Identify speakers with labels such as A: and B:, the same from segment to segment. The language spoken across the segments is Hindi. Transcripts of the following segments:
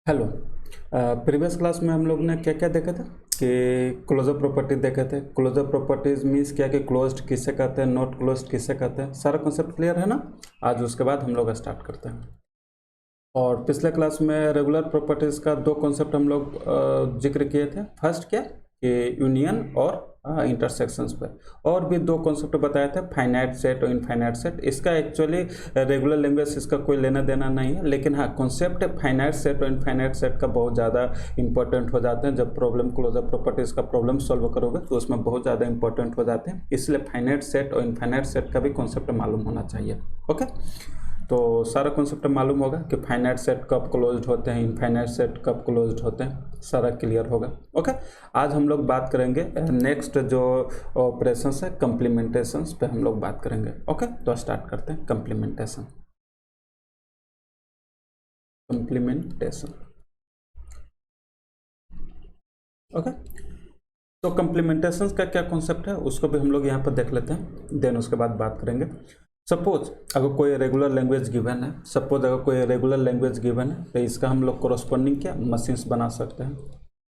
A: हेलो। प्रीवियस क्लास में हम लोग ने क्या क्या देखा था कि क्लोजर प्रॉपर्टी देखे थे। क्लोजर प्रॉपर्टीज मीन्स क्या कि क्लोज्ड किसे कहते हैं, नॉट क्लोज्ड किसे कहते हैं, सारा कॉन्सेप्ट क्लियर है ना। आज उसके बाद हम लोग स्टार्ट करते हैं। और पिछले क्लास में रेगुलर प्रॉपर्टीज का दो कॉन्सेप्ट हम लोग जिक्र किए थे। फर्स्ट क्या कि यूनियन और इंटरसेक्शंस पे, और भी दो कॉन्सेप्ट बताए थे, फाइनाइट सेट और इनफाइनाइट सेट। इसका एक्चुअली रेगुलर लैंग्वेज इसका कोई लेना देना नहीं है, लेकिन हाँ कॉन्सेप्ट फाइनाइट सेट और इनफाइनाइट सेट का बहुत ज़्यादा इंपॉर्टेंट हो जाते हैं। जब प्रॉब्लम क्लोजर प्रॉपर्टीज का प्रॉब्लम सॉल्व करोगे तो उसमें बहुत ज़्यादा इंपॉर्टेंट हो जाते हैं, इसलिए फाइनाइट सेट और इनफाइनाइट सेट का भी कॉन्सेप्ट मालूम होना चाहिए। ओके, तो सारा कॉन्सेप्ट मालूम होगा कि फाइनाइट सेट कब क्लोज्ड होते हैं, इनफाइनाइट सेट कब क्लोज्ड होते हैं, सारा क्लियर होगा। ओके, आज हम लोग बात करेंगे नेक्स्ट जो ऑपरेशंस है कंप्लीमेंटेशंस पे हम लोग बात करेंगे। ओके, तो स्टार्ट करते हैं कंप्लीमेंटेशन। कंप्लीमेंटेशन ओके, तो कंप्लीमेंटेशन का क्या कॉन्सेप्ट है उसको भी हम लोग यहाँ पर देख लेते हैं, देन उसके बाद बात करेंगे। सपोज अगर कोई रेगुलर लैंग्वेज गिवन है, तो इसका हम लोग कोरस्पॉन्डिंग क्या मशीन्स बना सकते हैं।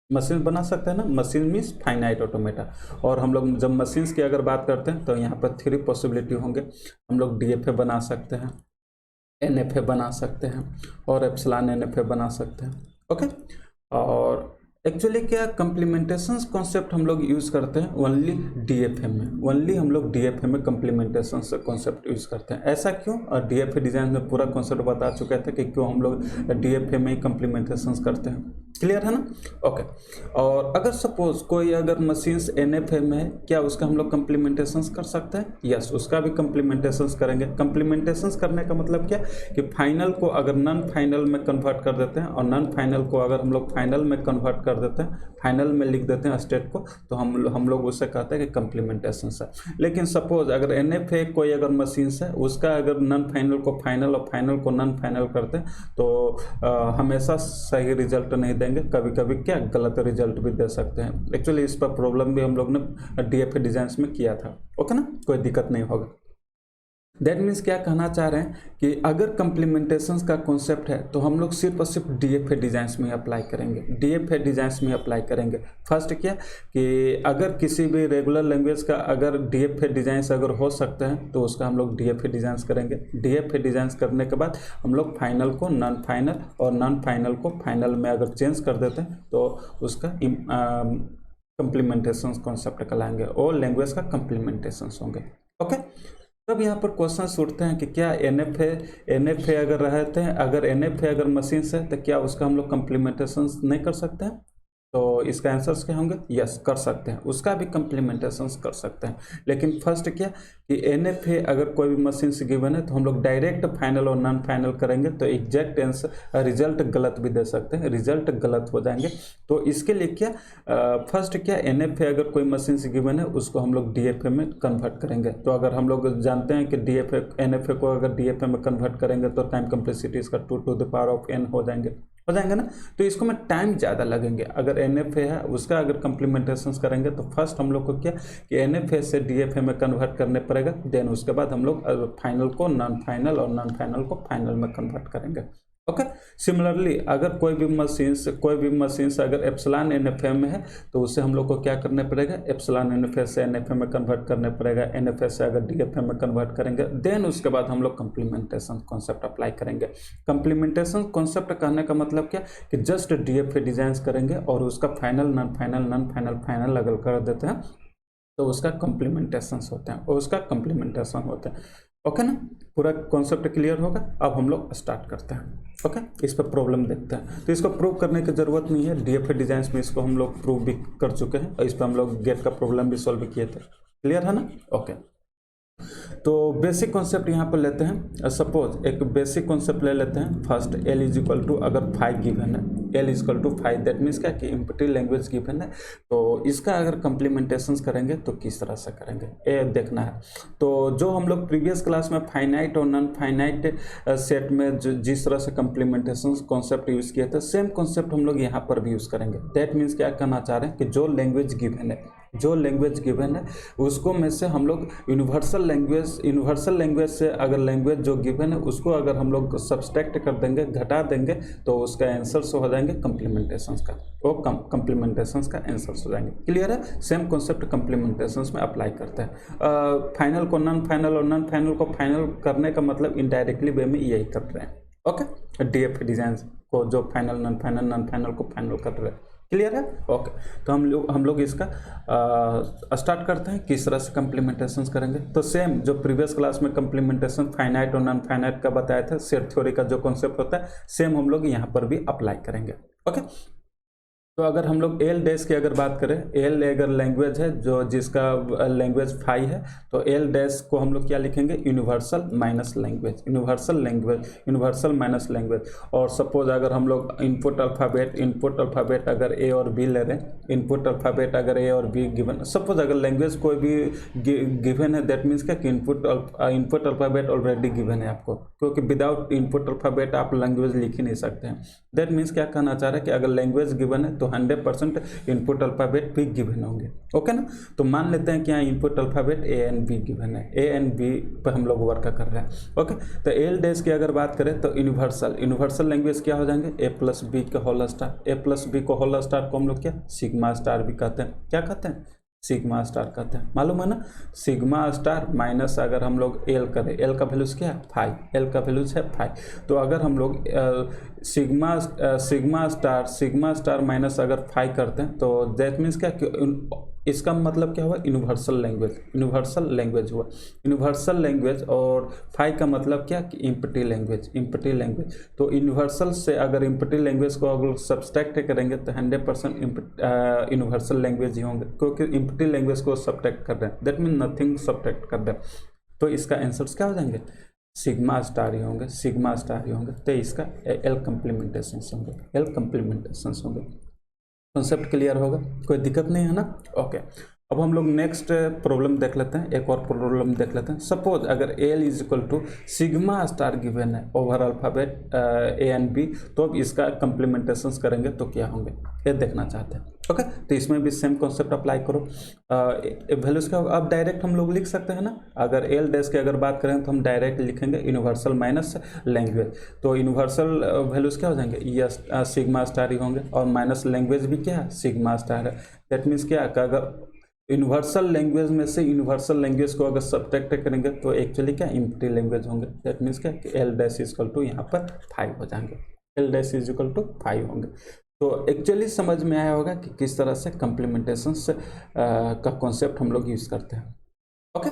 A: मशीन बना सकते हैं ना, मशीन मीन्स फाइनाइट ऑटोमेटा। और हम लोग जब मशीन्स की अगर बात करते हैं तो यहाँ पर थ्री पॉसिबिलिटी होंगे। हम लोग डीएफए बना सकते हैं, एनएफए बना सकते हैं और एप्सिलॉन एनएफए बना सकते हैं। ओके, और एक्चुअली क्या कंप्लीमेंटेशंस कॉन्सेप्ट हम लोग यूज़ करते हैं ओनली डीएफए में, ओनली हम लोग डीएफए में कंप्लीमेंटेशंस कॉन्सेप्ट यूज़ करते हैं। ऐसा क्यों? और डीएफए डिजाइन में पूरा कॉन्सेप्ट बता चुके थे कि क्यों हम लोग डीएफए में ही कंप्लीमेंटेशंस करते हैं। क्लियर है ना? ओके, और अगर सपोज कोई अगर मशीन्स एनएफए में है, क्या उसका हम लोग कंप्लीमेंटेशंस कर सकते हैं? यस, उसका भी कंप्लीमेंटेशंस करेंगे। कंप्लीमेंटेशंस करने का मतलब क्या कि फाइनल को अगर नॉन फाइनल में कन्वर्ट कर देते हैं और नॉन फाइनल को अगर हम लोग फाइनल में कन्वर्ट कर देते हैं, फाइनल में लिख देते हैं स्टेट को, तो हम लोग उससे कहते हैं कि कंप्लीमेंटेशंस है। लेकिन सपोज अगर एनएफए कोई अगर मशीन्स है, उसका अगर नॉन फाइनल को फाइनल और फाइनल को नॉन फाइनल करते हैं तो हमेशा सही रिजल्ट नहीं देंगे, कभी कभी क्या गलत रिजल्ट भी दे सकते हैं। एक्चुअली इस पर प्रॉब्लम भी हम लोग ने डीएफए डिजाइन्स में किया था। ओके ना, कोई दिक्कत नहीं होगा। दैट मीन्स क्या कहना चाह रहे हैं कि अगर कंप्लीमेंटेशंस का कॉन्सेप्ट है तो हम लोग सिर्फ और सिर्फ डीएफए डिजाइन्स में अप्लाई करेंगे, डीएफए डिजाइन्स में अप्लाई करेंगे। फर्स्ट क्या कि अगर किसी भी रेगुलर लैंग्वेज का अगर डीएफए डिजाइंस अगर हो सकते हैं तो उसका हम लोग डीएफए डिजाइंस करेंगे। डीएफए डिजाइंस करने के बाद हम लोग फाइनल को नॉन फाइनल और नॉन फाइनल को फाइनल में अगर चेंज कर देते हैं तो उसका कंप्लीमेंटेशंस कॉन्सेप्ट कहलाएंगे और लैंग्वेज का कंप्लीमेंटेशंस होंगे। ओके, तब यहाँ पर क्वेश्चन उठते हैं कि क्या एनएफए अगर रहते हैं, अगर एनएफए अगर मशीन है तो क्या उसका हम लोग कंप्लीमेंटेशन नहीं कर सकते हैं? तो इसका आंसर्स क्या होंगे? यस, कर सकते हैं, उसका भी कंप्लीमेंटेशंस कर सकते हैं। लेकिन फर्स्ट क्या कि एनएफए अगर कोई भी मशीन से गिवन है तो हम लोग डायरेक्ट फाइनल और नॉन फाइनल करेंगे तो एग्जैक्ट आंसर रिजल्ट गलत भी दे सकते हैं, रिजल्ट गलत हो जाएंगे। तो इसके लिए क्या फर्स्ट क्या एनएफए अगर कोई मशीन से गिवन है उसको हम लोग डीएफए में कन्वर्ट करेंगे। तो अगर हम लोग जानते हैं कि डीएफए एनएफए को अगर डीएफए में कन्वर्ट करेंगे तो टाइम कम्प्लेक्सिटी इसका 2 to the power of n हो जाएंगे ना। तो इसको में टाइम ज़्यादा लगेंगे। अगर एनएफए है उसका अगर कंप्लीमेंटेशंस करेंगे तो फर्स्ट हम लोग को क्या कि एनएफए से डीएफए में कन्वर्ट करने पड़ेगा, देन उसके बाद हम लोग फाइनल को नॉन फाइनल और नॉन फाइनल को फाइनल में कन्वर्ट करेंगे। ओके, सिमिलरली अगर कोई भी मशीन्स अगर एप्सिलॉन एनएफए में है तो उससे हम लोग को क्या करने पड़ेगा, एप्सिलॉन एनएफए से एनएफए में कन्वर्ट करने पड़ेगा। एनएफए से अगर डीएफए में कन्वर्ट करेंगे देन उसके बाद हम लोग कंप्लीमेंटेशन कॉन्सेप्ट अप्लाई करेंगे। कंप्लीमेंटेशन कॉन्सेप्ट कहने का मतलब क्या कि जस्ट डीएफए डिजाइन करेंगे और उसका फाइनल नॉन फाइनल फाइनल अगर कर देते हैं तो उसका कंप्लीमेंटेशन होते हैं और उसका कंप्लीमेंटेशन होते हैं। ओके ना, पूरा कॉन्सेप्ट क्लियर होगा। अब हम लोग स्टार्ट करते हैं। ओके, इस पर प्रॉब्लम देखते हैं। तो इसको प्रूव करने की जरूरत नहीं है, डीएफए डिजाइंस में इसको हम लोग प्रूव भी कर चुके हैं और इस पर हम लोग गेट का प्रॉब्लम भी सॉल्व किए थे। क्लियर है ना? ओके, तो बेसिक कॉन्सेप्ट यहाँ पर लेते हैं। सपोज एक बेसिक कॉन्सेप्ट ले लेते हैं। First L is equal to अगर 5 गिवन है, L is equal to 5, that means क्या कि इम्पटी लैंग्वेज गिवन है, तो इसका अगर कंप्लीमेंटेशंस करेंगे तो किस तरह से करेंगे ये देखना है। तो जो हम लोग प्रीवियस क्लास में फाइनाइट और नॉन फाइनाइट सेट में जिस तरह से कंप्लीमेंटेशंस कॉन्सेप्ट यूज़ किए थे, सेम कॉन्सेप्ट हम लोग यहाँ पर भी यूज़ करेंगे। दैट मीन्स क्या कहना चाह रहे हैं कि जो लैंग्वेज गिवन है जो लैंग्वेज गिवन है उसको में से हम लोग यूनिवर्सल लैंग्वेज से अगर लैंग्वेज जो गिवन है उसको अगर हम लोग सब्सट्रैक्ट कर देंगे, घटा देंगे, तो उसका आंसर्स हो जाएंगे कम्प्लीमेंटेशंस का, वो कम्प्लीमेंटेशंस का आंसर्स हो जाएंगे। क्लियर है? सेम कॉन्सेप्ट कम्प्लीमेंटेशंस में अप्लाई करते हैं। फाइनल को नॉन फाइनल और नॉन फाइनल को फाइनल करने का मतलब इनडायरेक्टली वे में यही कर रहे हैं। ओके, डीएफ डिजाइन को जो फाइनल नॉन फाइनल को फाइनल कर रहे हैं। क्लियर है? ओके, तो हम लोग इसका स्टार्ट करते हैं किस तरह से कम्प्लीमेंटेशन करेंगे। तो सेम जो प्रीवियस क्लास में कम्प्लीमेंटेशन फाइनाइट और नॉन फाइनाइट का बताया था, सेट थ्योरी का जो कॉन्सेप्ट होता है, सेम हम लोग यहाँ पर भी अप्लाई करेंगे। ओके, तो अगर हम लोग एल डैश की अगर बात करें, एल अगर लैंग्वेज है जो जिसका लैंग्वेज फाई है, तो एल डैश को हम लोग क्या लिखेंगे? Universal minus language, universal minus language. और सपोज अगर हम लोग इनपुट अल्फ़ाबेट अगर ए और बी ले रहे हैं, इनपुट अल्फ़ाबेट अगर ए और बी गिवन, सपोज अगर लैंग्वेज कोई भी गिवन है, दैट मीन्स क्या कि इनपुट अल्फ़ाबेट ऑलरेडी गिवन है आपको, क्योंकि विदाउट इनपुट अल्फ़ाबेट आप लैंग्वेज लिख ही नहीं सकते हैं। दैट मीन्स क्या कहना चाह रहा है कि अगर लैंग्वेज गिवन है तो 100% इनपुट अल्फ़ाबेट भी गिवन होंगे। ओके ना? तो मान लेते हैं कि यहाँ input alphabet A and be given है, ए एंड बी पर हम लोग वर्क कर रहे हैं। ओके, तो एल डैश की अगर बात करें तो यूनिवर्सल लैंग्वेज क्या हो जाएंगे? ए प्लस बी को होल स्टार को हम लोग क्या सिग्मा स्टार भी कहते हैं। क्या कहते हैं? सिग्मा स्टार कहते हैं। मालूम है ना? सिग्मा स्टार माइनस अगर हम लोग एल करें, एल का वैल्यूज क्या है? 5, एल का वैल्यूज है 5। तो अगर हम लोग सिग्मा स्टार माइनस अगर 5 करते हैं, तो दैट मीन्स क्या कि इसका मतलब क्या हुआ? यूनिवर्सल लैंग्वेज हुआ। यूनिवर्सल लैंग्वेज और 5 का मतलब क्या कि इम्पटी लैंग्वेज। तो यूनिवर्सल से अगर इम्पटी लैंग्वेज को अगर सब्सट्रैक्ट करेंगे तो 100% यूनिवर्सल लैंग्वेज ही होंगे, क्योंकि इम्पटी लैंग्वेज को सब्ट्रैक्ट कर रहे हैं, दैट मीन नथिंग सब्ट्रैक्ट कर रहे हैं। तो इसका आंसर्स क्या हो जाएंगे? सिग्मा स्टार ही होंगे। तो इसका एल कम्प्लीमेंटेशंस होंगे। कॉन्सेप्ट क्लियर होगा? कोई दिक्कत नहीं है ना? ओके, अब हम लोग नेक्स्ट प्रॉब्लम देख लेते हैं, एक और प्रॉब्लम देख लेते हैं। सपोज अगर L is equal to sigma star given है over alphabet A and B, तो अब इसका कम्प्लीमेंटेशंस करेंगे तो क्या होंगे, ये देखना चाहते हैं। ओके, तो इसमें भी सेम कॉन्सेप्ट अप्लाई करो। वैल्यूज का अब डायरेक्ट हम लोग लिख सकते हैं ना। अगर एल डैश की अगर बात करें तो हम डायरेक्ट लिखेंगे यूनिवर्सल माइनस लैंग्वेज। तो यूनिवर्सल वैल्यूज क्या हो जाएंगे? ये सिग्मा स्टार ही होंगे, और माइनस लैंग्वेज भी क्या है? सिग्मा स्टार है। दैट मीन्स क्या कि अगर यूनिवर्सल लैंग्वेज में से यूनिवर्सल लैंग्वेज को अगर सब्ट्रैक्ट करेंगे तो एक्चुअली क्या इम्पटी लैंग्वेज होंगे। दैट मीन्स क्या कि L dash is equal to यहाँ पर 5 हो जाएंगे, L dash is equal to 5 होंगे। तो एक्चुअली समझ में आया होगा कि किस तरह से कम्प्लीमेंटेशंस का कॉन्सेप्ट हम लोग यूज करते हैं। ओके,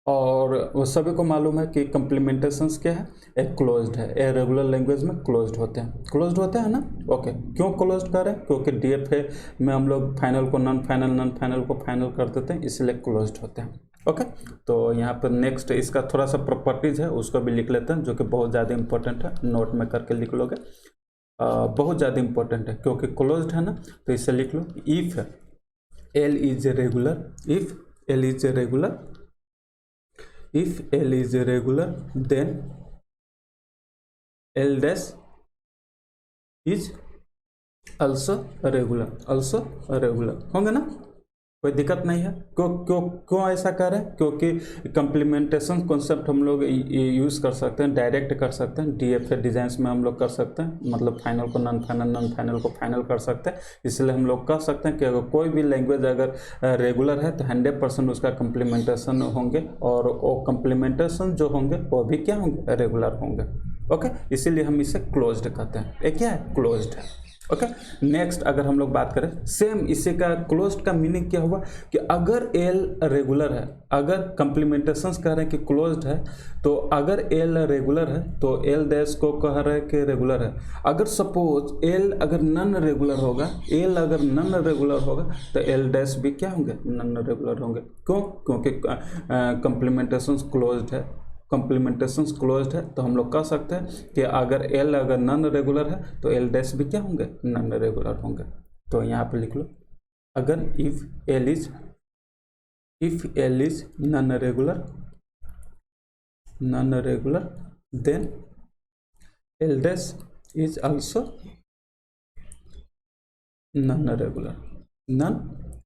A: और वो सभी को मालूम है कि कम्प्लीमेंटेशंस क्या है? एक क्लोज्ड है, ए रेगुलर लैंग्वेज में क्लोज्ड होते हैं ना। ओके, क्यों क्लोज्ड कर रहे हैं? क्योंकि डीएफए में हम लोग फाइनल को नॉन फाइनल को फाइनल कर देते हैं, इसलिए क्लोज्ड होते हैं। ओके, तो यहाँ पर नेक्स्ट इसका थोड़ा सा प्रॉपर्टीज है, उसको भी लिख लेते हैं, जो कि बहुत ज़्यादा इंपॉर्टेंट है, नोट में करके लिख लोगे। बहुत ज़्यादा इंपॉर्टेंट है क्योंकि क्लोज्ड है ना, तो इसे लिख लो। If L is regular, if L is regular, then L dash is also regular होंगे ना? कोई दिक्कत नहीं है। क्यों ऐसा कर रहे हैं? क्योंकि कम्प्लीमेंटेशन कॉन्सेप्ट हम लोग यूज़ कर सकते हैं, डायरेक्ट कर सकते हैं, डीएफए डिजाइंस में हम लोग कर सकते हैं, मतलब फाइनल को नॉन फाइनल को फाइनल कर सकते हैं। इसलिए हम लोग कह सकते हैं कि अगर कोई भी लैंग्वेज अगर रेगुलर है तो 100% उसका कम्प्लीमेंटेशन होंगे, और वो कम्प्लीमेंटेशन जो होंगे वो भी क्या होंगे? रेगुलर होंगे। ओके, इसीलिए हम इसे क्लोज्ड कहते हैं। ये क्या है? क्लोज्ड है। ओके, नेक्स्ट अगर हम लोग बात करें, सेम इसी का क्लोज्ड का मीनिंग क्या हुआ कि अगर एल रेगुलर है, अगर कम्प्लीमेंटेशंस कह रहे हैं कि क्लोज्ड है, तो अगर एल रेगुलर है तो एल डैश को कह रहे हैं कि रेगुलर है। अगर सपोज एल अगर नॉन रेगुलर होगा, तो एल डैश भी क्या होंगे? नॉन रेगुलर होंगे। क्यों? क्योंकि कम्प्लीमेंटेशंस क्लोज्ड है, तो हम लोग कह सकते हैं कि अगर एल अगर नॉन रेगुलर है तो एल डैश भी क्या होंगे? नॉन रेगुलर होंगे। तो यहाँ पे लिख लो, अगर if L is non regular then L dash is also non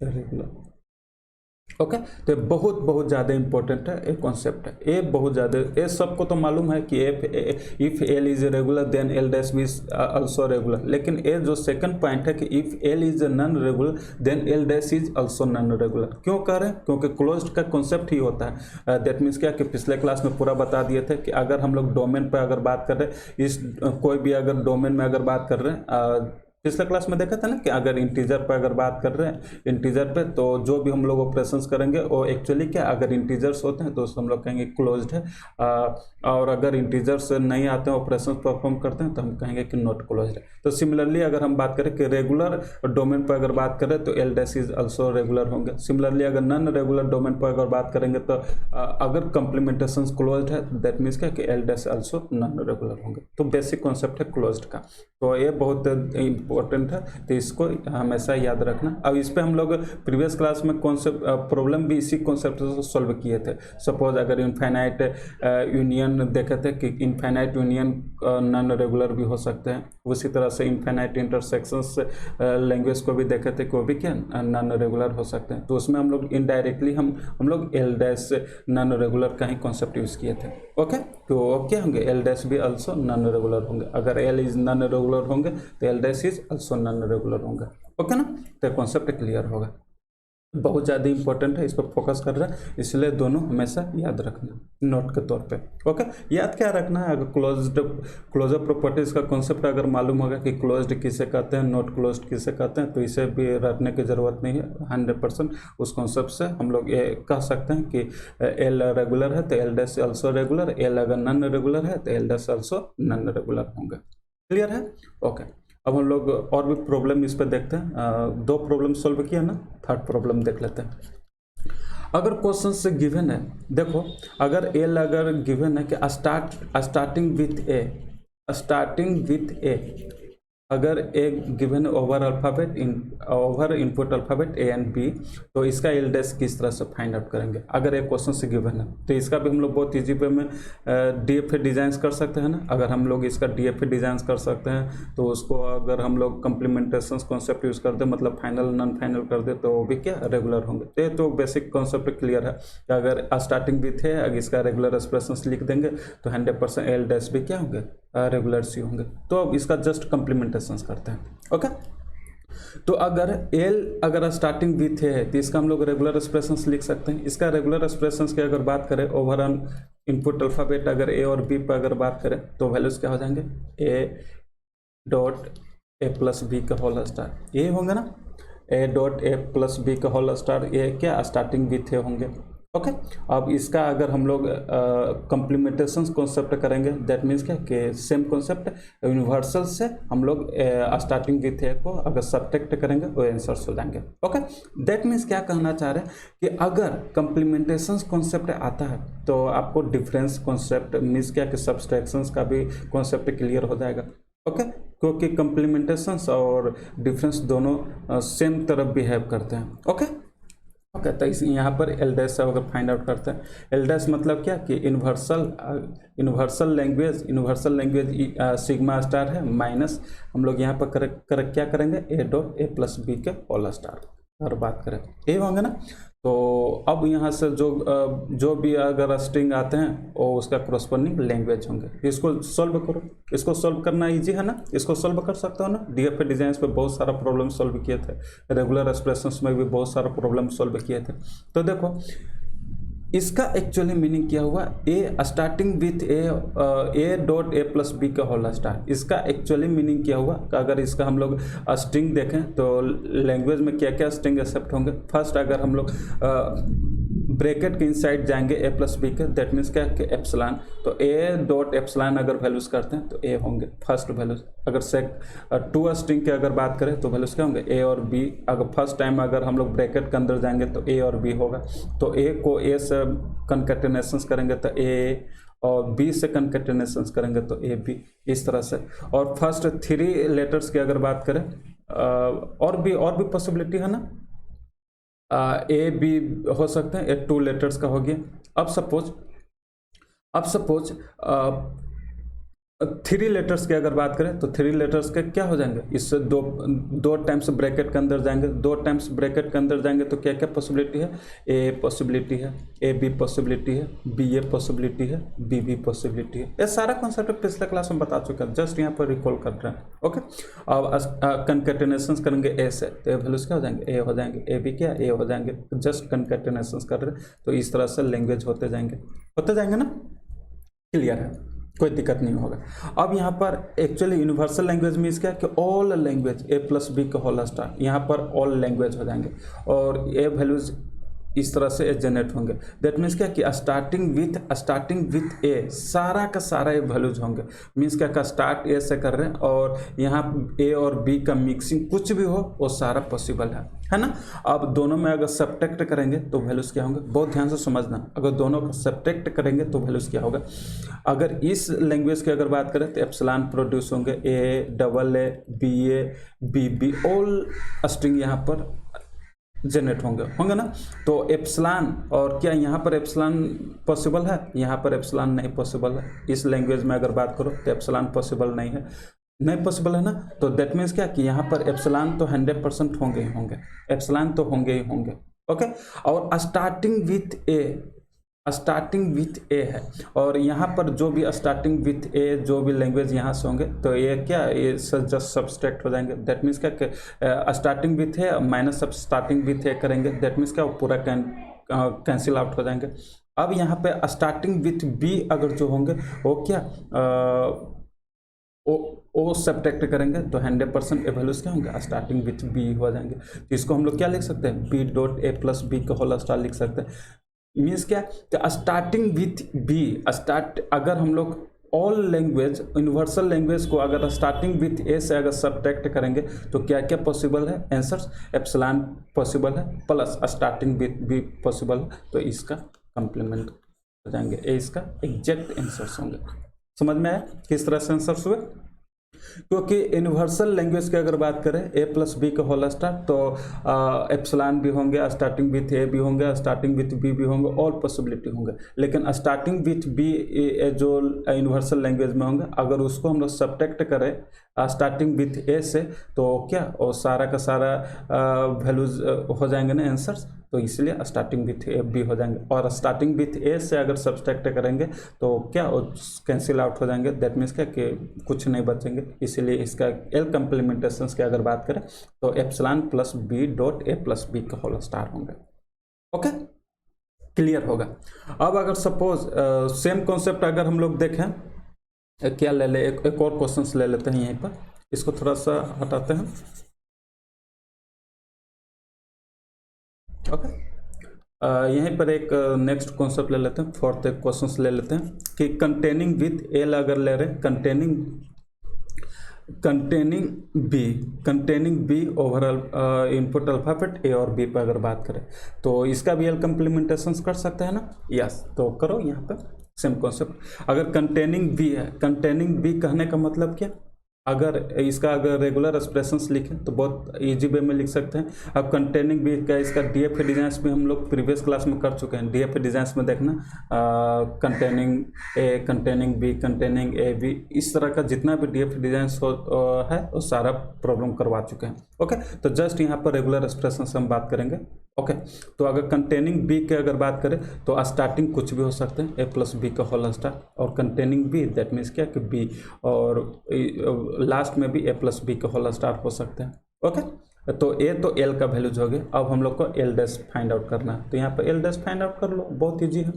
A: irregular. Okay तो ये बहुत बहुत ज़्यादा इंपॉर्टेंट है, एक कॉन्सेप्ट है ये, बहुत ज़्यादा। ये सबको तो मालूम है कि if L is regular then L dash B also regular, लेकिन ये जो सेकंड पॉइंट है कि if L is non regular then L dash is also non regular, क्यों कह रहे हैं? क्योंकि क्लोज्ड का कॉन्सेप्ट ही होता है। दैट मीन्स क्या कि पिछले क्लास में पूरा बता दिए थे कि अगर हम लोग डोमेन पर अगर बात कर रहे हैं, इस कोई भी अगर डोमेन में अगर बात कर रहे हैं, पिछले क्लास में देखा था ना कि अगर इंटीजर पर अगर बात कर रहे हैं, इंटीजर पे तो जो भी हम लोग ऑपरेशंस करेंगे वो एक्चुअली क्या, अगर इंटीजर्स होते हैं तो उसको हम लोग कहेंगे क्लोज्ड है, और अगर इंटीजर्स नहीं आते हैं ऑपरेशंस परफॉर्म करते हैं तो हम कहेंगे कि नॉट क्लोज्ड है। तो सिमिलरली अगर हम बात करें कि रेगुलर डोमेन पर अगर बात करें तो L dash is also regular होंगे। सिमिलरली अगर नॉन रेगुलर डोमेन पर अगर बात करेंगे तो अगर कंप्लीमेंटेशन क्लोज्ड है दैट मीन्स क्या कि L dash also non regular होंगे। तो बेसिक कॉन्सेप्ट है क्लोज्ड का, तो ये बहुत इंपॉर्टेंट है, तो इसको हमेशा याद रखना। अब इस पे हम लोग प्रीवियस क्लास में कॉन्सेप्ट प्रॉब्लम भी इसी कॉन्सेप्ट से सॉल्व किए थे। सपोज अगर इनफाइनाइट यूनियन देखे थे कि इनफाइनाइट यूनियन नॉन रेगुलर भी हो सकते हैं, उसी तरह से इनफाइनाइट इंटरसेक्शंस लैंग्वेज को भी देखे थे कि वो भी क्या नॉन रेगुलर हो सकते हैं। तो उसमें हम लोग इनडायरेक्टली हम लोग एल डैश नॉन रेगुलर का ही कॉन्सेप्ट यूज किए थे। ओके तो क्या होंगे, एल डैश भी ऑल्सो नॉन रेगुलर होंगे। अगर एल इज नॉन रेगुलर होंगे तो L dash is also non regular होंगे। ओके ना, तो कॉन्सेप्ट क्लियर होगा। बहुत ज़्यादा इंपॉर्टेंट है, इस पर फोकस कर रहा है, इसलिए दोनों हमेशा याद रखना नोट के तौर पे। ओके याद क्या रखना है, अगर क्लोजर प्रॉपर्टीज का कॉन्सेप्ट अगर मालूम होगा कि क्लोज्ड किसे कहते हैं, नॉट क्लोज्ड किसे कहते हैं, तो इसे भी रखने की ज़रूरत नहीं है। 100% उस कॉन्सेप्ट से हम लोग ये कह सकते हैं कि एल रेगुलर है तो L dash also regular, L अगर नॉन रेगुलर है तो L dash also non regular होंगे। क्लियर है? ओके अब हम लोग और भी प्रॉब्लम इस पर देखते हैं। 2 प्रॉब्लम सॉल्व किया ना, 3rd प्रॉब्लम देख लेते हैं। अगर क्वेश्चन से गिवन है, देखो अगर एल अगर गिवन है कि स्टार्टिंग विथ ए, अगर A given over input alphabet A and B, तो इसका एल डैश किस तरह से फाइंड आउट करेंगे। अगर एक क्वेश्चन से गिवन है तो इसका भी हम लोग बहुत इजी वे में डीएफए डिजाइन कर सकते हैं ना। अगर हम लोग इसका डीएफए डिजाइन कर सकते हैं तो उसको अगर हम लोग कंप्लीमेंटेशन कॉन्सेप्ट यूज कर दे, मतलब फाइनल नॉन फाइनल कर दे, तो वो भी क्या रेगुलर होंगे। तो ये तो बेसिक कॉन्सेप्ट क्लियर है कि अगर स्टार्टिंग विथ है, अगर इसका रेगुलर एक्सप्रेशन लिख देंगे तो 100% एल डैश भी क्या होंगे, रेगुलर सी होंगे। तो अब इसका जस्ट कंप्लीमेंटेशन करते हैं। ओके तो अगर एल अगर स्टार्टिंग विथ है तो इसका हम लोग रेगुलर एक्सप्रेशंस लिख सकते हैं। इसका रेगुलर एक्सप्रेशंस की अगर बात करें, ओवर ऑन इनपुट अल्फाबेट अगर ए और बी पर अगर बात करें तो वैल्यूज क्या हो जाएंगे, A dot A plus B का होल स्टार, ये होंगे ना, A dot A plus B का होल स्टार, ये क्या स्टार्टिंग विथ है होंगे। ओके अब इसका अगर हम लोग कंप्लीमेंटेशन कॉन्सेप्ट करेंगे, दैट मीन्स क्या कि सेम कॉन्सेप्ट यूनिवर्सल से हम लोग स्टार्टिंग विथ ए को अगर सब्ट्रैक्ट करेंगे वो आंसर्स हो जाएंगे। ओके दैट मीन्स क्या कहना चाह रहे हैं कि अगर कंप्लीमेंटेशन कॉन्सेप्ट आता है तो आपको डिफरेंस कॉन्सेप्ट मीन्स क्या कि सब्सट्रैक्शंस का भी कॉन्सेप्ट क्लियर हो जाएगा। ओके क्योंकि कंप्लीमेंटेशंस और डिफरेंस दोनों सेम तरफ बिहेव करते हैं। ओके तो इस यहाँ पर एल डैश से अगर फाइंड आउट करते हैं, एल डैश मतलब क्या कि यूनिवर्सल लैंग्वेज सिग्मा स्टार है माइनस हम लोग यहाँ पर क्या करेंगे, A dot A plus B के होल स्टार अगर बात करें ये होंगे ना। तो अब यहाँ से जो भी अगर स्ट्रिंग आते हैं वो उसका कोरस्पॉन्डिंग लैंग्वेज होंगे। इसको सॉल्व करो, इसको सॉल्व करना इजी है ना, इसको सॉल्व कर सकते हो ना। डीएफए डिजाइन पे बहुत सारा प्रॉब्लम सॉल्व किए थे, रेगुलर एक्सप्रेशंस में भी बहुत सारा प्रॉब्लम सॉल्व किए थे। तो देखो इसका एक्चुअली मीनिंग क्या हुआ, A starting with A dot A plus B का होल स्टार, इसका एक्चुअली मीनिंग क्या हुआ। अगर इसका हम लोग स्ट्रिंग देखें तो लैंग्वेज में क्या क्या स्ट्रिंग एक्सेप्ट होंगे। फर्स्ट अगर हम लोग ब्रैकेट के इनसाइड जाएंगे ए प्लस बी के, दैट मीन्स क्या कि एप्सिलॉन, तो ए डॉट एप्सिलॉन अगर वैल्यूज करते हैं तो ए होंगे फर्स्ट वैल्यूज। अगर टू स्ट्रिंग की अगर बात करें तो वैल्यूज क्या होंगे, ए और बी। अगर फर्स्ट टाइम अगर हम लोग ब्रैकेट के अंदर जाएंगे तो ए और बी होगा, तो ए को ए से कनकैटिनेशंस करेंगे तो ए, और बी से कनकैटिनेशंस करेंगे तो ए बी, इस तरह से। और फर्स्ट 3 लेटर्स की अगर बात करें और भी पॉसिबिलिटी है ना, ए बी हो सकते हैं, 2 लेटर्स का हो गया। अब सपोज थ्री लेटर्स की अगर बात करें तो थ्री लेटर्स के क्या हो जाएंगे, इससे दो टाइम्स ब्रैकेट के अंदर जाएंगे, दो टाइम्स ब्रैकेट के अंदर जाएंगे तो क्या क्या पॉसिबिलिटी है, ए पॉसिबिलिटी है, ए बी पॉसिबिलिटी है, बी ए पॉसिबिलिटी है, बी बी पॉसिबिलिटी है। ये सारा कॉन्सेप्ट पिछले क्लास में बता चुका है, जस्ट यहाँ पर रिकॉल कर रहे हैं। ओके, अब कंकेटेनेशन करेंगे ए से तो वैल्यूज क्या हो जाएंगे, ए हो जाएंगे, ए बी क्या ए हो जाएंगे, जस्ट कंकेटेनेशन कर रहे हैं। तो इस तरह से लैंग्वेज होते जाएंगे ना, क्लियर है, कोई दिक्कत नहीं होगा। अब यहाँ पर एक्चुअली यूनिवर्सल लैंग्वेज मीन्स क्या कि ऑल लैंग्वेज ए प्लस बी का होल स्टार, यहाँ पर ऑल लैंग्वेज हो जाएंगे और ए वैल्यूज इस तरह से जनरेट होंगे। दैट मीन्स क्या कि स्टार्टिंग विथ ए सारा का सारा ए वैल्यूज होंगे। मीन्स क्या का स्टार्ट ए से कर रहे हैं और यहाँ ए और बी का मिक्सिंग कुछ भी हो वो सारा पॉसिबल है ना। अब दोनों में अगर सब्ट्रैक्ट करेंगे तो वैल्यूज क्या होंगे, बहुत ध्यान से समझना। अगर दोनों का सब्ट्रैक्ट करेंगे तो वैल्यूज क्या होगा। अगर इस लैंग्वेज की अगर बात करें तो एप्सिलॉन प्रोड्यूस होंगे, A double A B B all string यहाँ पर जनरेट होंगे ना। तो एप्सिलॉन और क्या यहाँ पर एप्सिलॉन पॉसिबल है, यहाँ पर एप्सिलॉन नहीं पॉसिबल है। इस लैंग्वेज में अगर बात करो तो एप्सिलॉन पॉसिबल नहीं पॉसिबल है ना। तो दैट मीन्स क्या कि यहाँ पर एप्सिलॉन तो 100% होंगे ही होंगे, एप्सिलॉन तो होंगे ही होंगे। ओके, और स्टार्टिंग विथ ए है और यहाँ पर जो भी स्टार्टिंग विथ ए जो भी लैंग्वेज यहाँ से होंगे तो ये क्या ये जस्ट सब्सट्रैक्ट हो जाएंगे। दैट मीन्स क्या starting with A minus starting with A करेंगे, दैट मीन्स क्या पूरा कैंसिल आउट हो जाएंगे। अब यहाँ पे स्टार्टिंग विथ बी अगर जो होंगे वो क्या ओ सब्ट्रैक्ट करेंगे तो 100% वैल्यूज क्या होंगे, स्टार्टिंग विथ बी हो जाएंगे। तो इसको हम लोग क्या लिख सकते हैं, बी डॉट ए प्लस बी का होल स्टार लिख सकते हैं। मीन्स क्या तो स्टार्टिंग विथ बी अगर हम लोग ऑल लैंग्वेज यूनिवर्सल लैंग्वेज को अगर स्टार्टिंग विथ ए से अगर सब्ट्रैक्ट करेंगे तो क्या क्या पॉसिबल है, आंसर्स एप्सिलॉन पॉसिबल है plus starting with be possible है। तो इसका कंप्लीमेंट हो जाएंगे, ये इसका एग्जैक्ट आंसर्स होंगे। समझ में आया किस तरह से आंसर्स हुए। क्योंकि यूनिवर्सल लैंग्वेज की अगर बात करें ए प्लस बी का होल स्टार तो एप्सिलॉन भी होंगे, स्टार्टिंग विथ ए भी होंगे, स्टार्टिंग विथ बी भी होंगे, ऑल पॉसिबिलिटी होंगे। लेकिन स्टार्टिंग विथ बी जो यूनिवर्सल लैंग्वेज में होंगे अगर उसको हम लोग सब्ट्रैक्ट करें स्टार्टिंग विथ ए से तो क्या और सारा का सारा वैल्यूज हो जाएंगे ना आंसर्स। तो इसलिए स्टार्टिंग विथ ए बी हो जाएंगे और स्टार्टिंग विथ ए से अगर सब्ट्रैक्ट करेंगे तो क्या कैंसिल आउट हो जाएंगे। दैट मीन्स क्या कि कुछ नहीं बचेंगे। इसीलिए इसका एल कंप्लीमेंटेशंस की अगर बात करें तो एप्सिलॉन प्लस बी डॉट ए प्लस बी का होल स्टार होंगे। ओके, क्लियर होगा। अब अगर सपोज सेम कॉन्सेप्ट अगर हम लोग देखें क्या ले ले एक और क्वेश्चन ले लेते हैं। यहीं पर इसको थोड़ा सा हटाते हैं। ओके, यहीं पर एक नेक्स्ट कॉन्सेप्ट ले लेते हैं, फोर्थ एक क्वेश्चन ले लेते हैं कि कंटेनिंग विथ एल अगर ले रहे containing B overall input alphabet A और बी पर अगर बात करें तो इसका भी एल कंप्लीमेंटेशन कर सकते हैं ना। यस, तो करो यहाँ पर सेम कॉन्सेप्ट। अगर कंटेनिंग बी है, कंटेनिंग बी कहने का मतलब क्या, अगर इसका अगर रेगुलर एक्सप्रेशंस लिखें तो बहुत इजी वे में लिख सकते हैं। अब कंटेनिंग भी का इसका डीएफए डिजाइंस में हम लोग प्रीवियस क्लास में कर चुके हैं। डीएफए डिजाइंस में देखना containing A, containing B, containing A B, इस तरह का जितना भी डीएफए डिजाइंस है वो सारा प्रॉब्लम करवा चुके हैं। ओके, तो जस्ट यहाँ पर रेगुलर एक्सप्रेशन से हम बात करेंगे। ओके, तो अगर कंटेनिंग बी की अगर बात करें तो स्टार्टिंग कुछ भी हो सकते हैं, ए प्लस बी का होल स्टार, और कंटेनिंग बी दैट मीन्स क्या कि बी, और लास्ट में भी ए प्लस बी का होल स्टार हो सकते हैं। ओके, तो ए तो एल का वैल्यूज हो गया। अब हम लोग को एल डैश फाइंड आउट करना है, तो यहाँ पर एल डैश फाइंड आउट कर लो, बहुत ईजी है।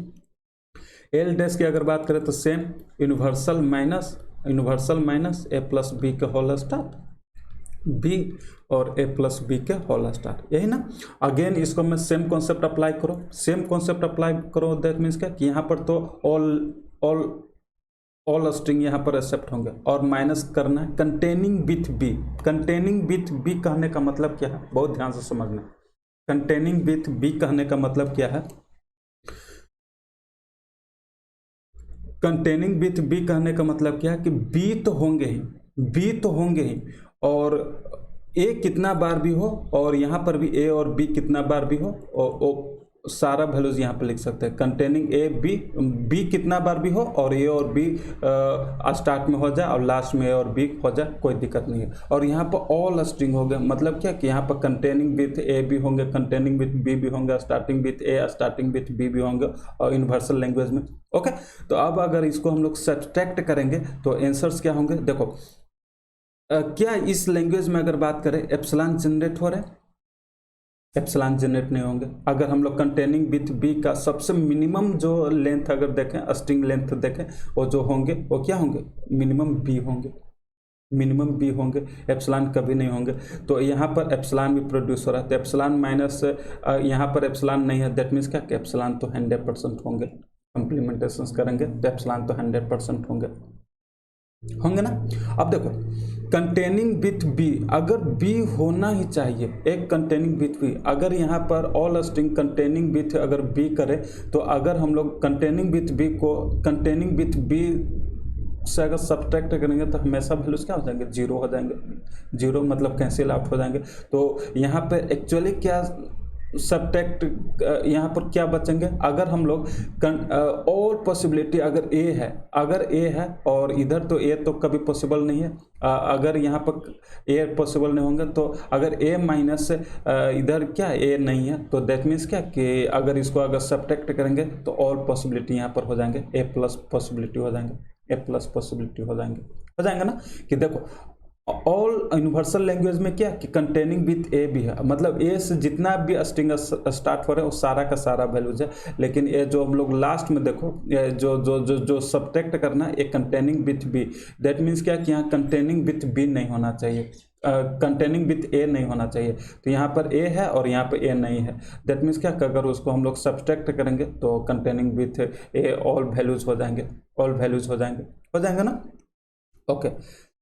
A: एल डैश की अगर बात करें तो सेम यूनिवर्सल माइनस ए प्लस बी का होल स्टार बी और ए प्लस बी के होल स्टार, यही ना। अगेन इसको मैं सेम कॉन्सेप्ट अप्लाई करो, दैट मीन्स क्या कि यहाँ पर तो ऑल स्ट्रिंग यहाँ पर एक्सेप्ट होंगे और माइनस करना है containing with B. Containing with B कहने का मतलब क्या है, बहुत ध्यान से समझना। कंटेनिंग विथ बी कहने का मतलब क्या है, कंटेनिंग विथ बी कहने का मतलब क्या है कि बी तो होंगे ही और ए कितना बार भी हो और यहाँ पर भी ए और बी कितना बार भी हो, और सारा वैल्यूज यहाँ पे लिख सकते हैं, कंटेनिंग ए बी, बी कितना बार भी हो और ए और बी स्टार्ट में हो जाए और लास्ट में ए और बी हो जाए, कोई दिक्कत नहीं है। और यहाँ पर ऑल स्ट्रिंग हो गया, मतलब क्या कि यहाँ पर कंटेनिंग विथ ए भी होंगे, कंटेनिंग विथ बी भी होंगे, starting with A starting with B भी होंगे और यूनिवर्सल लैंग्वेज में। ओके, तो अब अगर इसको हम लोग सब्सट्रैक्ट करेंगे तो आंसर्स क्या होंगे, देखो क्या इस लैंग्वेज में अगर बात करें एप्सिलॉन जनरेट हो रहे हैं, एप्सिलॉन जनरेट नहीं होंगे। अगर हम लोग कंटेनिंग विथ बी का सबसे मिनिमम जो लेंथ अगर देखें, स्ट्रिंग लेंथ देखें, वो जो होंगे वो क्या होंगे, मिनिमम बी होंगे, मिनिमम बी होंगे, एप्सिलॉन कभी नहीं होंगे। तो यहाँ पर एप्सिलॉन भी प्रोड्यूस हो रहा है, तो एप्सिलॉन माइनस यहाँ पर एप्सिलॉन नहीं है, दैट मीन्स क्या कि एप्सिलॉन तो 100% होंगे, कंप्लीमेंटेशन करेंगे तो एप्सिलॉन तो 100% होंगे ना। अब देखो कंटेनिंग विथ बी, अगर बी होना ही चाहिए, एक कंटेनिंग विथ बी, अगर यहाँ पर ऑल स्ट्रिंग कंटेनिंग विथ अगर बी करे, तो अगर हम लोग कंटेनिंग विथ बी को कंटेनिंग विथ बी से अगर सब्ट्रैक्ट करेंगे तो हमेशा वैल्यूज क्या हो जाएंगे, जीरो हो जाएंगे, जीरो मतलब कैंसिल आउट हो जाएंगे। तो यहाँ पे एक्चुअली क्या सब्ट्रैक्ट यहाँ पर क्या बचेंगे, अगर हम लोग और पॉसिबिलिटी अगर ए है, अगर ए है और इधर तो ए तो कभी पॉसिबल नहीं है, अगर यहाँ पर ए पॉसिबल नहीं होंगे, तो अगर ए माइनस इधर क्या ए नहीं है, तो दैट मीन्स क्या कि अगर इसको अगर सब्ट्रैक्ट करेंगे तो ऑल पॉसिबिलिटी यहाँ पर हो जाएंगे, ए प्लस पॉसिबिलिटी हो जाएंगे, ए प्लस पॉसिबिलिटी हो जाएंगे ना। कि देखो ऑल यूनिवर्सल लैंग्वेज में क्या कि कंटेनिंग विथ ए भी है, मतलब ए से जितना भी स्ट्रिंग स्टार्ट हो रहा है वो सारा का सारा वैल्यूज है। लेकिन ये जो हम लोग लास्ट में देखो जो जो जो जो सब्ट्रैक्ट करना है, एक containing with B, that means क्या कि यहाँ कंटेनिंग विथ बी नहीं होना चाहिए, कंटेनिंग विथ ए नहीं होना चाहिए। तो यहाँ पर ए है और यहाँ पर ए नहीं है, दैट मीन्स क्या अगर उसको हम लोग सब्ट्रैक्ट करेंगे तो containing with A all values हो जाएंगे, ऑल वैल्यूज हो जाएंगे ना। ओके,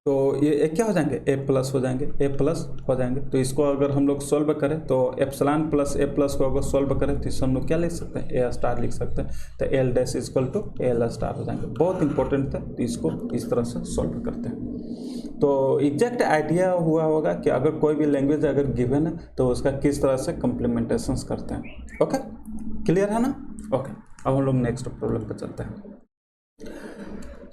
A: तो ये क्या हो जाएंगे, ए प्लस हो जाएंगे, ए प्लस हो जाएंगे। तो इसको अगर हम लोग सोल्व करें तो एप्सिलॉन प्लस ए प्लस को अगर सोल्व करें तो इस हम लोग क्या लिख सकते हैं, ए स्टार लिख सकते हैं। तो L dash equal to L star हो जाएंगे, बहुत इंपॉर्टेंट है। तो इसको इस तरह से सोल्व करते हैं तो एग्जैक्ट आइडिया हुआ होगा कि अगर कोई भी लैंग्वेज अगर गिवन है तो उसका किस तरह से कंप्लीमेंटेशन करते हैं। ओके, क्लियर है ना। ओके, अब हम लोग नेक्स्ट प्रॉब्लम पर चलते हैं।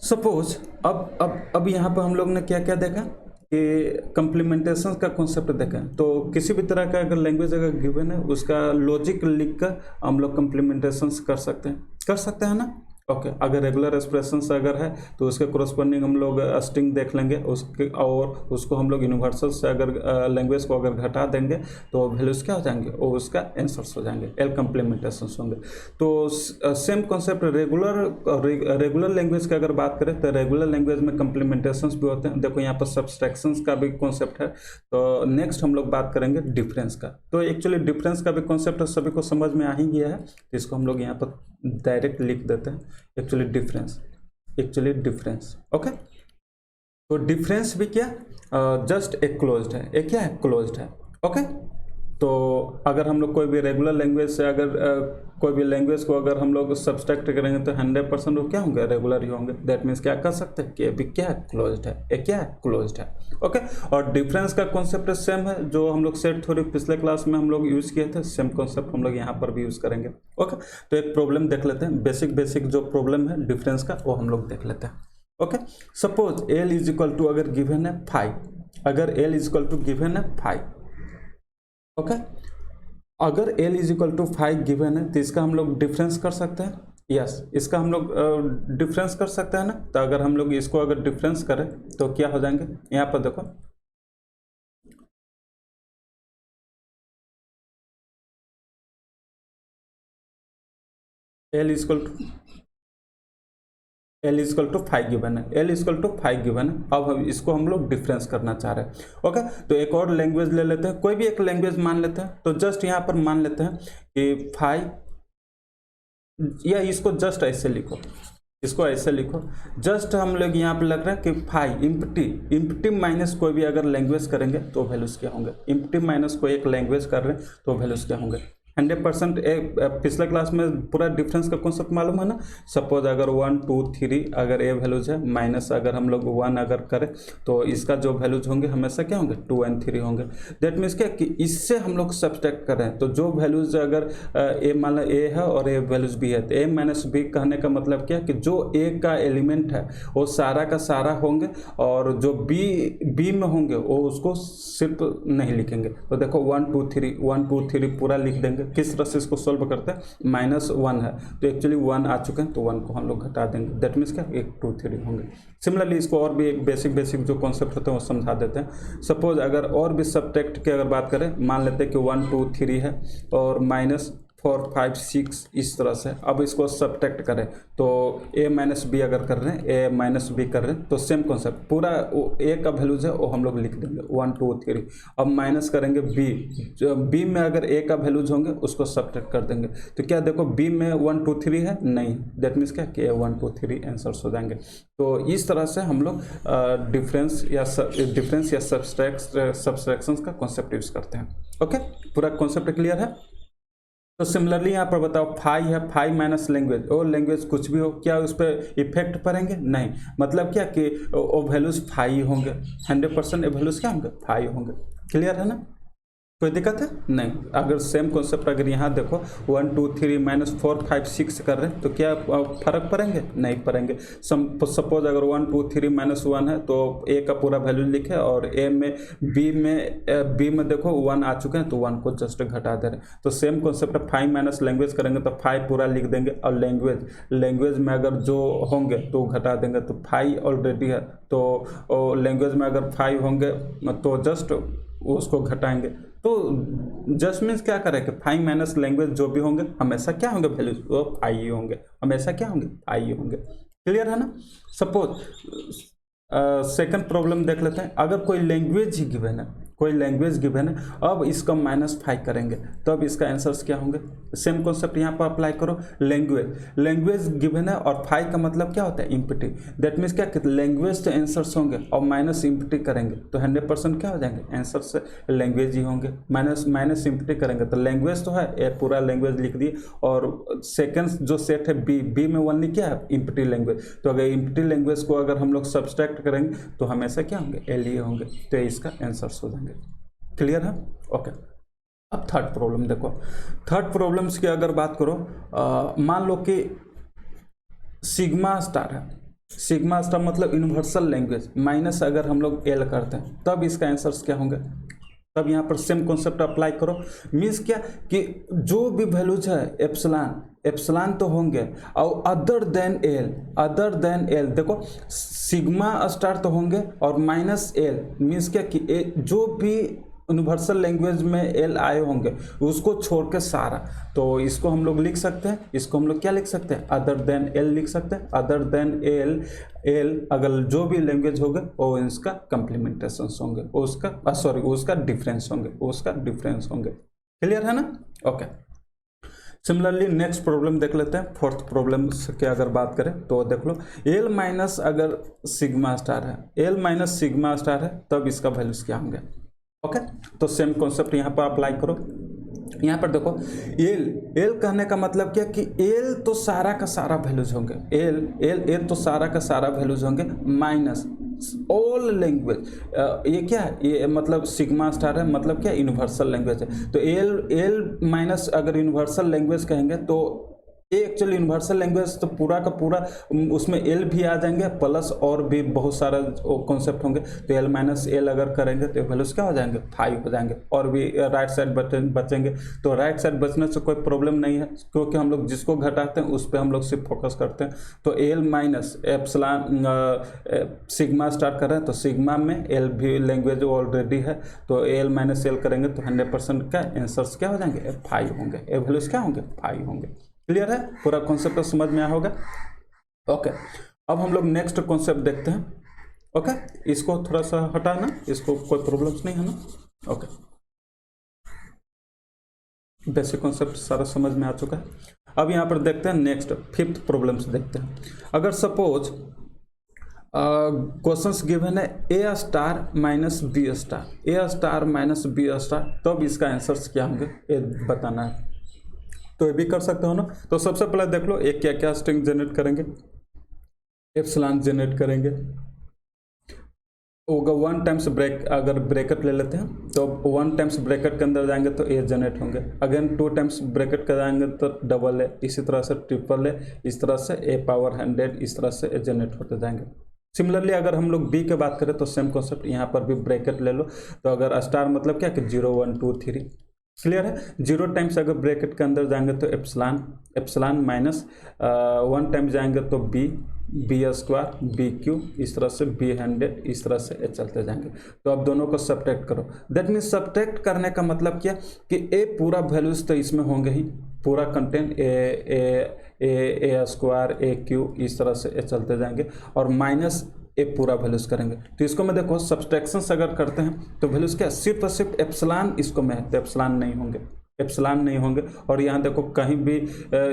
A: सपोज अब यहाँ पर हम लोग ने क्या क्या देखा कि कंप्लीमेंटेशन का कॉन्सेप्ट देखा। तो किसी भी तरह का अगर लैंग्वेज अगर गिवन है उसका लॉजिक लिख कर हम लोग कंप्लीमेंटेशन कर सकते हैं ना। ओके, अगर रेगुलर एक्सप्रेशंस अगर है तो उसके कोरस्पॉन्डिंग हम लोग स्ट्रिंग देख लेंगे उसके, और उसको हम लोग यूनिवर्सल से अगर लैंग्वेज को अगर घटा देंगे तो वैल्यूज क्या हो जाएंगे, वो उसका आंसर्स हो जाएंगे, एल कंप्लीमेंटेशन होंगे। तो सेम कॉन्सेप्ट रेगुलर लैंग्वेज की अगर बात करें तो रेगुलर लैंग्वेज में कंप्लीमेंटेशंस भी होते हैं। देखो यहाँ पर सब्सट्रैक्शंस का भी कॉन्सेप्ट है। तो नेक्स्ट हम लोग बात करेंगे डिफरेंस का। तो एक्चुअली डिफरेंस का भी कॉन्सेप्ट सभी को समझ में आ ही गया है, तो इसको हम लोग यहाँ पर डायरेक्ट लिख देते हैं, एक्चुअली डिफरेंस। ओके, तो डिफरेंस भी क्या जस्ट एक क्लोज्ड है, एक क्या है, क्लोज्ड है। ओके, तो अगर हम लोग कोई भी रेगुलर लैंग्वेज से अगर कोई भी लैंग्वेज को अगर हम लोग सब्सट्रैक्ट करेंगे तो 100% वो क्या होंगे, रेगुलर ही होंगे। दैट मीन्स क्या कर सकते हैं कि अभी क्या है, क्लोज्ड है, एक क्या है, क्लोज्ड है। ओके, और डिफरेंस का कॉन्सेप्ट सेम है जो हम लोग सेट थ्योरी पिछले क्लास में हम लोग यूज किए थे, सेम कॉन्सेप्ट हम लोग यहाँ पर भी यूज करेंगे। ओके, तो एक प्रॉब्लम देख लेते हैं, बेसिक जो प्रॉब्लम है डिफरेंस का वो हम लोग देख लेते हैं। Okay, suppose L is equal to अगर गिवन है 5, अगर L is equal to given है 5। ओके, अगर l is equal to 5 given है तो इसका हम लोग डिफरेंस कर सकते हैं। यस, इसका हम लोग डिफरेंस कर सकते हैं ना। तो अगर हम लोग इसको अगर डिफरेंस करें तो क्या हो जाएंगे, यहाँ पर देखो l इजकल टू 5 गिवन है, l इजकल टू 5 गिवन है। अब हम इसको हम लोग डिफरेंस करना चाह रहे हैं। ओके, तो एक और लैंग्वेज ले लेते हैं, कोई भी एक लैंग्वेज मान लेते हैं। तो जस्ट यहाँ पर मान लेते हैं कि 5, या इसको जस्ट ऐसे लिखो, इसको ऐसे लिखो, जस्ट हम लोग यहाँ पे लग रहा है कि 5 इम्पटी माइनस कोई भी अगर लैंग्वेज करेंगे तो वैल्यूज क्या होंगे, इम्पटी माइनस कोई एक लैंग्वेज कर रहे हैं तो वैल्यूज क्या होंगे। 100%। पिछले क्लास में पूरा डिफरेंस का कॉन्सेप्ट मालूम है ना। सपोज अगर 1 2 3 अगर ए वैल्यूज है, माइनस अगर हम लोग 1 अगर करें तो इसका जो वैल्यूज होंगे हमेशा क्या होंगे 2 और 3 होंगे। दैट मीन्स क्या कि इससे हम लोग सब्सट्रैक्ट करें तो जो वैल्यूज अगर ए मान लो ए है और ए वैल्यूज बी है, तो ए माइनस बी कहने का मतलब क्या कि जो ए का एलिमेंट है वो सारा का सारा होंगे और जो बी में होंगे वो उसको सिर्फ नहीं लिखेंगे। तो देखो 1 2 3 पूरा लिख देंगे। किस तरह से इसको सॉल्व करते हैं, -1 है तो एक्चुअली 1 आ चुके हैं तो 1 को हम लोग घटा देंगे। दैट मीन्स क्या 1 2 3 होंगे। सिमिलरली इसको और भी बेसिक जो कॉन्सेप्ट होते हैं वो समझा देते हैं। सपोज अगर और भी सब्ट्रैक्ट की अगर बात करें, मान लेते हैं कि 1 2 3 है और -4 5 6 इस तरह से। अब इसको सब्ट्रैक्ट करें तो a माइनस बी अगर कर रहे हैं, a माइनस बी कर रहे हैं तो सेम कॉन्सेप्ट पूरा a का वैल्यूज है वो हम लोग लिख देंगे 1 2 3। अब माइनस करेंगे b, जो b में अगर a का वैल्यूज होंगे उसको सब्ट्रैक्ट कर देंगे। तो क्या देखो b में 1 2 3 है नहीं, दैट मीन्स क्या कि 1 2 3 आंसर्स हो जाएंगे। तो इस तरह से हम लोग डिफरेंस या सब्सट्रैक्शंस का कॉन्सेप्ट यूज करते हैं। ओके, पूरा कॉन्सेप्ट क्लियर है। तो सिमिलरली यहाँ पर बताओ फाई है, फाई माइनस लैंग्वेज, और लैंग्वेज कुछ भी हो, क्या उस पर इफेक्ट पड़ेंगे नहीं। मतलब क्या कि वो वैल्यूज फाई होंगे, 100% ये वैल्यूज क्या होंगे फाई होंगे। क्लियर है ना, कोई दिक्कत है नहीं। अगर सेम कॉन्सेप्ट अगर यहाँ देखो 1 2 3 -4 5 6 कर रहे हैं तो क्या फर्क पड़ेंगे नहीं पड़ेंगे। सपोज अगर 1 2 3 -1 है तो ए का पूरा वैल्यू लिखे और ए में बी में देखो 1 आ चुके हैं तो 1 को जस्ट घटा दे रहे हैं। तो सेम कॉन्सेप्ट है, फाइव माइनस लैंग्वेज करेंगे तो फाइव पूरा लिख देंगे और लैंग्वेज में अगर जो होंगे तो घटा देंगे। तो फाइव ऑलरेडी है तो लैंग्वेज में अगर 5 होंगे तो जस्ट उसको घटाएंगे। तो जस्ट मीन्स क्या करें कि फाइव माइनस लैंग्वेज जो भी होंगे हमेशा क्या होंगे वैल्यूज वो फाइव ही होंगे, हमेशा क्या होंगे फाइव ही होंगे। क्लियर है ना। सपोज सेकंड प्रॉब्लम देख लेते हैं। अगर कोई लैंग्वेज ही गिवन है, कोई लैंग्वेज गिवन है, अब इसका -5 करेंगे तो अब इसका आंसर्स क्या होंगे। सेम कॉन्सेप्ट यहाँ पर अप्लाई करो। लैंग्वेज गिवन है और 5 का मतलब क्या होता है इम्पिटी। दैट मीन्स क्या लैंग्वेज तो आंसर्स होंगे और माइनस इम्पिटी करेंगे तो 100% क्या हो जाएंगे आंसर्स लैंग्वेज ही होंगे। माइनस इम्पिटी करेंगे तो लैंग्वेज तो है, ये पूरा लैंग्वेज लिख दिए और सेकेंड जो सेट है बी में ओनली क्या है इम्पिटी लैंग्वेज। तो अगर इम्पिटी लैंग्वेज को अगर हम लोग सब्सट्रैक्ट करेंगे तो हमेशा क्या होंगे एल ही होंगे, तो इसका आंसर्स हो जाएंगे। क्लियर है। ओके, अब थर्ड प्रॉब्लम देखो। थर्ड प्रॉब्लम्स की अगर बात करो, मान लो कि सिग्मा स्टार है। सिग्मा स्टार मतलब यूनिवर्सल लैंग्वेज माइनस अगर हम लोग एल करते हैं तब इसका आंसर्स क्या होंगे। तब यहाँ पर सेम कॉन्सेप्ट अप्लाई करो। मीन्स क्या कि जो भी वैल्यूज है एप्सिलॉन तो होंगे और अदर देन एल देखो सिग्मा स्टार तो होंगे और माइनस एल मीन्स क्या कि जो भी यूनिवर्सल लैंग्वेज में एल आए होंगे उसको छोड़ के सारा। तो इसको हम लोग लिख सकते हैं, इसको हम लोग क्या लिख सकते हैं अदर देन एल लिख सकते हैं। अदर देन एल अगर जो भी लैंग्वेज होगा वो इसका कंप्लीमेंटेशन होंगे, उसका डिफरेंस होंगे। क्लियर है ना। ओके, सिमिलरली नेक्स्ट प्रॉब्लम देख लेते हैं। फोर्थ प्रॉब्लम की अगर बात करें तो देख लो एल माइनस अगर सिग्मा स्टार है तब इसका वैल्यूज क्या होंगे। ओके, तो सेम कॉन्सेप्ट यहाँ पर अप्लाई करो। यहाँ पर देखो एल कहने का मतलब क्या कि एल तो सारा का सारा वैल्यूज होंगे, एल तो सारा का सारा वैल्यूज होंगे माइनस ऑल लैंग्वेज। ये क्या है, ये मतलब सिग्मा स्टार है मतलब क्या यूनिवर्सल लैंग्वेज है। तो एल माइनस अगर यूनिवर्सल लैंग्वेज कहेंगे तो ये एक्चुअली यूनिवर्सल लैंग्वेज तो पूरा का पूरा उसमें एल भी आ जाएंगे प्लस और भी बहुत सारा कॉन्सेप्ट होंगे। तो एल माइनस एल अगर करेंगे तो वैल्यूज क्या हो जाएंगे 5 हो जाएंगे और भी राइट साइड बचेंगे। तो राइट साइड बचने से कोई प्रॉब्लम नहीं है क्योंकि हम लोग जिसको घटाते हैं उस पर हम लोग सिर्फ फोकस करते हैं। तो L minus epsilon sigma start कर रहे हैं तो सिग्मा में एल भी लैंग्वेज ऑलरेडी है तो एल माइनस एल करेंगे तो 100% का आंसर्स क्या हो जाएंगे 5 होंगे, ए वैल्यूज क्या होंगे 5 होंगे। क्लियर है, पूरा कॉन्सेप्ट समझ में आया होगा। ओके, अब हम लोग नेक्स्ट कॉन्सेप्ट देखते हैं। ओके, इसको थोड़ा सा हटाना, इसको कोई प्रॉब्लम्स नहीं है ना। ओके, बेसिक कॉन्सेप्ट सारा समझ में आ चुका है। अब यहाँ पर देखते हैं नेक्स्ट फिफ्थ प्रॉब्लम्स देखते हैं। अगर सपोज क्वेश्चंस गिवन है a star minus B star, तब इसका आंसर्स क्या होंगे ये बताना है। तो ये भी कर सकते हो ना। तो सबसे पहले देख लो एक क्या क्या स्ट्रिंग जनरेट करेंगे, एप्सिलॉन जनरेट करेंगे होगा 1 टाइम्स ब्रेक, अगर ब्रैकेट ले लेते हैं तो 1 टाइम्स ब्रैकेट के अंदर जाएंगे तो ए जनरेट होंगे, अगेन 2 टाइम्स ब्रैकेट के जाएंगे तो डबल है, इसी तरह से ट्रिपल है, इस तरह से ए पावर 100, इस तरह से ए जनरेट होते जाएंगे। सिमिलरली अगर हम लोग बी की बात करें तो सेम कॉन्सेप्ट, यहाँ पर भी ब्रैकेट ले लो, तो अगर स्टार मतलब क्या कि 0 1 2 3, क्लियर है। 0 टाइम्स अगर ब्रैकेट के अंदर जाएंगे तो एप्सिलॉन, एप्सिलॉन माइनस 1 टाइम जाएंगे तो B, B square, B cube, इस तरह से बी 100, इस तरह से ए चलते जाएंगे। तो अब दोनों को सब्ट्रैक्ट करो, दैट मीन्स सब्ट्रैक्ट करने का मतलब क्या कि ए पूरा वैल्यूज तो इसमें होंगे ही, पूरा कंटेंट ए स्क्वायर, ए क्यू, इस तरह से ए चलते जाएंगे, और माइनस ए पूरा वैल्यूज करेंगे। तो इसको मैं देखो सब्सट्रैक्शंस अगर करते हैं तो वैल्यूज क्या सिर्फ और सिर्फ एप्सिलॉन इसको में है, तो एप्सिलॉन नहीं होंगे, एप्सिलॉन नहीं होंगे, और यहाँ देखो कहीं भी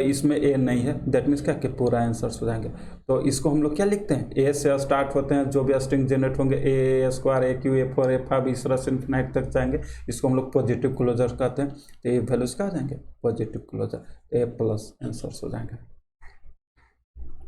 A: इसमें ए नहीं है, दैट मीन्स क्या कि पूरा आंसर्स हो जाएंगे। तो इसको हम लोग क्या लिखते हैं, ए से स्टार्ट होते हैं जो भी स्ट्रिंग जनरेट होंगे, A square, A Q, A four, A five, इस तरह से इन्फिनाइट तक जाएंगे, इसको हम लोग पॉजिटिव क्लोजर कहते हैं। तो ये वैल्यूज क्या हो जाएंगे, पॉजिटिव क्लोजर, ए प्लस आंसर्स हो जाएंगे।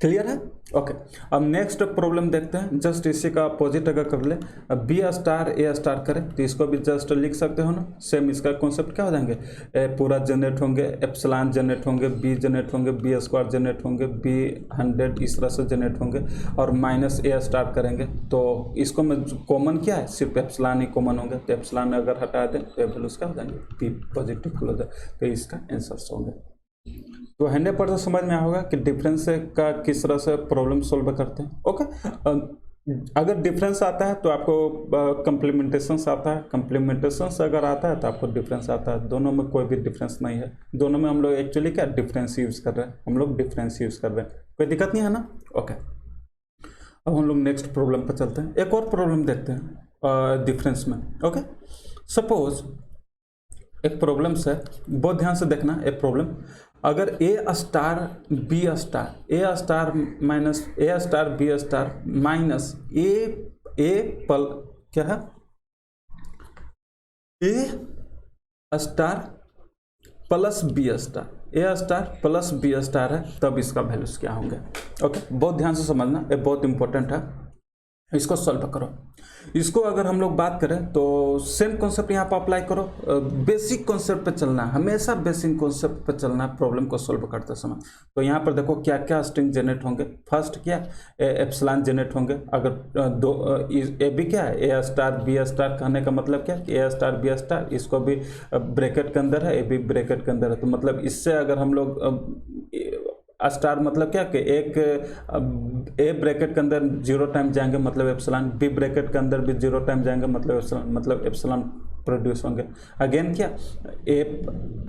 A: क्लियर है, ओके। अब नेक्स्ट प्रॉब्लम देखते हैं, जस्ट इसी का अपोजिट अगर कर ले, बी स्टार ए स्टार करें तो इसको भी जस्ट लिख सकते हो ना, सेम इसका कॉन्सेप्ट क्या हो जाएंगे, ए पूरा जनरेट होंगे, एप्सिलॉन जनरेट होंगे, बी जनरेट होंगे, बी स्क्वायर जनरेट होंगे, बी 100 इस तरह से जनरेट होंगे, और माइनस ए स्टार करेंगे तो इसको में कॉमन क्या है, सिर्फ एप्सिलॉन ही कॉमन होंगे, तो एप्सिलॉन अगर हटा दें तो वैल्यूज क्या हो जाएंगे, बी पॉजिटिव क्लोजर, तो इसका आंसर होंगे। तो 100% समझ में होगा कि डिफरेंस का किस तरह से प्रॉब्लम सोल्व करते हैं, ओके। अगर डिफरेंस आता है तो आपको कंप्लीमेंटेशंस आता है, कंप्लीमेंटेशंस अगर आता है तो आपको डिफरेंस आता है, दोनों में कोई भी डिफरेंस नहीं है, दोनों में हम लोग एक्चुअली क्या डिफरेंस यूज कर रहे हैं, हम लोग डिफरेंस यूज कर रहे हैं, कोई दिक्कत नहीं है ना, ओके। अब हम लोग नेक्स्ट प्रॉब्लम पर चलते हैं, एक और प्रॉब्लम देखते हैं डिफरेंस में, ओके। सपोज एक प्रॉब्लम है, बहुत ध्यान से देखना, एक प्रॉब्लम, अगर ए star b star, A star minus a star b star minus ए पल क्या है, a star plus B star, A star plus B star है, तब इसका वैल्यूज क्या होंगे, ओके। बहुत ध्यान से समझना, ये बहुत इंपॉर्टेंट है, इसको सॉल्व करो। इसको अगर हम लोग बात करें तो सेम कॉन्सेप्ट यहाँ पर अप्लाई करो, बेसिक कॉन्सेप्ट पे चलना, हमेशा बेसिक कॉन्सेप्ट पे चलना प्रॉब्लम को सॉल्व करते समय। तो यहाँ पर देखो क्या क्या स्ट्रिंग जनरेट होंगे, फर्स्ट क्या एप्सिलॉन जनरेट होंगे, अगर दो ए भी क्या है, ए स्टार बी स्टार कहने का मतलब क्या, ए स्टार बी स्टार, इसको भी ब्रैकेट के अंदर है, ए भी ब्रैकेट के अंदर है, तो मतलब इससे अगर हम लोग स्टार मतलब क्या कि एक ए ब्रैकेट के अंदर 0 टाइम जाएंगे मतलब एप्सिलॉन, बी ब्रैकेट के अंदर भी 0 टाइम जाएंगे मतलब एप्सिलॉन प्रोड्यूस होंगे। अगेन क्या ए,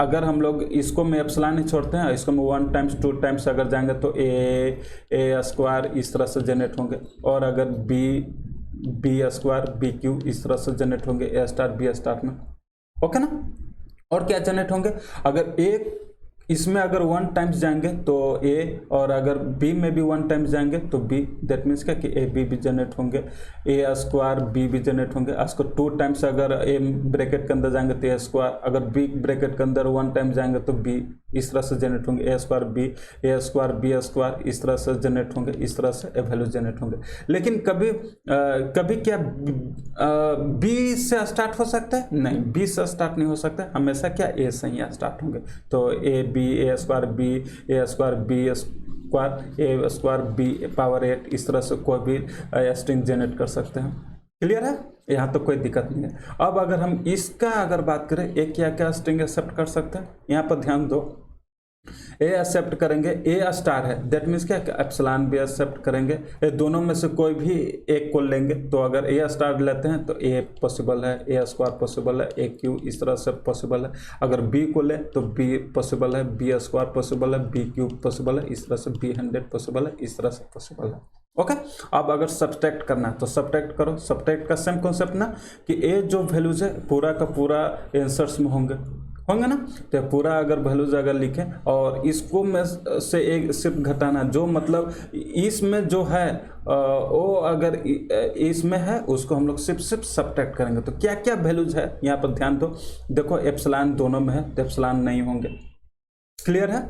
A: अगर हम लोग इसको में एप्सिलॉन ही छोड़ते हैं, इसको में 1 टाइम्स 2 टाइम्स अगर जाएंगे तो ए स्क्वायर इस तरह से जनरेट होंगे, और अगर बी स्क्वायर बी क्यू इस तरह से जनरेट होंगे ए स्टार बी स्टार में, ओके ना। और क्या जनरेट होंगे, अगर एक इसमें अगर 1 टाइम्स जाएंगे तो ए, और अगर बी में भी 1 टाइम्स जाएंगे तो बी, दैट मीन्स क्या कि ए बी भी जनरेट होंगे, ए स्क्वायर बी भी जनरेट होंगे, इसको 2 टाइम्स अगर ए ब्रैकेट के अंदर जाएंगे तो ए स्क्वायर, अगर बी ब्रैकेट के अंदर 1 टाइम जाएंगे तो बी इस तरह से जनरेट होंगे, ए स्क्वायर बी स्क्वायर इस तरह से जनरेट होंगे, इस तरह से वैल्यू जनरेट होंगे। लेकिन कभी कभी क्या बी से स्टार्ट हो सकता है, नहीं, बी से स्टार्ट नहीं हो सकता, हमेशा क्या ए से ही स्टार्ट होंगे, तो ए स्क्वायर बी पावर 8 इस तरह से कोई भी स्ट्रिंग जनरेट कर सकते हैं, क्लियर है, यहाँ तो कोई दिक्कत नहीं है। अब अगर हम इसका अगर बात करें, एक क्या क्या स्ट्रिंग एक्सेप्ट कर सकते हैं, यहाँ पर ध्यान दो, ए एक्सेप्ट करेंगे, ए स्टार है, दैट मीन्स क्या एप्सिलॉन भी एक्सेप्ट करेंगे, ये दोनों में से कोई भी एक को लेंगे, तो अगर ए स्टार लेते हैं तो ए पॉसिबल है, ए स्क्वायर पॉसिबल है, ए क्यू इस तरह से पॉसिबल है, अगर बी को ले तो बी पॉसिबल है, बी स्क्वायर पॉसिबल है, बी क्यू पॉसिबल है, इस तरह से बी 100 पॉसिबल है, इस तरह से पॉसिबल है, ओके। अब अगर सब्ट्रैक्ट करना है तो सब्ट्रैक्ट करो, सब्ट्रैक्ट का सेम कॉन्सेप्ट ना कि ए जो वैल्यूज है पूरा का पूरा आंसर्स में होंगे ना, तो पूरा अगर वैल्यूज अगर लिखें और इसको में से एक सिर्फ घटाना, जो मतलब इसमें जो है वो अगर इसमें है उसको हम लोग सिर्फ सब्ट्रैक्ट करेंगे, तो क्या क्या वैल्यूज है यहाँ पर ध्यान दो। देखो एप्सिलॉन दोनों में है तो एप्सिलॉन नहीं होंगे, क्लियर है।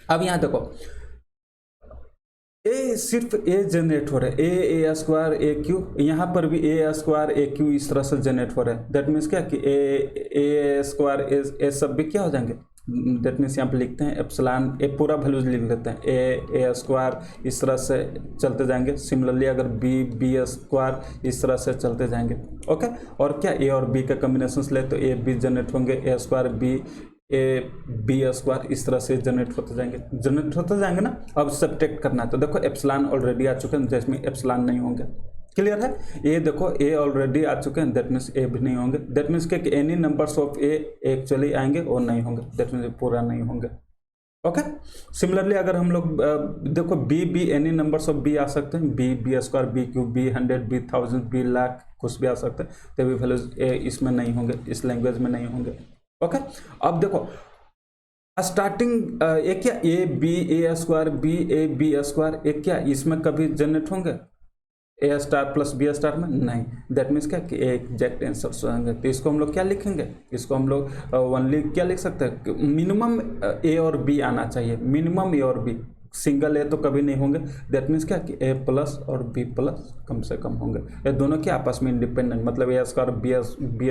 A: अब यहाँ देखो ए सिर्फ ए जनरेट हो रहा है, ए स्क्वायर ए क्यू, यहाँ पर भी ए स्क्वायर ए क्यू इस तरह से जनरेट हो रहा है। दैट मीन्स क्या कि ए स्क्वायर ए सब भी क्या हो जाएंगे, दैट मीन्स यहाँ पे लिखते हैं एप्सिलॉन ए पूरा वैल्यूज लिख देते हैं, ए स्क्वायर इस तरह से चलते जाएंगे। सिमिलरली अगर बी स्क्वायर इस तरह से चलते जाएंगे। ओके, और क्या ए और बी का कॉम्बिनेशन ले तो ए बी जनरेट होंगे, A square B A B square इस तरह से जनरेट होते जाएंगे ना। अब सब्ट्रैक्ट करना है तो देखो एप्सिलॉन ऑलरेडी आ चुके हैं, जिसमें एप्सिलॉन नहीं होंगे। क्लियर है। ये देखो ए ऑलरेडी आ चुके हैं, दैट मीन्स ए भी नहीं होंगे। दैट मीन्स कि any numbers of A actually आएंगे और नहीं होंगे, दैट मीन्स पूरा नहीं होंगे। ओके, सिमिलरली अगर हम लोग देखो B any numbers of B आ सकते हैं, B square B cube B 100 B 1000 B lakh कुछ भी आ सकते हैं, तभी वैल्यूज ए इसमें नहीं होंगे, इस लैंग्वेज में नहीं होंगे। ओके, अब देखो स्टार्टिंग एक क्या A B A square B square एक क्या इसमें कभी जनरेट होंगे A star plus B star में नहीं। दैट मीन्स क्या कि एग्जैक्ट आंसर होंगे। तो इसको हम लोग क्या लिखेंगे, इसको हम लोग ओनली क्या लिख सकते हैं, मिनिमम ए और बी आना चाहिए, मिनिमम ए और बी, सिंगल ए तो कभी नहीं होंगे। दैट मीन्स क्या कि ए प्लस और बी प्लस कम से कम होंगे। ये दोनों क्या आपस में इंडिपेंडेंट, मतलब ए स्क्वायर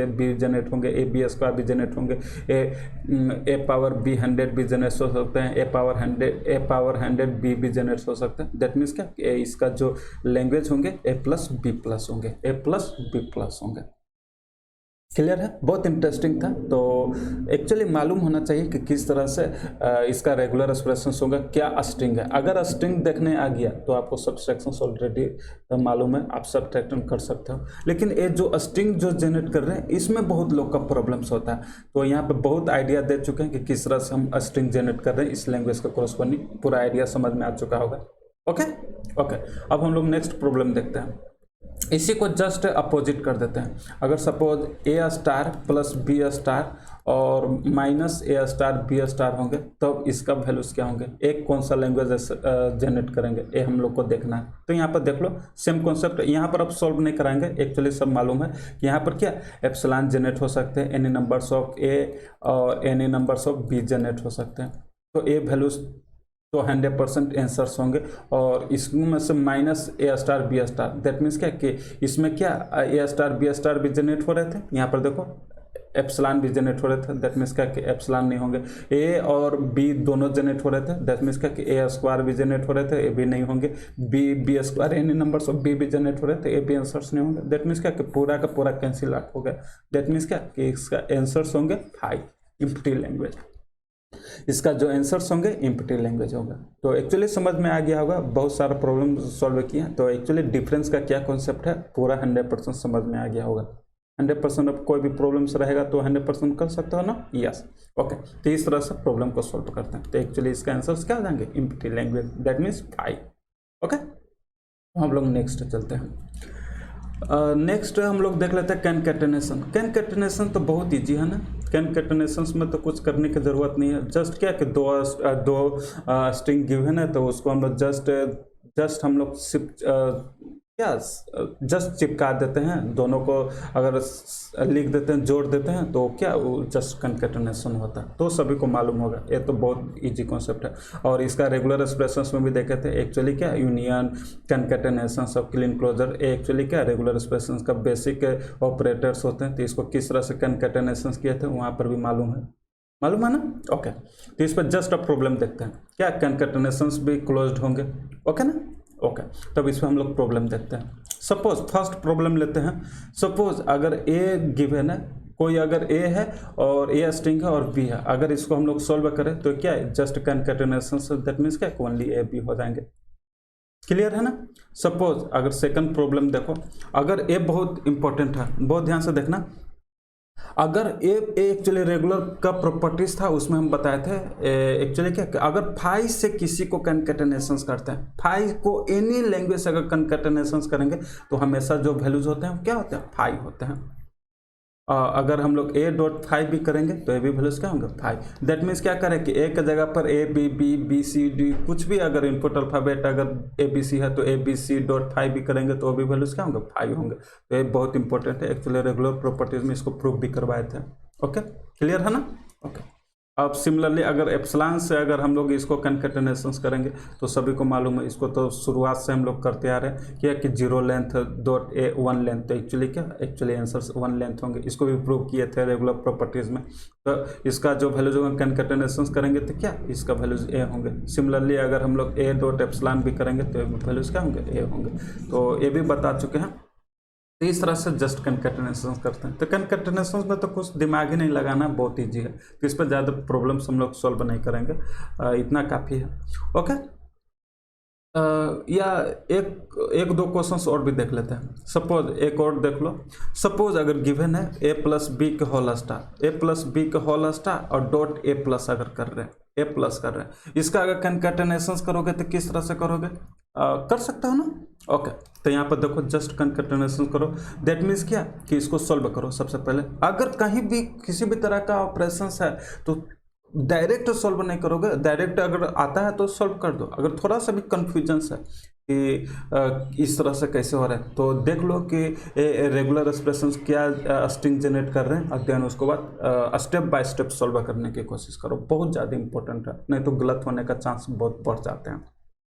A: बी जनरेट होंगे, ए बी स्क्वायर भी जनरेट होंगे, ए पावर बी 100 भी जनरेट हो सकते हैं, ए पावर 100 बी जनरेट हो सकते हैं। दैट मीन्स क्या इसका जो लैंग्वेज होंगे ए प्लस बी प्लस होंगे, ए प्लस बी प्लस होंगे। क्लियर है। बहुत इंटरेस्टिंग था। तो एक्चुअली मालूम होना चाहिए कि किस तरह से इसका रेगुलर एक्सप्रेशन होगा, क्या स्ट्रिंग है। अगर स्ट्रिंग देखने आ गया तो आपको सब्सट्रैक्शन ऑलरेडी मालूम है, आप सब्ट्रैक्शन कर सकते हो। लेकिन ये जो स्ट्रिंग जो जनरेट कर रहे हैं इसमें बहुत लोग का प्रॉब्लम्स होता है। तो यहाँ पे बहुत आइडिया दे चुके हैं कि किस तरह से हम स्ट्रिंग जनरेट कर रहे हैं, इस लैंग्वेज का कोरस्पॉन्डिंग पूरा आइडिया समझ में आ चुका होगा। ओके, अब हम लोग नेक्स्ट प्रॉब्लम देखते हैं। इसी को जस्ट अपोजिट कर देते हैं। अगर सपोज ए स्टार प्लस बी स्टार और minus a star b star होंगे तब इसका वैल्यूज क्या होंगे, एक कौन सा लैंग्वेज जनरेट करेंगे, ये हम लोग को देखना है। तो यहाँ पर देख लो सेम कॉन्सेप्ट, यहाँ पर अब सॉल्व नहीं कराएंगे, एक्चुअली सब मालूम है कि यहाँ पर क्या एप्सिलॉन जनरेट हो सकते हैं, एनी नंबर्स ऑफ ए और any numbers of b generate हो सकते हैं। तो ए वैल्यूज तो 100% आंसर्स होंगे। और इसमें से minus a star b star, that means क्या कि इसमें क्या ए स्टार बी स्टार भी जनरेट हो रहे थे, यहाँ पर देखो एप्सिलॉन भी जनरेट हो रहे थे। दैट मीन्स क्या कि एप्सिलॉन नहीं होंगे। ए और बी दोनों जनरेट हो रहे थे, दैट मीन्स क्या कि ए स्क्वायर भी जनरेट हो रहे थे, ए भी नहीं होंगे। B square any numbers of b भी जनरेट हो रहे थे, ए भी आंसर्स नहीं होंगे। दैट मीन्स क्या कि पूरा का पूरा कैंसिल आउट हो गया। दैट मीन्स क्या कि इसका आंसर्स होंगे 5 एम्प्टी लैंग्वेज, इसका जो आंसर्स होंगे एम्प्टी लैंग्वेज होगा। तो एक्चुअली समझ में आ गया होगा, बहुत सारा प्रॉब्लम सॉल्व किया। तो एक्चुअली डिफरेंस का क्या कॉन्सेप्ट है पूरा 100% समझ में आ गया होगा। 100% अब कोई भी प्रॉब्लम्स रहेगा तो 100% कर सकते हो ना, यस। ओके, तो इस तरह से प्रॉब्लम को सॉल्व करते हैं। तो एक्चुअली इसका आंसर्स क्या हो जाएंगे, empty language, that means 5। Okay, हम लोग नेक्स्ट चलते हैं। नेक्स्ट हम लोग देख लेते हैं कैनकेटेनेशन। कैनकेटेनेशन तो बहुत ईजी है ना, कैनकेटेनेशन में तो कुछ करने की ज़रूरत नहीं है। जस्ट क्या कि दो स्ट्रिंग गिवन है तो उसको हम लोग जस्ट हम लोग जस्ट चिपका देते हैं, दोनों को अगर लिख देते हैं जोड़ देते हैं तो क्या वो जस्ट कंकेटेनेशन होता है। तो सभी को मालूम होगा, ये तो बहुत इजी कॉन्सेप्ट है। और इसका रेगुलर एक्सप्रेशंस में भी देखे थे एक्चुअली क्या यूनियन कंकेटेनेशन सब क्लीन क्लोजर, एक्चुअली क्या रेगुलर एक्सप्रेशंस का बेसिक ऑपरेटर्स होते हैं। तो इसको किस तरह से कंकेटेनेशन किए थे वहाँ पर भी मालूम है ना। ओके, तो इस पर जस्ट अब प्रॉब्लम देखते हैं, क्या कंकेटेनेशंस भी क्लोज्ड होंगे, ओके ना। ओके, तब इसमें हम लोग प्रॉब्लम देखते हैं। सपोज फर्स्ट प्रॉब्लम लेते हैं। सपोज अगर ए गिवन है, कोई अगर ए है और ए स्ट्रिंग है और बी है, अगर इसको हम लोग सॉल्व करें तो क्या है जस्ट कंकेटेनेशन, दैट मीन्स क्या ओनली ए बी हो जाएंगे। क्लियर है ना। सपोज अगर सेकंड प्रॉब्लम देखो, अगर ए बहुत इंपॉर्टेंट है, बहुत ध्यान से देखना। अगर ए एक्चुअली रेगुलर का प्रॉपर्टीज था उसमें हम बताए थे एक्चुअली क्या, अगर फाइव से किसी को कंकेटेनेशंस करते हैं, फाइव को एनी लैंग्वेज से अगर कंकेटेनेशंस करेंगे तो हमेशा जो वैल्यूज होते हैं क्या होते हैं, 5 होते हैं। अगर हम लोग a.5 भी करेंगे तो ये भी वैल्यूज क्या होंगे 5। दैट मीन्स क्या करें कि ए के जगह पर ए बी सी डी कुछ भी अगर इनपुट अल्फाबेट अगर ABC है तो ABC.5 भी करेंगे तो भी वैल्यूज क्या होंगे 5 होंगे। तो ये बहुत इंपॉर्टेंट है, एक्चुअली रेगुलर प्रॉपर्टीज में इसको प्रूव भी करवाए थे। ओके, क्लियर है ना। ओके, अब सिमिलरली अगर एप्सिलॉन से अगर हम लोग इसको कंकैटेनेशंस करेंगे तो सभी को मालूम है, इसको तो शुरुआत से हम लोग करते आ रहे हैं क्या कि 0 लेंथ डॉट ए 1 लेंथ, तो एक्चुअली आंसर 1 लेंथ होंगे। इसको भी प्रूव किए थे रेगुलर प्रॉपर्टीज में। तो इसका जो वैल्यू जो कंकैटेनेशंस करेंगे तो क्या इसका वैल्यूज ए होंगे। सिमिलरली अगर हम लोग ए डॉट एप्सिलॉन भी करेंगे तो वैल्यूज क्या होंगे, ए होंगे। तो ये भी बता चुके हैं। तो इस तरह से जस्ट कंकैटेनेशन करते हैं। तो कंकैटेनेशन में तो कुछ दिमाग ही नहीं लगाना, बहुत ईजी है, तो इस पर ज़्यादा प्रॉब्लम्स हम लोग सॉल्व नहीं करेंगे, इतना काफ़ी है। ओके, या एक दो क्वेश्चंस और भी देख लेते हैं। सपोज एक और देख लो। सपोज अगर गिवन है ए प्लस बी के होल स्टार और डॉट ए प्लस अगर कर रहे हैं, इसका अगर कंकैटेनेशन करोगे तो किस तरह से करोगे, कर सकते हो ना। ओके, तो यहाँ पर देखो जस्ट कंकैटेनेशन करो। दैट मीन्स क्या कि इसको सॉल्व करो। सबसे पहले अगर कहीं भी किसी भी तरह का ऑपरेशन है तो डायरेक्ट सॉल्व नहीं करोगे, डायरेक्ट अगर आता है तो सॉल्व कर दो। अगर थोड़ा सा भी कन्फ्यूजन है कि इस तरह से कैसे हो रहा है तो देख लो कि रेगुलर एक्सप्रेशन क्या स्ट्रिंग जनरेट कर रहे हैं, और देन उसके बाद स्टेप बाय स्टेप सॉल्व करने की कोशिश करो। बहुत ज़्यादा इंपॉर्टेंट है, नहीं तो गलत होने का चांस बहुत बढ़ जाते हैं।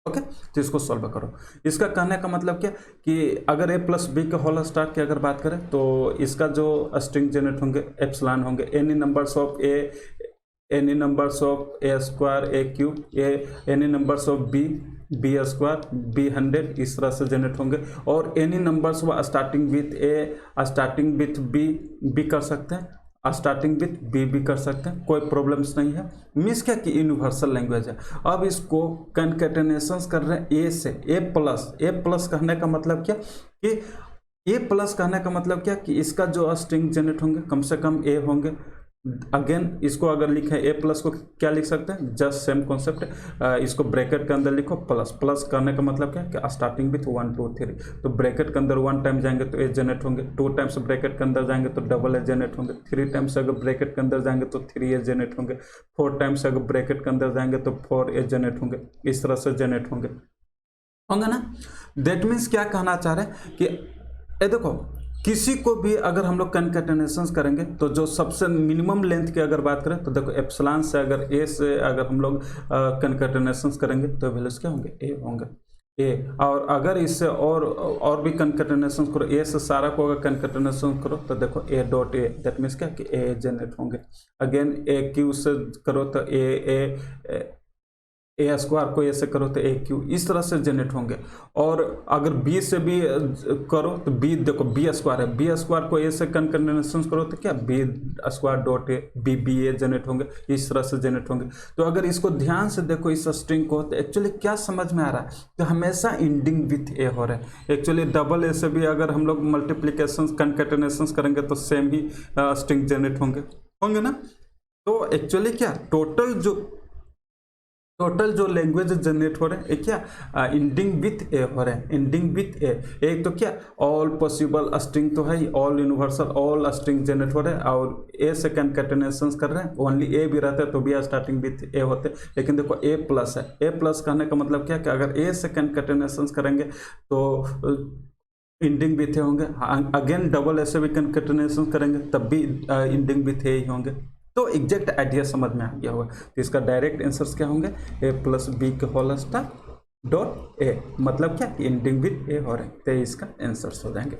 A: ओके, तो इसको सॉल्व करो। इसका कहने का मतलब क्या कि अगर ए प्लस बी के होल स्टार की अगर बात करें तो इसका जो स्ट्रिंग जनरेट होंगे एप्सिलॉन होंगे, any numbers of a square a cube, any numbers of b square b 100, इस तरह से जनरेट होंगे। और any numbers starting with b कर सकते हैं, स्टार्टिंग विथ बी भी कर सकते हैं, कोई प्रॉब्लम्स नहीं है। मीन्स क्या कि यूनिवर्सल लैंग्वेज है। अब इसको कंकैटेनेशंस कर रहे हैं ए से ए प्लस कहने का मतलब क्या कि ए प्लस कहने का मतलब क्या कि इसका जो स्ट्रिंग जनरेट होंगे कम से कम ए होंगे। अगेन इसको अगर लिखें ए प्लस को क्या लिख सकते हैं, जस्ट सेम कॉन्सेप्ट, इसको ब्रैकेट के अंदर लिखो प्लस करने का मतलब क्या कि स्टार्टिंग विथ 1 2 3। तो ब्रैकेट के अंदर 1 टाइम जाएंगे तो ए जनरेट होंगे, 2 टाइम्स ब्रैकेट के अंदर जाएंगे तो डबल ए जनरेट होंगे, 3 टाइम्स अगर ब्रैकेट के अंदर जाएंगे तो 3 ए जनरेट होंगे, 4 टाइम्स अगर ब्रैकेट के अंदर जाएंगे तो 4 ए जनरेट होंगे। इस तरह से जनरेट होंगे ना। दैट मीन्स क्या कहना चाह रहे हैं कि ये देखो किसी को भी अगर हम लोग कंकैटेनेशंस करेंगे तो जो सबसे मिनिमम लेंथ की अगर बात करें तो देखो एप्सिलॉन से अगर ए से अगर हम लोग कंकैटेनेशंस करेंगे तो वैल्यूज क्या होंगे, ए होंगे ए। और अगर इससे और भी कंकैटेनेशन करो, ए से सारा को अगर कंकैटेनेशन करो तो देखो ए डॉट ए, दैट मीन्स क्या कि ए जनरेट होंगे। अगेन ए क्यू से करो तो ए स्क्वायर को ए से करो तो ए क्यू, इस तरह से जनरेट होंगे। और अगर बी से भी करो तो बी देखो बी स्क्वायर है, बी स्क्वायर को ए से कंकैटेनेशन करो तो क्या b square dot a B a generate होंगे, इस तरह से जनरेट होंगे। तो अगर इसको ध्यान से देखो इस स्ट्रिंग को तो एक्चुअली क्या समझ में आ रहा है, तो हमेशा एंडिंग विथ ए हो रहा है। एक्चुअली डबल ए से भी अगर हम लोग मल्टीप्लीकेशन कंकैटेनेशन करेंगे तो सेम ही स्ट्रिंग जनरेट होंगे ना। तो एक्चुअली क्या टोटल जो लैंग्वेज जनरेट हो रहे हैं क्या एंडिंग विथ ए हो रहे हैं, एंडिंग विथ ए। एक तो क्या ऑल पॉसिबल स्ट्रिंग तो है ही, all universal all string generate हो रहे हैं, और ए से कंकैटेनेशंस कर रहे हैं। ओनली ए भी रहते हैं तो भी स्टार्टिंग विथ ए होते हैं, लेकिन देखो ए प्लस है। ए प्लस कहने का मतलब क्या कि अगर ए से कंकैटेनेशंस करेंगे तो एंडिंग विथ ए होंगे। अगेन डबल ए से भी कंकैटेनेशन करेंगे तब भी एंडिंग विथ ए ही होंगे। तो एग्जैक्ट आइडिया समझ में आ गया होगा। तो इसका डायरेक्ट आंसर्स क्या होंगे, ए प्लस बी के होल स्टार डॉट ए, मतलब क्या एंडिंग विथ ए हो रहे हैं, तो इसका आंसर्स हो जाएंगे।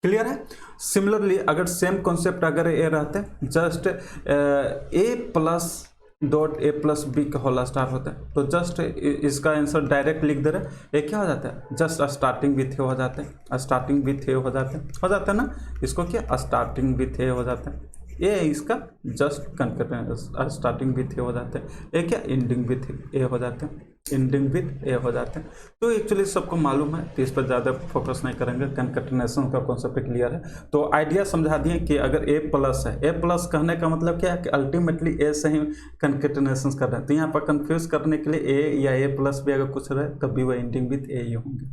A: क्लियर है। सिमिलरली अगर सेम कॉन्सेप्ट अगर ए रहते हैं just a plus dot A plus B का होल स्टार होता है तो जस्ट इसका आंसर डायरेक्ट लिख दे रहे हैं, ये क्या हो जाता है जस्ट स्टार्टिंग विथ ए हो जाते हैं, स्टार्टिंग विथ ए हो जाते हैं ना। इसको क्या स्टार्टिंग विथ ए हो जाता है, ये इसका जस्ट कंकैटेनेशन स्टार्टिंग विथ ए हो जाते हैं, ये क्या एंडिंग विथ ए हो जाते हैं, एंडिंग विथ ए हो जाते हैं। तो एक्चुअली सबको मालूम है तो इस पर ज़्यादा फोकस नहीं करेंगे, कंकैटेनेशन का कॉन्सेप्ट क्लियर है। तो आइडिया समझा दिए कि अगर ए प्लस है, ए प्लस कहने का मतलब क्या है कि अल्टीमेटली ए से ही कंकैटेनेशन कर रहे हैं। तो यहाँ पर कंफ्यूज करने के लिए ए या ए प्लस भी अगर कुछ रहे तब भी वह एंडिंग विथ ए ही होंगे।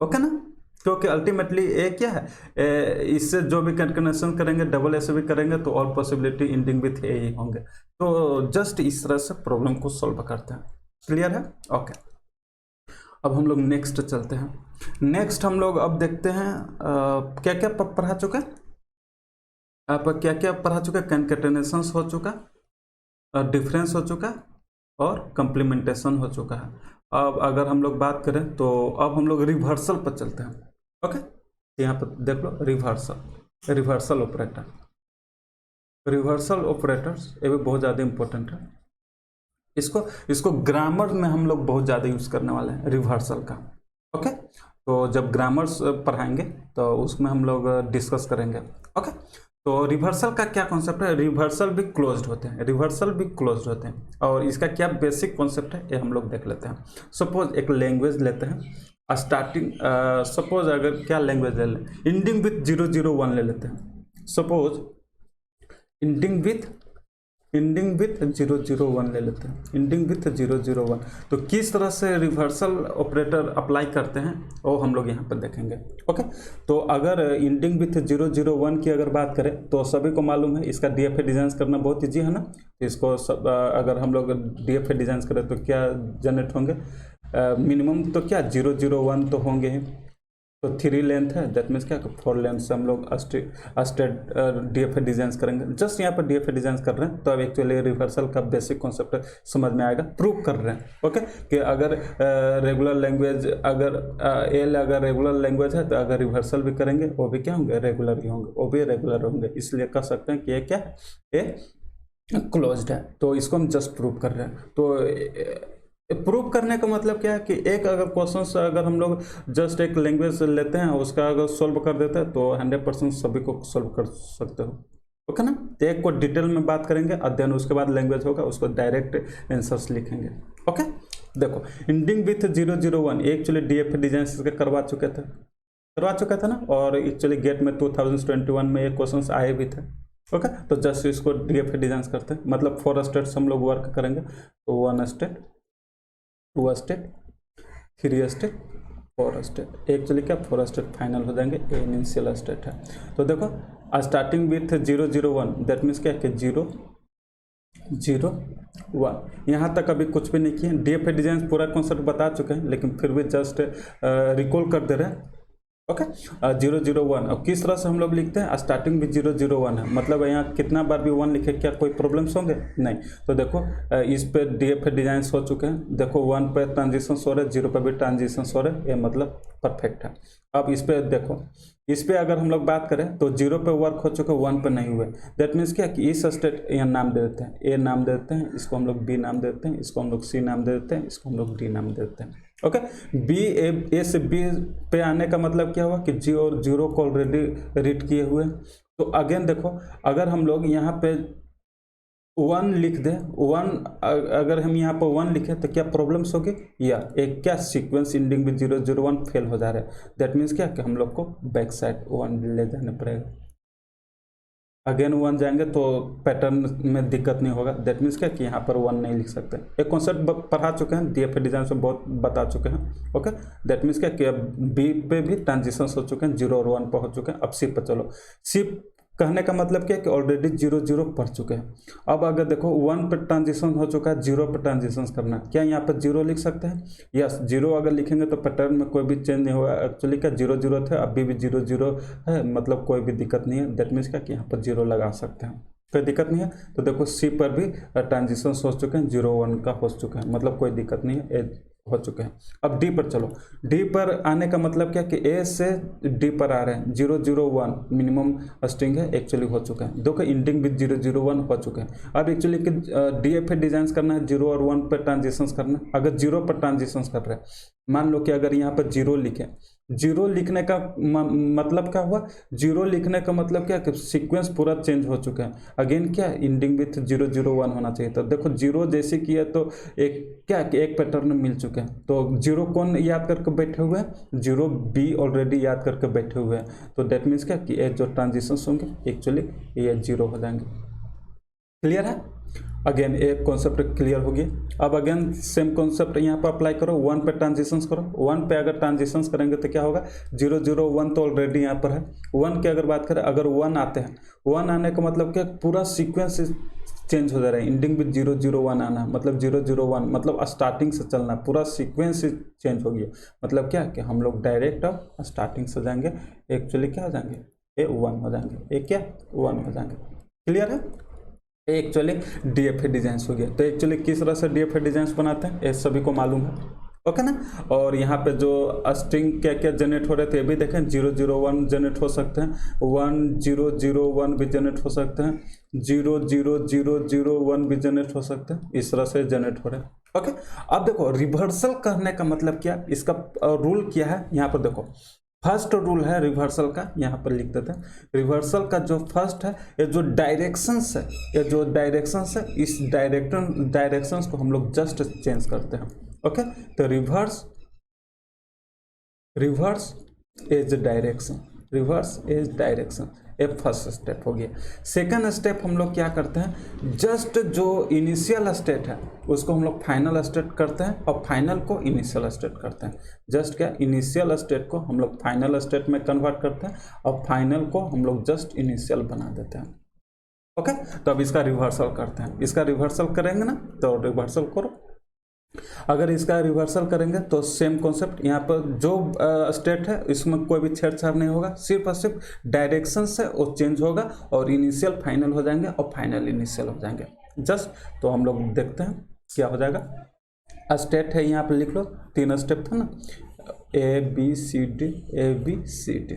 A: ओके ना, क्योंकि अल्टीमेटली ए क्या है, इससे जो भी कंकैटेनेशन करेंगे डबल ए से भी करेंगे तो ऑल पॉसिबिलिटी एंडिंग विथ ए ही होंगे। तो जस्ट इस तरह से प्रॉब्लम को सॉल्व करते हैं। क्लियर है। ओके, अब हम लोग नेक्स्ट चलते हैं। नेक्स्ट हम लोग अब देखते हैं क्या क्या पढ़ा चुका है, आप क्या क्या पढ़ा चुका है। कंकैटेनेशंस हो चुका, डिफरेंस हो चुका है और कंप्लीमेंटेशन हो चुका है। अब अगर हम लोग बात करें तो अब हम लोग रिवर्सल पर चलते हैं। ओके, यहाँ पर देख लो रिवर्सल ऑपरेटर। रिवर्सल ऑपरेटर्स ये भी बहुत ज़्यादा इंपॉर्टेंट है। इसको इसको ग्रामर में हम लोग बहुत ज़्यादा यूज़ करने वाले हैं रिवर्सल का। ओके, तो जब ग्रामर्स पढ़ाएंगे तो उसमें हम लोग डिस्कस करेंगे। ओके, तो रिवर्सल का क्या कॉन्सेप्ट है, रिवर्सल भी क्लोज्ड होते हैं, रिवर्सल भी क्लोज्ड होते हैं, और इसका क्या बेसिक कॉन्सेप्ट है ये हम लोग देख लेते हैं। सपोज एक लैंग्वेज लेते हैं स्टार्टिंग, सपोज अगर क्या लैंग्वेज ले लें, एंडिंग विथ 001 ले लेते हैं। सपोज एंडिंग विथ 001 ले लेते हैं, एंडिंग विथ 001। तो किस तरह से रिवर्सल ऑपरेटर अप्लाई करते हैं वो हम लोग यहाँ पर देखेंगे। ओके, तो अगर एंडिंग विथ 001 की अगर बात करें तो सभी को मालूम है इसका डीएफए डिजाइन करना बहुत ईजी है ना। इसको अगर हम लोग डीएफए डिजाइन करें तो क्या जनरेट होंगे, मिनिमम तो क्या 001 तो होंगे ही। तो 3 लेंथ है, दैट मीन्स क्या 4 लेंथ से हम लोग स्टेट डीएफए डिजाइन करेंगे। जस्ट यहाँ पर डीएफए डिजाइन कर रहे हैं तो अब एक्चुअली रिवर्सल का बेसिक कॉन्सेप्ट समझ में आएगा। प्रूव कर रहे हैं ओके कि अगर रेगुलर लैंग्वेज अगर एल अगर रेगुलर लैंग्वेज है तो अगर रिवर्सल भी करेंगे वो भी क्या होंगे, रेगुलर ही होंगे, वो भी रेगुलर होंगे। इसलिए कह सकते हैं कि ये क्या है, ये क्लोज्ड है। तो इसको हम जस्ट प्रूव कर रहे हैं। तो प्रूव करने का मतलब क्या है कि एक अगर क्वेश्चन से अगर हम लोग जस्ट एक लैंग्वेज लेते हैं उसका अगर सोल्व कर देते हैं तो 100% सभी को सोल्व कर सकते हो। ओके ना, तो एक को डिटेल में बात करेंगे और देन उसके बाद लैंग्वेज होगा उसको डायरेक्ट आंसर्स लिखेंगे। ओके, देखो ending with 001 actually DFA design करवा चुका था ना, और एक्चुअली गेट में 2021 में ये क्वेश्चन आए भी थे। ओके, तो जस्ट इसको डीएफए डिजाइन करते हैं, मतलब 4 स्टेट्स हम लोग वर्क करेंगे। तो 1 state, 2 state, 3 state, 4 state, actually क्या 4 स्टेट फाइनल हो जाएंगे, ए इनिशियल स्टेट है। तो देखो स्टार्टिंग विथ 001 दैट मीन्स क्या कि 001 यहाँ तक अभी कुछ भी नहीं किए। डीएफए डिजाइन पूरा कॉन्सेप्ट बता चुके हैं लेकिन फिर भी जस्ट रिकॉल कर दे रहे हैं। ओके, 001 और किस तरह से हम लोग लिखते हैं, स्टार्टिंग भी 001 है, मतलब यहाँ कितना बार भी 1 लिखे क्या कोई प्रॉब्लम्स होंगे नहीं। तो देखो इस पे डीएफए डिजाइन हो चुके हैं, देखो 1 पे ट्रांजिशन हो रहे, 0 पे भी ट्रांजिशन हो रहे, ये मतलब परफेक्ट है। अब इस पे देखो, इस पे अगर हम लोग बात करें तो 0 पे वर्क हो चुके, 1 पे नहीं हुए। दैट मीन्स क्या कि इस स्टेट यहाँ नाम दे देते हैं, ए नाम दे देते हैं, इसको हम लोग बी नाम दे देते हैं, इसको हम लोग सी नाम दे देते हैं, इसको हम लोग डी नाम दे देते हैं। ओके, बी ए से बी पे आने का मतलब क्या हुआ कि जी और 0 को ऑलरेडी रीड किए हुए। तो अगेन देखो अगर हम लोग यहाँ पे 1 लिख दे, 1 अगर हम यहाँ पर 1 लिखे तो क्या प्रॉब्लम्स होगी, या एक क्या सीक्वेंस एंडिंग में 001 फेल हो जा रहा है। दैट मीन्स क्या कि हम लोग को बैक साइड 1 ले जाना पड़ेगा। अगेन 1 जाएंगे तो पैटर्न में दिक्कत नहीं होगा। दैट मीन्स क्या कि यहाँ पर 1 नहीं लिख सकते। एक कॉन्सेप्ट पढ़ा चुके हैं, डीएफए डिजाइन में बहुत बता चुके हैं। ओके, दैट मीन्स क्या कि अब बी पे भी ट्रांजिशन हो चुके हैं, 0 और 1 पर हो चुके हैं। अब सी पर चलो, सी कहने का मतलब क्या है कि ऑलरेडी 0 पढ़ चुके हैं। अब अगर देखो 1 पर ट्रांजिशन हो चुका है, 0 पर ट्रांजिशन करना, क्या यहाँ पर 0 लिख सकते हैं? यस, 0 अगर लिखेंगे तो पैटर्न में कोई भी चेंज नहीं होगा। एक्चुअली क्या 0 थे, अभी भी 0 है, मतलब कोई भी दिक्कत नहीं है। दैट मीन्स क्या कि यहाँ पर 0 लगा सकते हैं, कोई दिक्कत नहीं है। तो देखो सी पर भी ट्रांजिशन हो चुके हैं, 0-1 का हो चुका है, मतलब कोई दिक्कत नहीं है, हो चुके हैं। अब डी पर चलो, डी पर आने का मतलब क्या कि ए से डी पर आ रहे हैं, 001 मिनिमम स्ट्रिंग है, एक्चुअली हो चुका है। देखो एंडिंग विद 001 हो चुके हैं। अब एक्चुअली कि डीएफए डिजाइन करना है, 0 और 1 पर ट्रांजिशन करना। अगर 0 पर ट्रांजिशन कर रहे हैं, मान लो कि अगर यहाँ पर 0 लिखे, 0 लिखने का मतलब क्या हुआ, 0 लिखने का मतलब क्या कि सीक्वेंस पूरा चेंज हो चुका है। अगेन क्या एंडिंग विथ 001 होना चाहिए। तो देखो 0 जैसे किया तो एक क्या कि एक पैटर्न मिल चुके हैं। तो 0 कौन याद करके बैठे हुए हैं, 0 बी ऑलरेडी याद करके बैठे हुए हैं। तो दैट मीन्स क्या कि ये जो ट्रांजिशन होंगे एक्चुअली ये 0 हो जाएंगे। क्लियर है? अगेन एक कॉन्सेप्ट क्लियर होगी। अब अगेन सेम कॉन्सेप्ट यहाँ पर अप्लाई करो, 1 पे ट्रांजिशन करो। 1 पे अगर ट्रांजिशन करेंगे तो क्या होगा, 001 तो ऑलरेडी यहाँ पर है। 1 की अगर बात करें, अगर 1 आते हैं, 1 आने का मतलब क्या पूरा सीक्वेंस चेंज हो जा रहा है। एंडिंग विद 001 आना मतलब 001 मतलब स्टार्टिंग से चलना, पूरा सीक्वेंस चेंज हो गया। मतलब क्या कि हम लोग डायरेक्ट अब स्टार्टिंग से जाएंगे, एक्चुअली क्या हो जाएंगे, ये 1 हो जाएंगे, ये क्या 1 हो जाएंगे। क्लियर है? एक्चुअली डीएफए डिजाइन हो गया। तो एक्चुअली किस तरह से डीएफए डिजाइन बनाते हैं ये सभी को मालूम है, ओके ना। और यहाँ पे जो स्ट्रिंग क्या क्या जनरेट हो रहे थे ये भी देखें, 001 जनरेट हो सकते हैं, 1001 भी जनरेट हो सकते हैं, 00001 भी जनरेट हो सकते हैं, इस तरह से जनरेट हो रहे हैं, ओके। अब देखो रिवर्सल करने का मतलब क्या, इसका रूल क्या है, यहाँ पर देखो फर्स्ट रूल है रिवर्सल का, यहाँ पर लिख देते हैं। रिवर्सल का जो फर्स्ट है, ये जो डायरेक्शंस है, ये जो डायरेक्शंस है, इस डायरेक्शंस को हम लोग जस्ट चेंज करते हैं, ओके। तो reverse is direction, reverse is direction, ये फर्स्ट स्टेप हो गया। सेकंड स्टेप हम लोग क्या करते हैं, जस्ट जो इनिशियल स्टेट है उसको हम लोग फाइनल स्टेट करते हैं और फाइनल को इनिशियल स्टेट करते हैं। जस्ट क्या, इनिशियल स्टेट को हम लोग फाइनल स्टेट में कन्वर्ट करते हैं और फाइनल को हम लोग जस्ट इनिशियल बना देते हैं, ओके। तो अब इसका रिवर्सल करते हैं, इसका रिवर्सल करेंगे ना, तो रिवर्सल करो। अगर इसका रिवर्सल करेंगे तो सेम कॉन्सेप्ट, यहाँ पर जो स्टेट है इसमें कोई भी छेड़छाड़ नहीं होगा, सिर्फ और सिर्फ डायरेक्शन से वो चेंज होगा और इनिशियल फाइनल हो जाएंगे और फाइनल इनिशियल हो जाएंगे जस्ट। तो हम लोग देखते हैं क्या हो जाएगा। स्टेट है यहाँ पर लिख लो, 3 स्टेप था ना, A B C D, A B C D,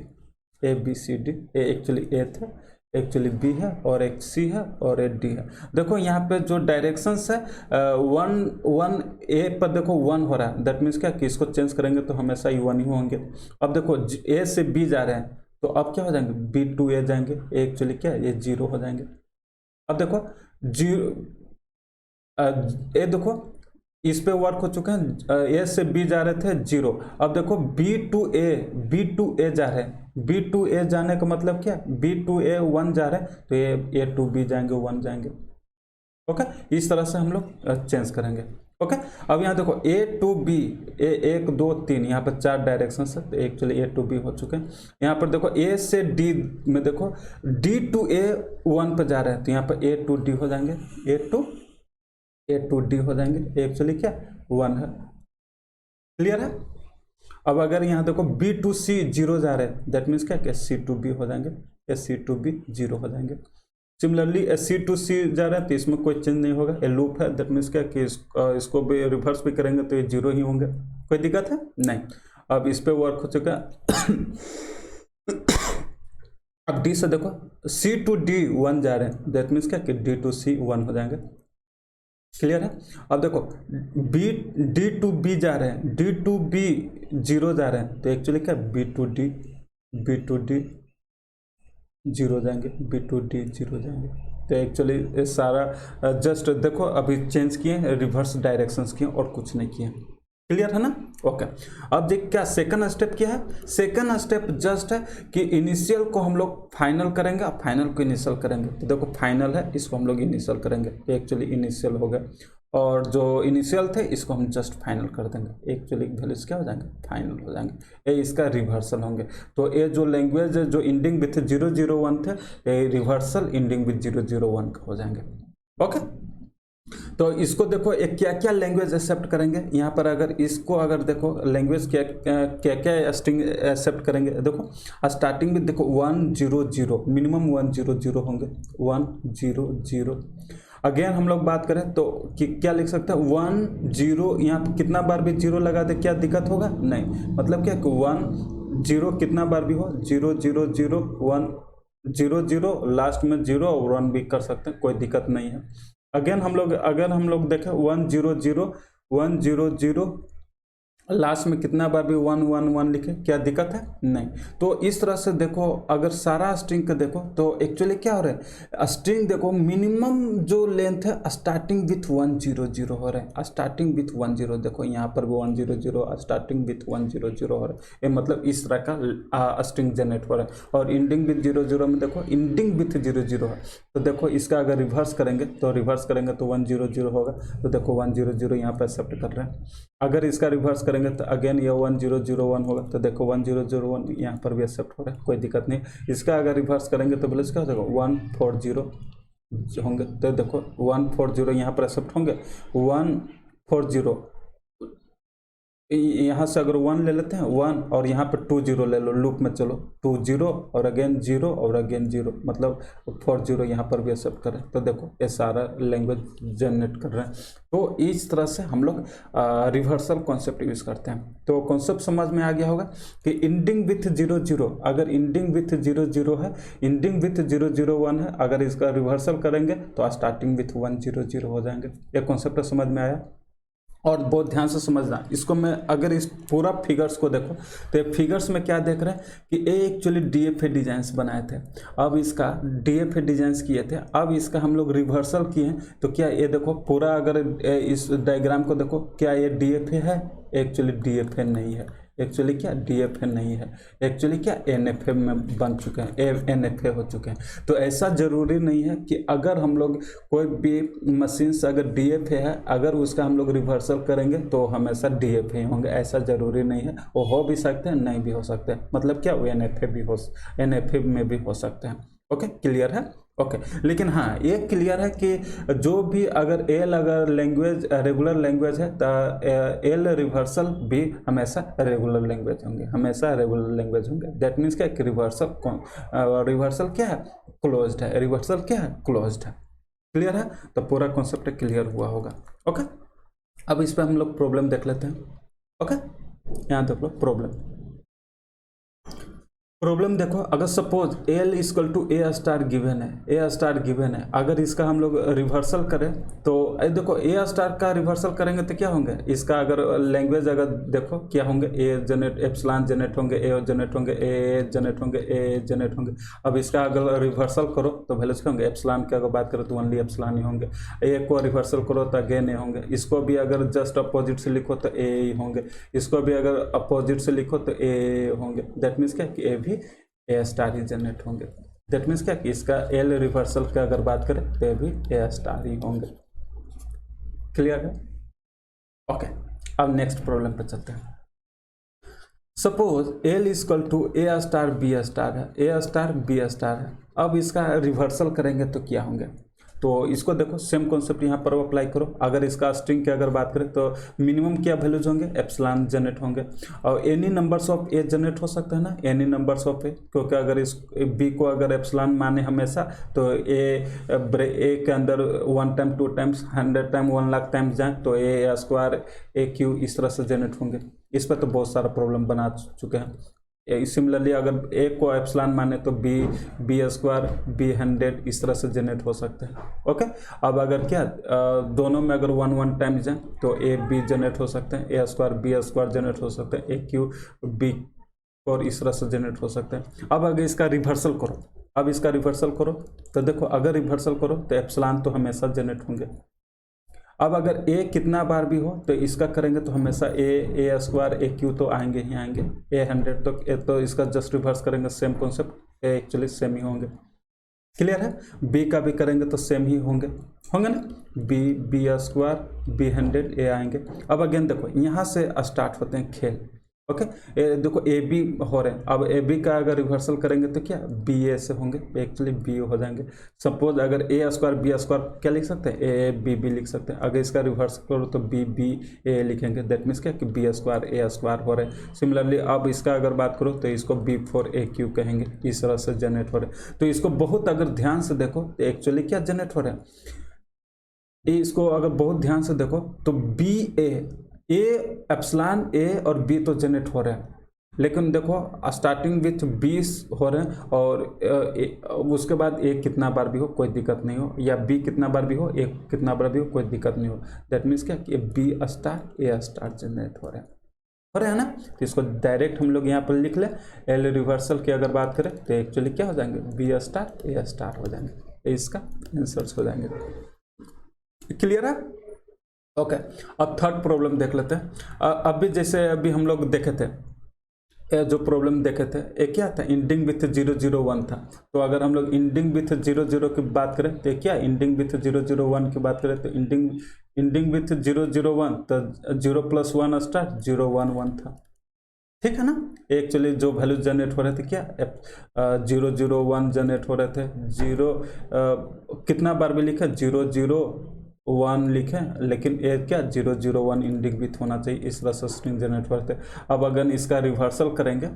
A: A B C D, A actually A था, एक्चुअली बी है और एक सी है और एक डी है। देखो यहाँ पे जो डायरेक्शंस है 1 ए पर देखो 1 हो रहा है, दैट मीन्स क्या कि इसको चेंज करेंगे तो हमेशा ही 1 ही होंगे। अब देखो ए से बी जा रहे हैं तो अब क्या हो जाएंगे, बी टू ए जाएंगे, एक्चुअली क्या ये 0 हो जाएंगे। अब देखो 0 ए देखो इस पे वर्क हो चुके हैं, ए से बी जा रहे थे 0, अब देखो बी टू ए जा रहे हैं, बी टू ए जाने का मतलब क्या, बी टू ए 1 जा रहे हैं तो ए टू बी जाएंगे 1 जाएंगे, ओके। इस तरह से हम लोग चेंज करेंगे, ओके। अब यहाँ देखो ए टू बी, ए 1 2 3, यहाँ पर 4 डायरेक्शन है तो एक्चुअली ए टू बी हो चुके हैं। यहाँ पर देखो ए से डी में देखो डी टू ए 1 पर जा रहे हैं तो यहाँ पर ए टू डी हो जाएंगे, ए टू डी हो जाएंगे, एक्चुअली क्या 1 है, क्लियर है। अब अगर यहाँ देखो बी टू सी 0 जा रहे हैं, दैट मीन्स क्या सी टू बी हो जाएंगे, या सी टू बी 0 हो जाएंगे। सिमिलरली सी टू सी जा रहे हैं तो इसमें कोई चेंज नहीं होगा, ये लूप है, दैट मीन्स क्या कि इसको भी रिवर्स भी करेंगे तो ये 0 ही होंगे, कोई दिक्कत है नहीं। अब इस पे वर्क हो चुका है। अब डी से देखो सी टू डी 1 जा रहे हैं, दैट मीन्स क्या कि डी टू सी 1 हो जाएंगे, क्लियर है। अब देखो बी डी टू बी जा रहे हैं, डी टू बी 0 जा रहे हैं तो एक्चुअली क्या बी टू डी 0 जाएंगे, बी टू डी 0 जाएंगे। तो एक्चुअली सारा जस्ट देखो अभी चेंज किए, रिवर्स डायरेक्शंस किए और कुछ नहीं किए, क्लियर है ना, ओके। अब देख क्या सेकंड स्टेप क्या है, सेकंड स्टेप जस्ट है कि इनिशियल को हम लोग फाइनल करेंगे और फाइनल को इनिशियल करेंगे। तो देखो फाइनल है, इसको हम लोग इनिशियल करेंगे, एक्चुअली इनिशियल हो गया, और जो इनिशियल थे इसको हम जस्ट फाइनल कर देंगे, एक्चुअली वैल्यूज क्या हो जाएंगे, फाइनल हो जाएंगे, ये इसका रिवर्सल होंगे। तो ये जो लैंग्वेज जो इंडिंग विथ 001 थे, ये रिवर्सल इंडिंग विथ 001 हो जाएंगे, ओके। तो इसको देखो एक क्या क्या लैंग्वेज एक्सेप्ट करेंगे, यहाँ पर अगर इसको अगर देखो लैंग्वेज क्या क्या क्या स्ट्रिंग एक्सेप्ट करेंगे, देखो स्टार्टिंग में देखो 100 मिनिमम 100 होंगे, 100। अगेन हम लोग बात करें तो कि क्या लिख सकते हैं 10, यहाँ पर कितना बार भी 0 लगा दे क्या दिक्कत होगा, नहीं, मतलब क्या कि 10 कितना बार भी हो, 000 1 00 लास्ट में 0 और 1 भी कर सकते हैं, कोई दिक्कत नहीं है। अगेन अगर हम लोग देखें 100 लास्ट में कितना बार भी 111 लिखे क्या दिक्कत है, नहीं। तो इस तरह से देखो अगर सारा स्ट्रिंग का देखो तो एक्चुअली क्या हो रहा है, स्ट्रिंग देखो मिनिमम जो लेंथ है स्टार्टिंग विथ 100 हो रहा है, स्टार्टिंग विथ 10, देखो यहाँ पर भी 100 स्टार्टिंग विथ 100 हो रहा है, ये मतलब इस तरह का स्ट्रिंग जनरेट हो रहा है। और इंडिंग विथ 00 में देखो इंडिंग विथ 00 है, तो देखो इसका अगर रिवर्स करेंगे तो 100 होगा, तो देखो 100 यहाँ पर एक्सेप्ट कर रहे हैं। अगर इसका रिवर्स करेंगे तो अगेन ये 1001 होगा, तो देखो 1001 यहाँ पर भी एक्सेप्ट हो रहा है, कोई दिक्कत नहीं। इसका अगर रिवर्स करेंगे तो बोले क्या हो जाएगा 140 होंगे, तो देखो 140 यहाँ पर एक्सेप्ट होंगे, 140 यहाँ से अगर 1 ले लेते हैं 1 और यहाँ पे 2 0 ले लो, लूप में चलो 2 0 और अगेन 0 और अगेन 0, मतलब 4 0 यहाँ पर भी एक्सेप्ट करें तो देखो ये सारा लैंग्वेज जनरेट कर रहे हैं। तो इस तरह से हम लोग रिवर्सल कॉन्सेप्ट यूज करते हैं। तो कॉन्सेप्ट समझ में आ गया होगा कि इंडिंग विथ 0 0, अगर इंडिंग विथ 0 0 है, इंडिंग विथ 0 0 1 है, अगर इसका रिवर्सल करेंगे तो स्टार्टिंग विथ 1 0 0 हो जाएंगे। ये कॉन्सेप्ट समझ में आया? और बहुत ध्यान से समझना इसको। मैं अगर इस पूरा फिगर्स को देखो तो फिगर्स में क्या देख रहे हैं कि ये एक्चुअली डीएफए डिजाइंस बनाए थे, अब इसका डीएफए डिजाइंस किए थे, अब इसका हम लोग रिवर्सल किए तो क्या ये देखो पूरा, अगर इस डायग्राम को देखो, क्या ये डीएफए है? एक्चुअली डीएफए नहीं है, एक्चुअली क्या डीएफए नहीं है, एक्चुअली क्या एनएफए में बन चुके हैं, एनएफए हो चुके हैं। तो ऐसा जरूरी नहीं है कि अगर हम लोग कोई भी मशीन से अगर डीएफए है, अगर उसका हम लोग रिवर्सल करेंगे तो हमेशा डीएफए होंगे, ऐसा जरूरी नहीं है। वो हो भी सकते हैं, नहीं भी हो सकते हैं, मतलब क्या वो एनएफए भी हो, एनएफए में भी हो सकते हैं। ओके, क्लियर है? ओके, लेकिन हाँ ये क्लियर है कि जो भी अगर एल अगर लैंग्वेज रेगुलर लैंग्वेज है तो एल रिवर्सल भी हमेशा रेगुलर लैंग्वेज होंगे, हमेशा रेगुलर लैंग्वेज होंगे। दैट मीन्स क्या कि रिवर्सल क्या है? क्लोज्ड है। रिवर्सल क्या है? क्लोज्ड है। क्लियर है? तो पूरा कॉन्सेप्ट क्लियर हुआ होगा। ओके, अब इस पर हम लोग प्रॉब्लम देख लेते हैं। ओके, यहाँ देख लो प्रॉब्लम देखो, अगर suppose L equal to a star given है, ए स्टार गिवन है, अगर इसका हम लोग रिवर्सल करें तो देखो ए स्टार का रिवर्सल करेंगे तो क्या होंगे, इसका अगर लैंग्वेज अगर देखो क्या होंगे, ए जनरेट एप्सिलॉन जनरेट होंगे, ए जनरेट होंगे, ए जनरेट होंगे, ए जनरेट होंगे। अब इसका अगर रिवर्सल करो तो वैल्यूज क्या होंगे? एप्सिलॉन की अगर बात करो तो ओनली एप्सिलॉन ही होंगे। ए को रिवर्सल करो तो अगेन ए होंगे। इसको भी अगर जस्ट अपोजिट से लिखो तो ए ही होंगे। इसको भी अगर अपोजिट से लिखो तो ए होंगे। दैट मीन्स क्या कि ए भी ए स्टार ही जनरेट होंगे। दैट मीन्स क्या कि इसका एल रिवर्सल की अगर बात करें तो भी ए स्टार ही होंगे। क्लियर है? ओके, अब नेक्स्ट प्रॉब्लम पे चलते हैं। Suppose L equal to a star b star है, ए स्टार बी स्टार है। अब इसका रिवर्सल करेंगे तो क्या होंगे? तो इसको देखो सेम कॉन्सेप्ट यहाँ पर अप्लाई करो। अगर इसका स्ट्रिंग की अगर बात करें तो मिनिमम क्या वैल्यूज होंगे? एप्सिलॉन जनरेट होंगे। और any numbers of A generate हो सकता है ना, एनी नंबर्स ऑफ ए, क्योंकि अगर इस बी को अगर एप्सिलॉन माने हमेशा तो ए के अंदर 1 time 2 times 100 time 1 lakh times जाए तो ए स्क्वायर ए क्यू इस तरह से जनरेट होंगे। इस पर तो बहुत सारा प्रॉब्लम बना चुके हैं। सिमिलरली अगर ए को एप्सिलॉन माने तो बी स्क्वायर बी 100 इस तरह से जनरेट हो सकते हैं। ओके, अब अगर क्या दोनों में अगर 1 टाइम जाए तो ए बी जनरेट हो सकते हैं, ए स्क्वायर बी स्क्वायर जनरेट हो सकते हैं, ए क्यू बी और इस तरह से जनरेट हो सकते हैं। अब अगर इसका रिवर्सल करो, अब इसका रिवर्सल करो तो देखो अगर रिवर्सल करो तो एप्सिलॉन तो हमेशा जनरेट होंगे। अब अगर ए कितना बार भी हो तो इसका करेंगे तो हमेशा ए स्क्वायर ए क्यू तो आएंगे ही आएंगे। ए 100 तो इसका जस्ट रिवर्स करेंगे, सेम कॉन्सेप्ट, ए एक्चुअली सेम ही होंगे। क्लियर है? बी का भी करेंगे तो सेम ही होंगे ना, बी स्क्वायर बी 100 ए आएंगे। अब अगेन देखो यहाँ से स्टार्ट होते हैं खेल। ओके, देखो ए बी हो रहे हैं। अब ए बी का अगर रिवर्सल करेंगे तो क्या बी ए से होंगे, एक्चुअली बी हो जाएंगे। सपोज अगर ए स्क्वायर बी स्क्वायर क्या लिख सकते हैं? ए बी बी लिख सकते हैं। अगर इसका रिवर्स करो तो बी बी ए लिखेंगे। दैट मीन्स क्या कि बी स्क्वायर ए स्क्वायर हो रहे हैं। सिमिलरली अब इसका अगर बात करो तो इसको बी 4 ए क्यू कहेंगे। इस तरह से जनरेट हो रहे हैं। तो इसको बहुत अगर ध्यान से देखो तो एक्चुअली क्या जनरेट हो रहे हैं, इसको अगर बहुत ध्यान से देखो तो बी ए एप्सिलॉन ए और बी तो जनरेट हो रहे हैं, लेकिन देखो स्टार्टिंग विथ 20 हो रहे हैं और उसके बाद ए कितना बार भी हो कोई दिक्कत नहीं हो, या बी कितना बार भी हो ए कितना बार भी हो कोई दिक्कत नहीं हो। दैट मीन्स क्या कि बी स्टार ए स्टार जनरेट हो रहे हैं ना। तो इसको डायरेक्ट हम लोग यहाँ पर लिख लें। एल रिवर्सल की अगर बात करें तो एक्चुअली क्या हो जाएंगे? बी स्टार ए स्टार हो जाएंगे। इसका आंसर्स हो जाएंगे। क्लियर है? ओके, अब थर्ड प्रॉब्लम देख लेते हैं। अभी जैसे अभी हम लोग देखे थे, जो प्रॉब्लम देखे थे एक क्या था, इंडिंग विथ 001 था। तो अगर हम लोग इंडिंग विथ 00 की बात करें तो क्या इंडिंग विथ 001 की बात करें तो इंडिंग विथ 001 तो 0 + 1 स्टार 011 था। ठीक है ना? एक्चुअली जो वैल्यू जनरेट हो रहे थे क्या 001 जनरेट हो रहे थे। 0 कितना बार भी लिखा 00 वन लिखें, लेकिन ये क्या 001 इंडिक विथ होना चाहिए, इस तरह से स्ट्रिंग जनरेट करते हैं। अब अगर इसका रिवर्सल करेंगे,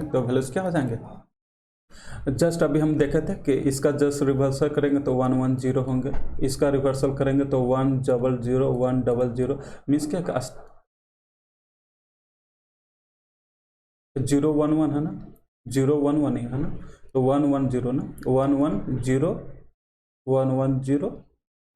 A: तो वैल्यूज क्या हो जाएंगे, जस्ट अभी हम देखे थे कि इसका जस्ट रिवर्सल करेंगे तो 110 होंगे, इसका रिवर्सल करेंगे तो 100 मीन्स क्या 011 है ना, 011 ही है ना, तो 110 ना, 110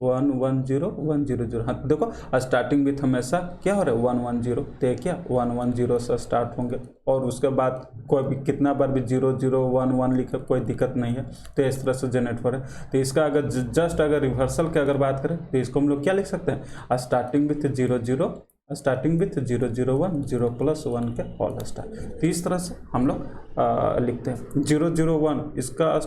A: 110 110 हाँ देखो स्टार्टिंग विथ हमेशा क्या हो रहा है 110, तो क्या 110 से स्टार्ट होंगे, और उसके बाद कोई भी कितना बार भी 0011 लिखे कोई दिक्कत नहीं है, तो इस तरह से जनरेट हो रहा है। तो इसका अगर जस्ट अगर रिवर्सल की अगर बात करें तो इसको हम लोग क्या लिख सकते हैं, स्टार्टिंग विथ 001 0+1 के होल स्टार, तो इस तरह से हम लोग लिखते हैं 001 इसका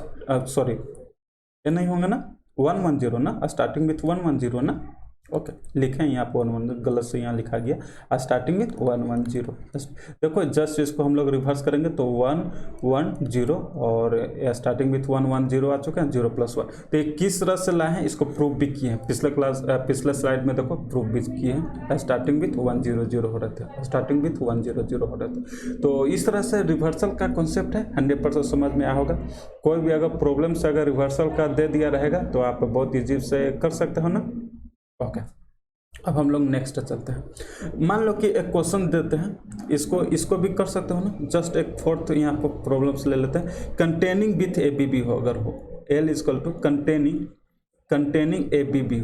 A: सॉरी ये नहीं होंगे ना 110 ना, स्टार्टिंग विथ 110 ना, ओके लिखें यहाँ पर 110 गलत से यहाँ लिखा गया, स्टार्टिंग विथ 110। देखो जस्ट इसको हम लोग रिवर्स करेंगे तो 110 और स्टार्टिंग विथ 110 आ चुके हैं 0+1। तो ये किस तरह से लाए हैं इसको प्रूव भी किए हैं, पिछले स्लाइड में देखो प्रूव भी किए हैं, स्टार्टिंग विथ 100 हो रहे थे, स्टार्टिंग विथ 100 हो रहे थे। तो इस तरह से रिवर्सल का कॉन्सेप्ट है 100% समझ में आया होगा। कोई भी अगर प्रॉब्लम से अगर रिवर्सल का दे दिया रहेगा तो आप बहुत ईजी से कर सकते हो ना, ओके। अब हम लोग नेक्स्ट चलते हैं। मान लो कि एक क्वेश्चन देते हैं, इसको भी कर सकते हो ना, जस्ट एक फोर्थ यहाँ पर प्रॉब्लम्स ले लेते हैं। कंटेनिंग विथ ABB हो, अगर हो L equal to containing ABB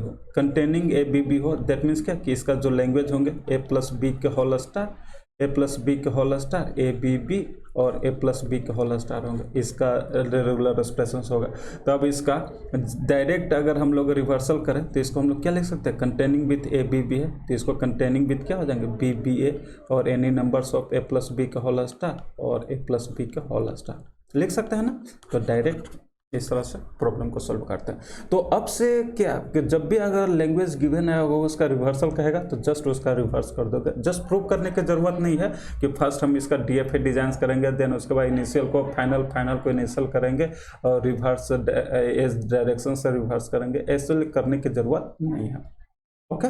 A: हो, दैट मीन्स क्या कि इसका जो लैंग्वेज होंगे A+B के होल स्टार ABB और A+B के होल स्टार होंगे, इसका रेगुलर एक्सप्रेशन होगा। तो अब इसका डायरेक्ट अगर हम लोग रिवर्सल करें तो इसको हम लोग क्या लिख सकते हैं, कंटेनिंग विथ ABB है तो इसको कंटेनिंग विथ क्या हो जाएंगे BBA और एनी नंबर्स ऑफ A+B के होल स्टार और A+B के होल स्टार लिख सकते हैं ना। तो डायरेक्ट इस तरह से प्रॉब्लम को सॉल्व करते हैं। तो अब से क्या कि जब भी अगर लैंग्वेज गिवन है होगा उसका रिवर्सल कहेगा तो जस्ट उसका रिवर्स कर दोगे, जस्ट प्रूव करने की जरूरत नहीं है कि फर्स्ट हम इसका DFA डिजाइन करेंगे, देन उसके बाद इनिशियल को फाइनल को इनिशियल करेंगे और रिवर्स एज डायरेक्शन से रिवर्स करेंगे, ऐसे करने की जरूरत नहीं है। ओके।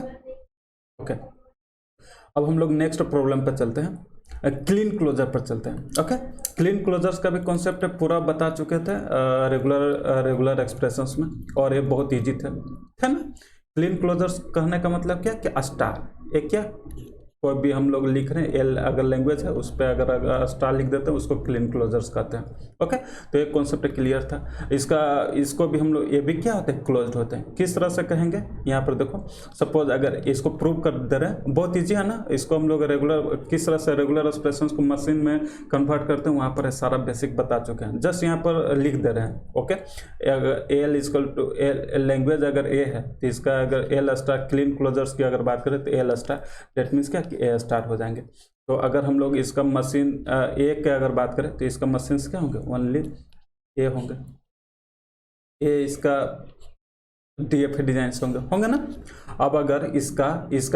A: अब हम लोग नेक्स्ट प्रॉब्लम पर चलते हैं, क्लीन क्लोजर पर चलते हैं। ओके, क्लीन क्लोजर्स का भी कॉन्सेप्ट पूरा बता चुके थे रेगुलर एक्सप्रेशंस में, और ये बहुत इजी थे, है ना। क्लीन क्लोजर्स कहने का मतलब क्या कि स्टार, एक क्या कोई भी हम लोग लिख रहे हैं एल अगर लैंग्वेज है उस पर अगर स्टार लिख देते हैं उसको क्लीन क्लोजर्स कहते हैं। ओके, तो एक कॉन्सेप्ट क्लियर था। इसको भी हम लोग ये भी क्या होते हैं क्लोज्ड होते हैं। किस तरह से कहेंगे यहाँ पर देखो, सपोज अगर इसको प्रूव कर दे रहे हैं, बहुत ईजी है ना, इसको हम लोग किस तरह से रेगुलर एक्सप्रेशंस को मशीन में कन्वर्ट करते हैं वहाँ पर सारा बेसिक बता चुके हैं, जस्ट यहाँ पर लिख दे रहे हैं। ओके, अगर एल इक्वल टू लैंग्वेज अगर ए है तो इसका अगर एल स्टार क्लीन क्लोजर्स की अगर बात करें तो एल स्टार, डेट मीन्स क्या ए स्टार हो जाएंगे। तो अगर हम लोग इसका मशीन ए के अगर बात करें तो इसका मशीन क्या होंगे, ओनली ए होंगे, ए इसका DFA डिजाइन होंगे ना। अब अगर इसका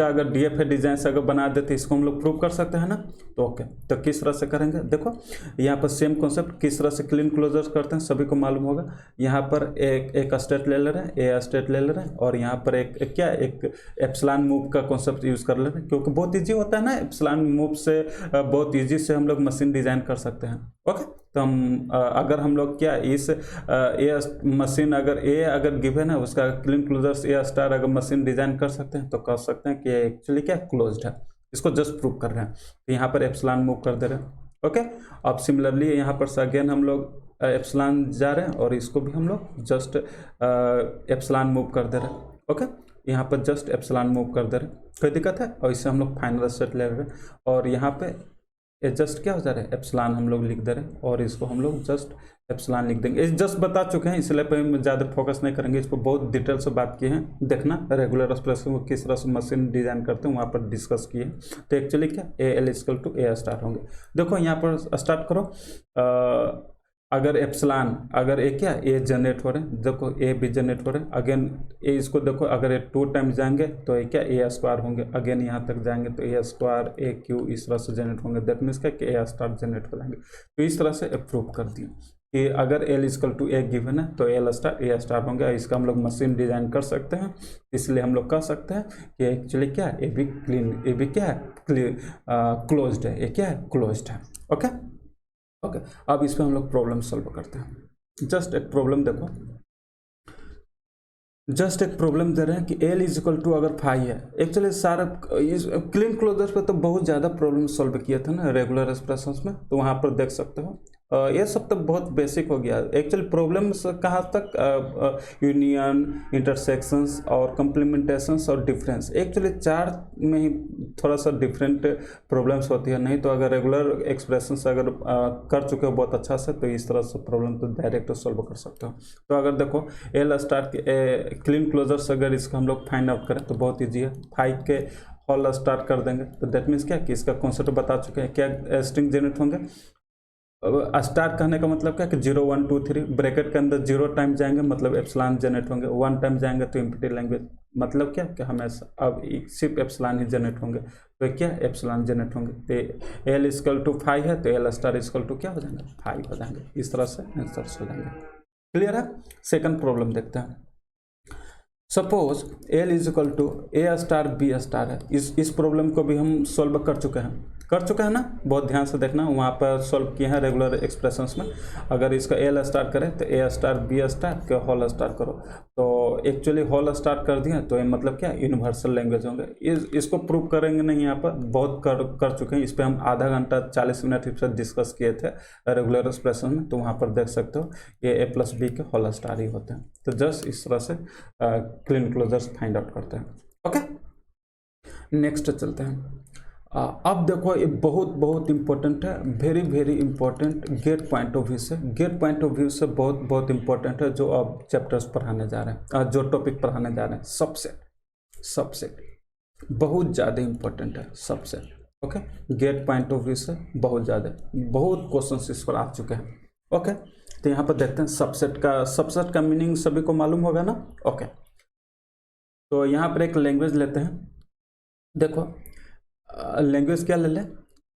A: अगर DFA डिजाइन अगर बना देते इसको हम लोग प्रूव कर सकते हैं ना। तो ओके, तो किस तरह से करेंगे देखो, यहाँ पर सेम कॉन्सेप्ट किस तरह से क्लीन क्लोजर्स करते हैं सभी को मालूम होगा। यहाँ पर एक स्टेट ले ले रहे हैं, ए स्टेट ले ले रहे हैं, और यहाँ पर एक एप्सिलॉन मूव का कॉन्सेप्ट यूज कर ले रहे हैं, क्योंकि बहुत ईजी होता है ना, एप्सिलॉन मूव से बहुत ईजी से हम लोग मशीन डिजाइन कर सकते हैं। ओके, तो हम अगर हम लोग क्या इस मशीन अगर गिवन है उसका क्लीन क्लोजर्स ए स्टार अगर मशीन डिजाइन कर सकते हैं तो कर सकते हैं कि एक्चुअली क्या क्लोज्ड है, इसको जस्ट प्रूव कर रहे हैं। तो यहाँ पर एप्सिलॉन मूव कर दे रहे हैं। ओके, अब सिमिलरली यहाँ पर अगेन हम लोग एप्सिलॉन जा रहे हैं और इसको भी हम लोग जस्ट एप्सिलॉन मूव कर दे रहे हैं। ओके, यहाँ पर जस्ट एप्सिलॉन मूव कर दे रहे हैं, कोई दिक्कत है, और इससे हम लोग फाइनल सेट ले रहे हैं, और यहाँ पे ये जस्ट क्या हो जा रहा है एप्सिलॉन हम लोग लिख दे रहे हैं, और इसको हम लोग जस्ट एप्सिलॉन लिख देंगे। इस जस्ट बता चुके हैं इसलिए पे हम ज़्यादा फोकस नहीं करेंगे, इसको बहुत डिटेल से बात किए हैं, देखना रेगुलर एक्सप्रेशन को किस तरह से मशीन डिजाइन करते हैं वहाँ पर डिस्कस किए। तो एक्चुअली क्या L equal to a star होंगे। देखो यहाँ पर स्टार्ट करो, अगर एप्सिलॉन अगर ए क्या ए जनरेट हो रहे हैं, देखो ए भी जनरेट हो रहे हैं, अगेन ए इसको देखो अगर ए 2 टाइम्स जाएंगे तो ये क्या ए स्क्वायर होंगे, अगेन यहाँ तक जाएंगे तो ए स्क्वायर ए क्यू इस तरह से जनरेट होंगे, दैट मीन्स क्या कि ए स्टार जनरेट हो जाएंगे। तो इस तरह से प्रूव कर दिए। कि अगर L equal to a given है तो एल स्टार ए स्टार होंगे। इसका हम लोग मशीन डिजाइन कर सकते हैं, इसलिए हम लोग कह सकते हैं कि एक्चुअली क्या है, a b clean, a b क्या है, क्लोज्ड है, ये क्या है, क्लोज्ड है। ओके ओके, अब इस पर हम लोग प्रॉब्लम सॉल्व करते हैं। जस्ट एक प्रॉब्लम देखो, जस्ट एक प्रॉब्लम दे रहे हैं कि एल इज इक्वल टू अगर फाई है। एक्चुअली सारा क्लीन क्लोजर्स पे तो बहुत ज़्यादा प्रॉब्लम सॉल्व किया था ना रेगुलर एक्सप्रेशंस में, तो वहाँ पर देख सकते हो। ये सब तो बहुत बेसिक हो गया। एक्चुअली प्रॉब्लम्स कहाँ तक, यूनियन, इंटरसेक्शंस और कम्प्लीमेंटेशंस और डिफरेंस, एक्चुअली चार में ही थोड़ा सा डिफरेंट प्रॉब्लम्स होती है। नहीं तो अगर रेगुलर एक्सप्रेशंस अगर कर चुके हो बहुत अच्छा से, तो इस तरह से प्रॉब्लम तो डायरेक्ट सॉल्व कर सकते हो। तो अगर देखो एल स्टार के क्लीन क्लोजर्स अगर इसका हम लोग फाइंड आउट करें तो बहुत ईजी है। 5 के होल स्टार कर देंगे तो दैट मीन्स क्या कि इसका कॉन्सेप्ट बता चुके हैं, क्या स्ट्रिंग जनरेट होंगे। स्टार कहने का मतलब क्या कि 0 1 2 3 ब्रैकेट के अंदर 0 टाइम जाएंगे मतलब एप्सिलॉन जनरेट होंगे, 1 टाइम जाएंगे तो एम्प्टी लैंग्वेज, मतलब क्या कि हमेशा अब सिर्फ एप्सिलॉन ही जनरेट होंगे, तो क्या एप्सिलॉन जनरेट होंगे। तो एल इक्वल टू 5 है तो एल स्टार इक्वल टू क्या हो जाएंगे, 5 हो जाएंगे। इस तरह से आंसर्स हो जाएंगे। क्लियर है। सेकंड प्रॉब्लम देखते हैं। Suppose L is equal to a star b star है। इस प्रॉब्लम को भी हम सॉल्व कर चुके हैं ना, बहुत ध्यान से देखना, वहाँ पर सॉल्व किए हैं रेगुलर एक्सप्रेशंस में। अगर इसका एल स्टार करें तो ए स्टार बी स्टार के होल स्टार करो, तो एक्चुअली होल स्टार कर दिए तो ये मतलब क्या यूनिवर्सल लैंग्वेज होंगे। इसको प्रूव करेंगे नहीं, यहाँ पर बहुत कर चुके हैं। इस पर हम आधा घंटा 40 मिनट इससे डिस्कस किए थे रेगुलर एक्सप्रेशन में, तो वहाँ पर देख सकते हो ये ए प्लस बी के होल स्टार ही होते हैं। तो जस्ट इस तरह से क्लीन क्लोजर्स फाइंड आउट करते हैं। ओके, नेक्स्ट चलते हैं। अब देखो ये बहुत इंपॉर्टेंट है, very very important GATE point of view से। गेट पॉइंट ऑफ व्यू से बहुत इंपॉर्टेंट है जो अब चैप्टर्स पढ़ाने जा रहे हैं, जो टॉपिक पढ़ाने जा रहे हैं। सबसेट बहुत ज़्यादा इंपॉर्टेंट है subset. Okay, GATE point of view से बहुत क्वेश्चन इस पर आ चुके हैं। ओके, तो यहाँ पर देखते हैं सबसेट का मीनिंग सभी को मालूम होगा ना। ओके, तो यहाँ पर एक लैंग्वेज लेते हैं। देखो लैंग्वेज क्या ले लें,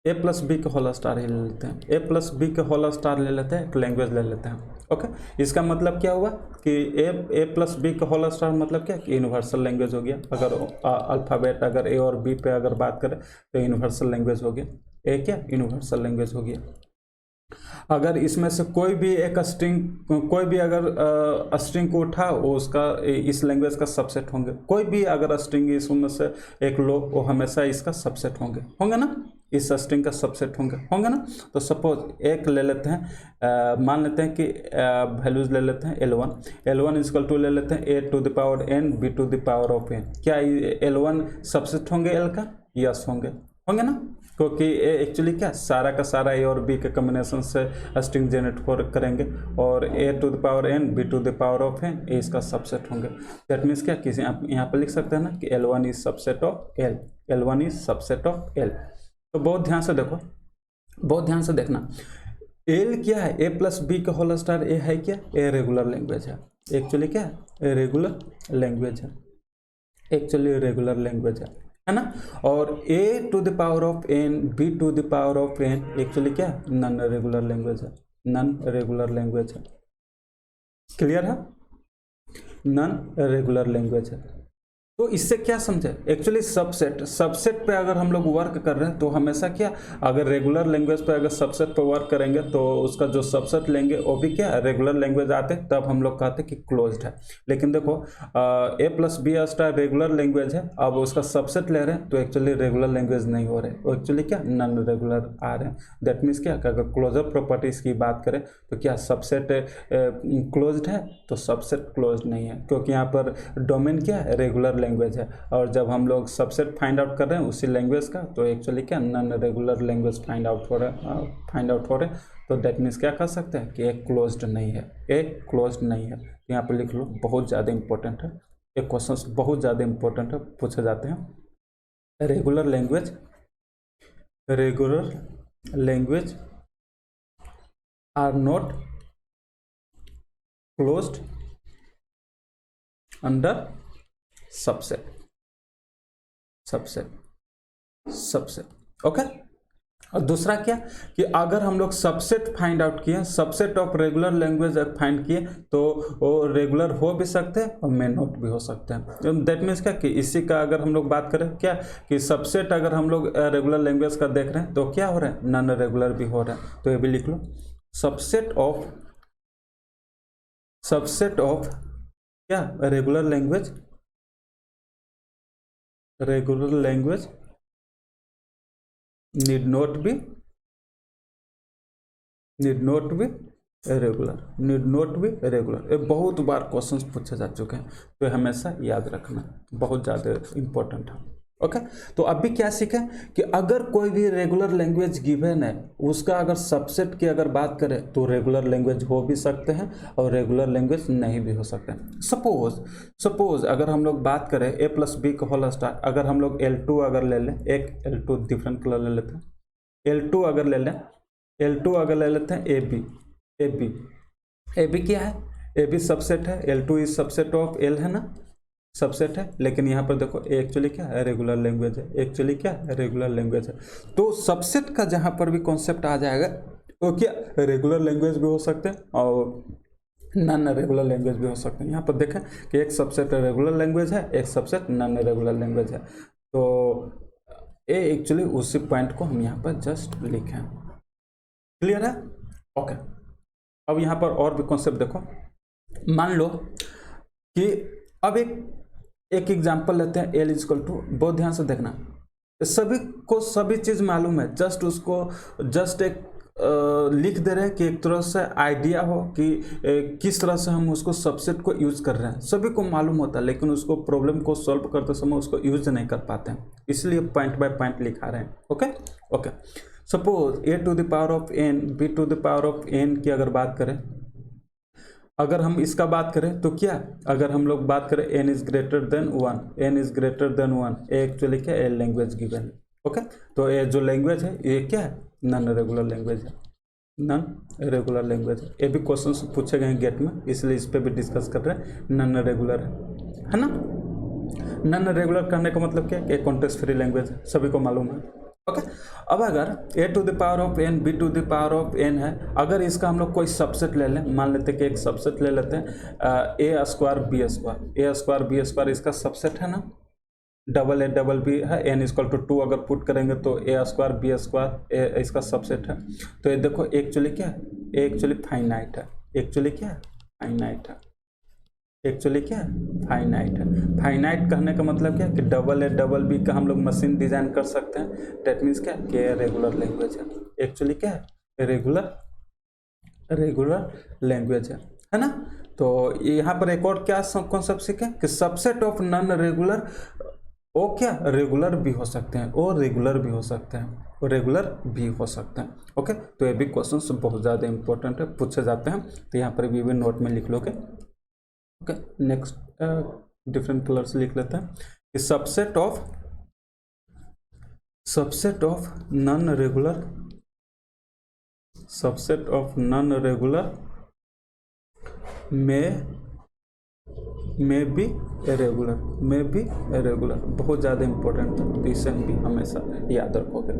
A: ए प्लस बी के होल स्टार ही ले लेते हैं। ए प्लस बी के होल स्टार ले लेते हैं, एक लैंग्वेज ले लेते हैं। ओके, इसका मतलब क्या हुआ कि ए प्लस बी के होल स्टार मतलब क्या कि यूनिवर्सल लैंग्वेज हो गया। अगर अल्फ़ाबेट अगर ए और बी पे अगर बात करें तो यूनिवर्सल लैंग्वेज हो गया। ए क्या यूनिवर्सल लैंग्वेज हो गया। अगर इसमें से कोई भी एक स्ट्रिंग, कोई भी अगर स्ट्रिंग को उठा वो उसका इस लैंग्वेज का सबसेट होंगे। कोई भी अगर स्ट्रिंग इसमें से एक लो वो हमेशा इसका सबसेट होंगे ना, इस स्ट्रिंग का सबसेट होंगे ना। तो सपोज एक ले लेते हैं, मान लेते हैं कि वैल्यूज ले लेते हैं L1 इक्वल टू ले लेते हैं a to the power n b to the power of n। क्या L1 सबसेट होंगे L का? यस होंगे ना, क्योंकि एक्चुअली क्या सारा का सारा ए और बी के कम्बिनेशन से स्ट्रिंग जनरेट करेंगे, और A to the power N B to the power of N A इसका सबसेट होंगे। दैट मीन्स क्या किसी यहाँ पर लिख सकते हैं ना कि L1 is subset of L, L1 is subset of L। तो बहुत ध्यान से देखना, एल क्या है, ए प्लस बी का होल स्टार ए है क्या, ए रेगुलर लैंग्वेज है। एक्चुअली क्या है, रेगुलर लैंग्वेज है ना। और a to the power of n b to the power of n actually क्या है, नॉन रेगुलर लैंग्वेज है। क्लियर है, नॉन रेगुलर लैंग्वेज है। तो इससे क्या समझे, एक्चुअली सबसेट पे अगर हम लोग वर्क कर रहे हैं तो हमेशा क्या, अगर रेगुलर लैंग्वेज पे अगर सबसेट पे वर्क करेंगे तो उसका जो सबसेट लेंगे वो भी क्या रेगुलर लैंग्वेज आते, तब हम लोग कहते कि क्लोज्ड है। लेकिन देखो A plus B star regular language है, अब उसका सबसेट ले रहे हैं तो एक्चुअली रेगुलर लैंग्वेज नहीं हो रहे, वो एक्चुअली क्या नॉन रेगुलर आ रहे हैं। दैट मीन्स क्या, अगर क्लोजर प्रॉपर्टीज की बात करें तो क्या सबसेट क्लोज्ड है, तो सबसेट क्लोज्ड नहीं है, क्योंकि यहाँ पर डोमेन क्या है, रेगुलर लैंग्वेज है। और जब हम लोग सबसेट फाइंड आउट कर रहे हैं उसी लैंग्वेज का, तो एक्चुअली क्या non regular language find out हो रहे, तो दैट मीन्स क्या कर सकते हैं कि एक क्लोज्ड नहीं है। यहाँ पे लिख लो, बहुत ज़्यादा इंपॉर्टेंट है, एक क्वेश्चन बहुत ज़्यादा इंपॉर्टेंट है, पूछे जाते हैं। Regular language are not closed under subset. Okay, और दूसरा क्या कि अगर हम लोग सबसेट फाइंड आउट किए, subset of regular language find किए, तो वो रेगुलर हो भी सकते हैं और मे नॉट भी हो सकते हैं। दैट मीन्स क्या कि इसी का अगर हम लोग बात करें क्या कि सबसेट अगर हम लोग रेगुलर लैंग्वेज का देख रहे हैं तो क्या हो रहा है, नॉन रेगुलर भी हो रहा है। तो ये भी लिख लो, सबसेट ऑफ क्या regular language need not be regular. ये बहुत बार क्वेश्चंस पूछे जा चुके हैं, तो हमेशा याद रखना, बहुत ज़्यादा इंपॉर्टेंट है। ओके, तो अभी क्या सीखे कि अगर कोई भी रेगुलर लैंग्वेज गिवन है, उसका अगर सबसेट की अगर बात करें तो रेगुलर लैंग्वेज हो भी सकते हैं और रेगुलर लैंग्वेज नहीं भी हो सकते हैं। सपोज अगर हम लोग बात करें a+b का होल स्टार, अगर हम लोग L2 अगर ले लें, एक L2 डिफरेंट कलर ले लेते हैं, L2 अगर ले लेते हैं ए बी क्या है, ए बी सबसेट है, L2 is subset of L है ना, सबसेट है। लेकिन यहाँ पर देखो एक्चुअली क्या है, रेगुलर लैंग्वेज है, रेगुलर लैंग्वेज है। तो सबसेट का जहाँ पर भी कॉन्सेप्ट आ जाएगा वो क्या रेगुलर लैंग्वेज भी हो सकते हैं और नॉन रेगुलर लैंग्वेज भी हो सकते हैं। यहाँ पर देखें कि एक सबसेट रेगुलर लैंग्वेज है, एक सबसेट नॉन रेगुलर लैंग्वेज है। तो ये एक्चुअली उसी पॉइंट को हम यहाँ पर जस्ट लिखें। क्लियर है? ओके, अब यहाँ पर और भी कॉन्सेप्ट देखो। मान लो कि अब एक एग्जांपल लेते हैं, L इक्वल टू, बहुत ध्यान से देखना, सभी को सभी चीज़ मालूम है, जस्ट एक लिख दे रहे हैं कि एक तरह से आइडिया हो कि किस तरह से हम उसको सबसेट को यूज कर रहे हैं। सभी को मालूम होता है, लेकिन उसको प्रॉब्लम को सॉल्व करते समय उसको यूज नहीं कर पाते हैं, इसलिए पॉइंट बाय पॉइंट लिखा रहे हैं। ओके, सपोज a⁴n b⁴n की अगर बात करें, अगर हम इसका बात करें तो क्या, अगर हम लोग बात करें n is greater than 1, actually क्या है, लैंग्वेज गिवन है। ओके, तो ये जो लैंग्वेज है ये क्या है, नॉन रेगुलर लैंग्वेज है, ये भी क्वेश्चन पूछे गए हैं गेट में, इसलिए इस पर भी डिस्कस कर रहे हैं। नॉन रेगुलर है ना, नॉन रेगुलर करने का मतलब क्या है, कॉन्टेक्स्ट फ्री लैंग्वेज है, सभी को मालूम है। ओके, अब अगर a⁴n b⁴n है, अगर इसका हम लोग कोई सबसेट ले लें, मान लेते हैं कि एक सबसेट ले लेते हैं a² b², इसका सबसेट है ना, डबल बी है, n इक्वल टू 2 अगर पुट करेंगे तो a² b² इसका सबसेट है। तो ये देखो एक्चुअली क्या है, एक्चुअली फाइनाइट है, फाइनाइट कहने का मतलब क्या है कि डबल बी का हम लोग मशीन डिजाइन कर सकते हैं। दैट मीन्स क्या कि रेगुलर लैंग्वेज है, एक्चुअली क्या है, रेगुलर लैंग्वेज है ना। तो यहाँ पर एक और क्या कॉन्सेप्ट सीखे कि सबसेट ऑफ नॉन रेगुलर, वो क्या रेगुलर भी हो सकते हैं और रेगुलर भी हो सकते हैं, ओके। तो ये भी क्वेश्चन बहुत ज़्यादा इंपॉर्टेंट है, पूछे जाते हैं, तो यहाँ पर भी नोट में लिख लोगे। ओके, नेक्स्ट डिफरेंट कलर से लिख लेते हैं कि सबसेट ऑफ नॉन रेगुलर में भी रेगुलर, बहुत ज़्यादा इंपॉर्टेंट है, तो इसे भी हमेशा याद रखोगे।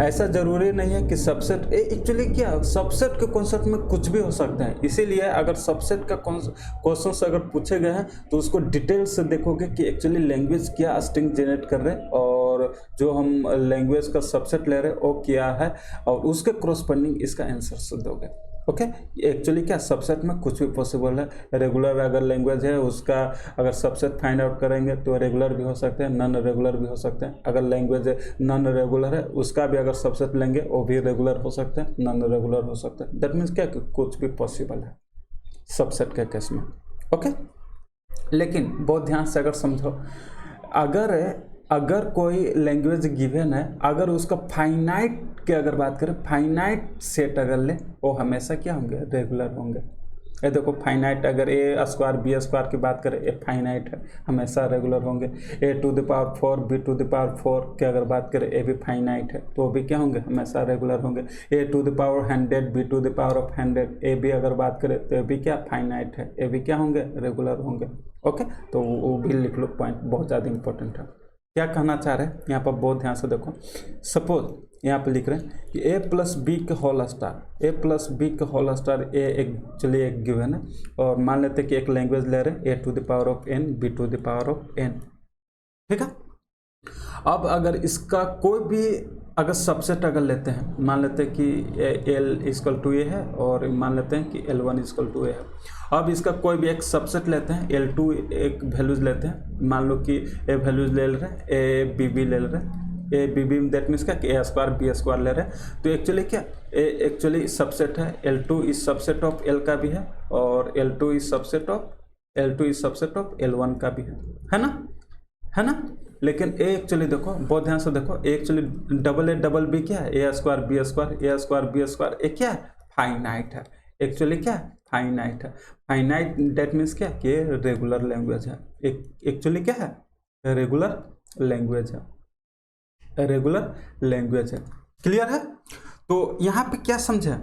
A: ऐसा जरूरी नहीं है कि सबसेट, एक्चुअली क्या सबसेट के कॉन्सेप्ट में कुछ भी हो सकता है, इसीलिए अगर सबसेट का क्वेश्चन अगर पूछे गए हैं तो उसको डिटेल से देखोगे कि एक्चुअली लैंग्वेज क्या स्ट्रिंग जनरेट कर रहे हैं और जो हम लैंग्वेज का सबसेट ले रहे हैं वो क्या है, और उसके क्रॉसपेंडिंग इसका आंसर से दोगे। ओके, एक्चुअली क्या सबसेट में कुछ भी पॉसिबल है। रेगुलर अगर लैंग्वेज है उसका अगर सबसेट फाइंड आउट करेंगे तो रेगुलर भी हो सकते हैं, नॉन रेगुलर भी हो सकते हैं। अगर लैंग्वेज नॉन रेगुलर है उसका भी अगर सबसेट लेंगे वो भी रेगुलर हो सकते हैं, नॉन रेगुलर हो सकते हैं। दैट मीन्स क्या कुछ भी पॉसिबल है सबसेट के केस में। ओके, लेकिन बहुत ध्यान से अगर समझो, अगर कोई लैंग्वेज गिवन है, अगर उसका फाइनाइट की अगर बात करें, फाइनाइट सेट अगर ले, वो हमेशा क्या होंगे, रेगुलर होंगे। ये देखो फाइनाइट, अगर a² b² की बात करें, ये फाइनाइट है, हमेशा रेगुलर होंगे। a⁴ b⁴ की अगर बात करें, ये भी फाइनाइट है, तो वो भी क्या होंगे, हमेशा रेगुलर होंगे। a⁴100 b⁴100 ये भी अगर बात करें तो ये भी क्या फाइनाइट है, ये भी क्या होंगे, रेगुलर होंगे। ओके, तो वो भी लिख लो, पॉइंट बहुत ज़्यादा इंपॉर्टेंट है। क्या कहना चाह रहे हैं यहाँ पर बहुत ध्यान से देखो। सपोज यहाँ पे लिख रहे हैं कि a प्लस बी का whole star, a plus B का होल स्टार ए एक चलिए एक गिवन है, और मान लेते हैं कि एक लैंग्वेज ले रहे हैं a to the power of n b to the power of n, ठीक है। अब अगर इसका कोई भी अगर सबसेट अगर लेते हैं, मान लेते हैं कि l इक्वल टू ए है और मान लेते हैं कि l1 इक्वल टू ए है। अब इसका कोई भी एक सबसेट लेते हैं, l2 एक वैल्यूज लेते हैं, मान लो कि ए वैल्यूज ले रहे हैं, ए बी बी ले रहे हैं, a B b that means क्या कि ए स्क्वायर बी स्क्वायर ले रहे हैं। तो एक्चुअली क्या एक्चुअली सबसेट है, l2 is subset of l का भी है और l2 is subset of l1 का भी है ना, है ना। लेकिन ए एक्चुअली देखो बहुत ध्यान से देखो, ए एक्चुअली डबल बी क्या है, ए स्क्वायर बी स्क्वायर ए क्या है, फाइनाइट है। एक्चुअली क्या है, फाइनाइट है। फाइनाइट दैट मीन्स क्या कि रेगुलर लैंग्वेज है। एक्चुअली क्या है, रेगुलर लैंग्वेज है, रेगुलर लैंग्वेज है। क्लियर है। तो यहाँ पे क्या समझे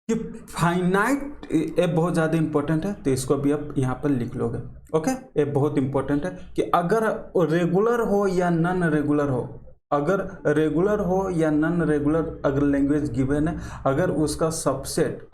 A: कि फाइनाइट ये बहुत ज़्यादा इंपॉर्टेंट है, तो इसको भी आप यहाँ पर लिख लोगे। ओके, ये बहुत इंपॉर्टेंट है कि अगर रेगुलर हो या नॉन रेगुलर हो, अगर रेगुलर हो या नॉन रेगुलर अगर लैंग्वेज गिवन है, अगर उसका सबसेट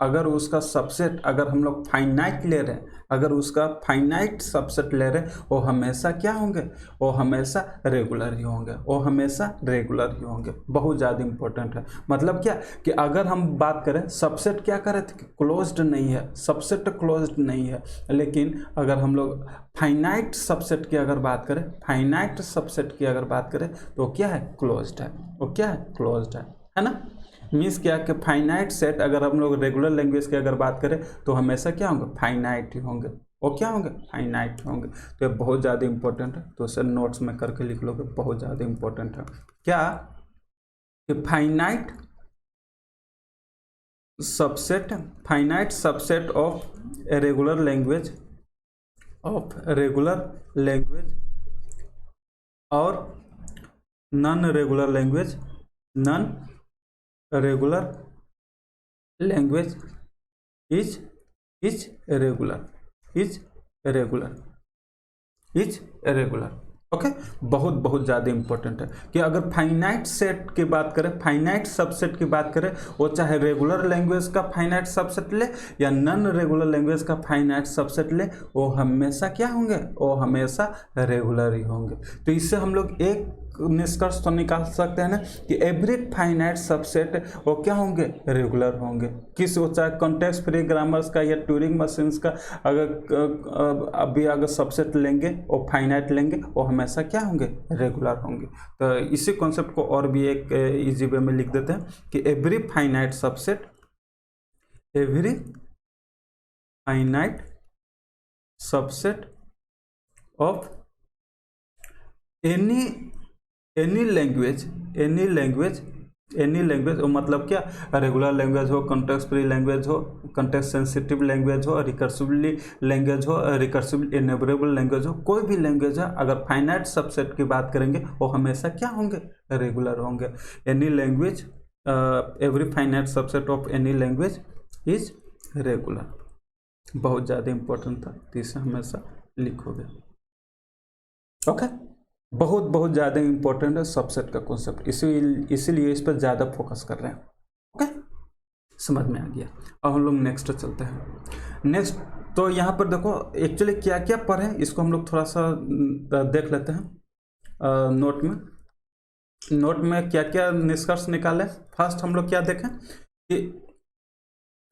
A: अगर हम लोग फाइनाइट ले रहे हैं, अगर उसका फाइनाइट सबसेट ले रहे हैं, वो हमेशा क्या होंगे, वो हमेशा रेगुलर ही होंगे, वो हमेशा रेगुलर ही होंगे। बहुत ज़्यादा इंपॉर्टेंट है। मतलब क्या कि अगर हम बात करें सबसेट क्या कर रहे थे, क्लोज्ड नहीं है, सबसेट क्लोज्ड नहीं है, लेकिन अगर हम लोग फाइनाइट सबसेट की अगर बात करें, फाइनाइट सबसेट की अगर बात करें तो क्या है, क्लोज्ड है। वो क्या है, क्लोज्ड है ना। मीन्स क्या कि फाइनाइट सेट अगर हम लोग रेगुलर लैंग्वेज की अगर बात करें तो हमेशा क्या होंगे, फाइनाइट ही होंगे। वो क्या होंगे, फाइनाइट होंगे। तो ये बहुत ज़्यादा इंपॉर्टेंट है, तो इसे नोट्स में करके लिख लोगे, बहुत ज़्यादा इंपॉर्टेंट है। क्या कि finite subset of regular language और non regular language is regular. Okay, बहुत ज़्यादा इंपॉर्टेंट है कि अगर फाइनाइट सेट की बात करें, फाइनाइट सबसेट की बात करें, वो चाहे रेगुलर लैंग्वेज का फाइनाइट सबसेट ले या नॉन रेगुलर लैंग्वेज का फाइनाइट सबसेट ले, वो हमेशा क्या होंगे, वो हमेशा रेगुलर ही होंगे। तो इससे हम लोग एक निष्कर्ष तो निकाल सकते हैं ना कि एवरी फाइनाइट सबसेट वो क्या होंगे, रेगुलर होंगे। किस वो चाहे कॉन्टेक्स्ट फ्री ग्रामर्स का या ट्यूरिंग मशीन्स का अभी अगर सबसेट लेंगे, वो फाइनाइट लेंगे, वो हमेशा क्या होंगे, रेगुलर होंगे। तो इसी कॉन्सेप्ट को और भी एक इजी वे में लिख देते हैं कि every finite subset of any language वो मतलब क्या, रेगुलर लैंग्वेज हो, कॉन्टेक्स्ट फ्री लैंग्वेज हो, कॉन्टेक्स्ट सेंसिटिव लैंग्वेज हो, रिकर्सिवली लैंग्वेज हो, रिकर्सिवली इनेबलेबल लैंग्वेज हो, कोई भी लैंग्वेज है, अगर फाइनाइट सबसेट की बात करेंगे वो हमेशा क्या होंगे, रेगुलर होंगे। Any language, every finite subset of any language is regular. बहुत ज़्यादा इंपॉर्टेंट था, तो इसे हमेशा लिखोगे। ओके, बहुत ज़्यादा इंपॉर्टेंट है सबसेट का कॉन्सेप्ट, इसीलिए इस पर ज़्यादा फोकस कर रहे हैं। ओके, समझ में आ गया। अब हम लोग नेक्स्ट चलते हैं। नेक्स्ट तो यहाँ पर देखो एक्चुअली क्या क्या पढ़े, इसको हम लोग थोड़ा सा देख लेते हैं। नोट में क्या क्या निष्कर्ष निकाले। फर्स्ट हम लोग क्या देखें कि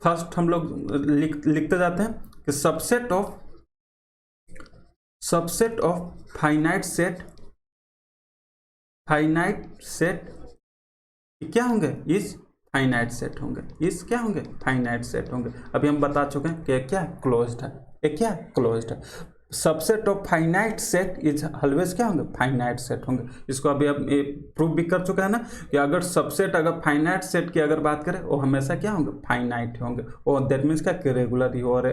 A: फर्स्ट हम लोग लिखते जाते हैं कि सबसेट ऑफ फाइनाइट सेट क्या होंगे, इस फाइनाइट सेट होंगे, इस क्या होंगे, फाइनाइट सेट होंगे। अभी हम बता चुके हैं कि क्या है, क्लोज्ड है, ये क्या है, क्लोज्ड है। Subset of finite set is always क्या होंगे, फाइनाइट सेट होंगे। इसको अभी अब प्रूव भी कर चुका है ना कि अगर सबसेट अगर फाइनाइट सेट की अगर बात करें वो हमेशा क्या होंगे, फाइनाइट होंगे। और दैट मीन्स क्या कि रेगुलर ही हो रहे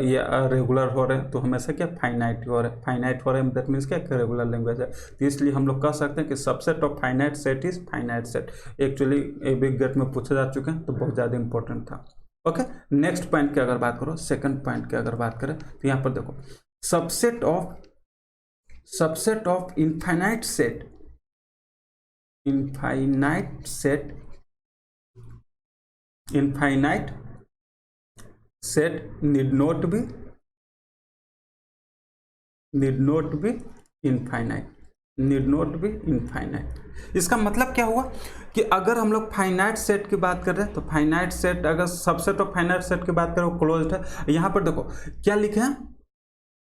A: या रेगुलर हो रहे हैं, तो हमेशा क्या फाइनाइट हो रहे हैं, फाइनाइट हो रहे हैं, दैट मीन्स क्या कि रेगुलर लैंग्वेज है। तो इसलिए हम लोग कह सकते हैं कि subset of finite set is finite set. Actually a big GATE में पूछे जा चुके हैं, तो बहुत ज़्यादा इंपॉर्टेंट था। ओके, नेक्स्ट पॉइंट की अगर बात करो, सेकंड पॉइंट की अगर बात करें, तो यहाँ पर देखो subset of subset of infinite set, infinite set, infinite set need not be infinite, need not be infinite. इसका मतलब क्या हुआ कि अगर हम लोग फाइनाइट सेट की बात कर रहे हैं तो फाइनाइट सेट, अगर सबसेट ऑफ फाइनाइट सेट की बात करें वो क्लोज्ड है। यहाँ पर देखो क्या लिखे हैं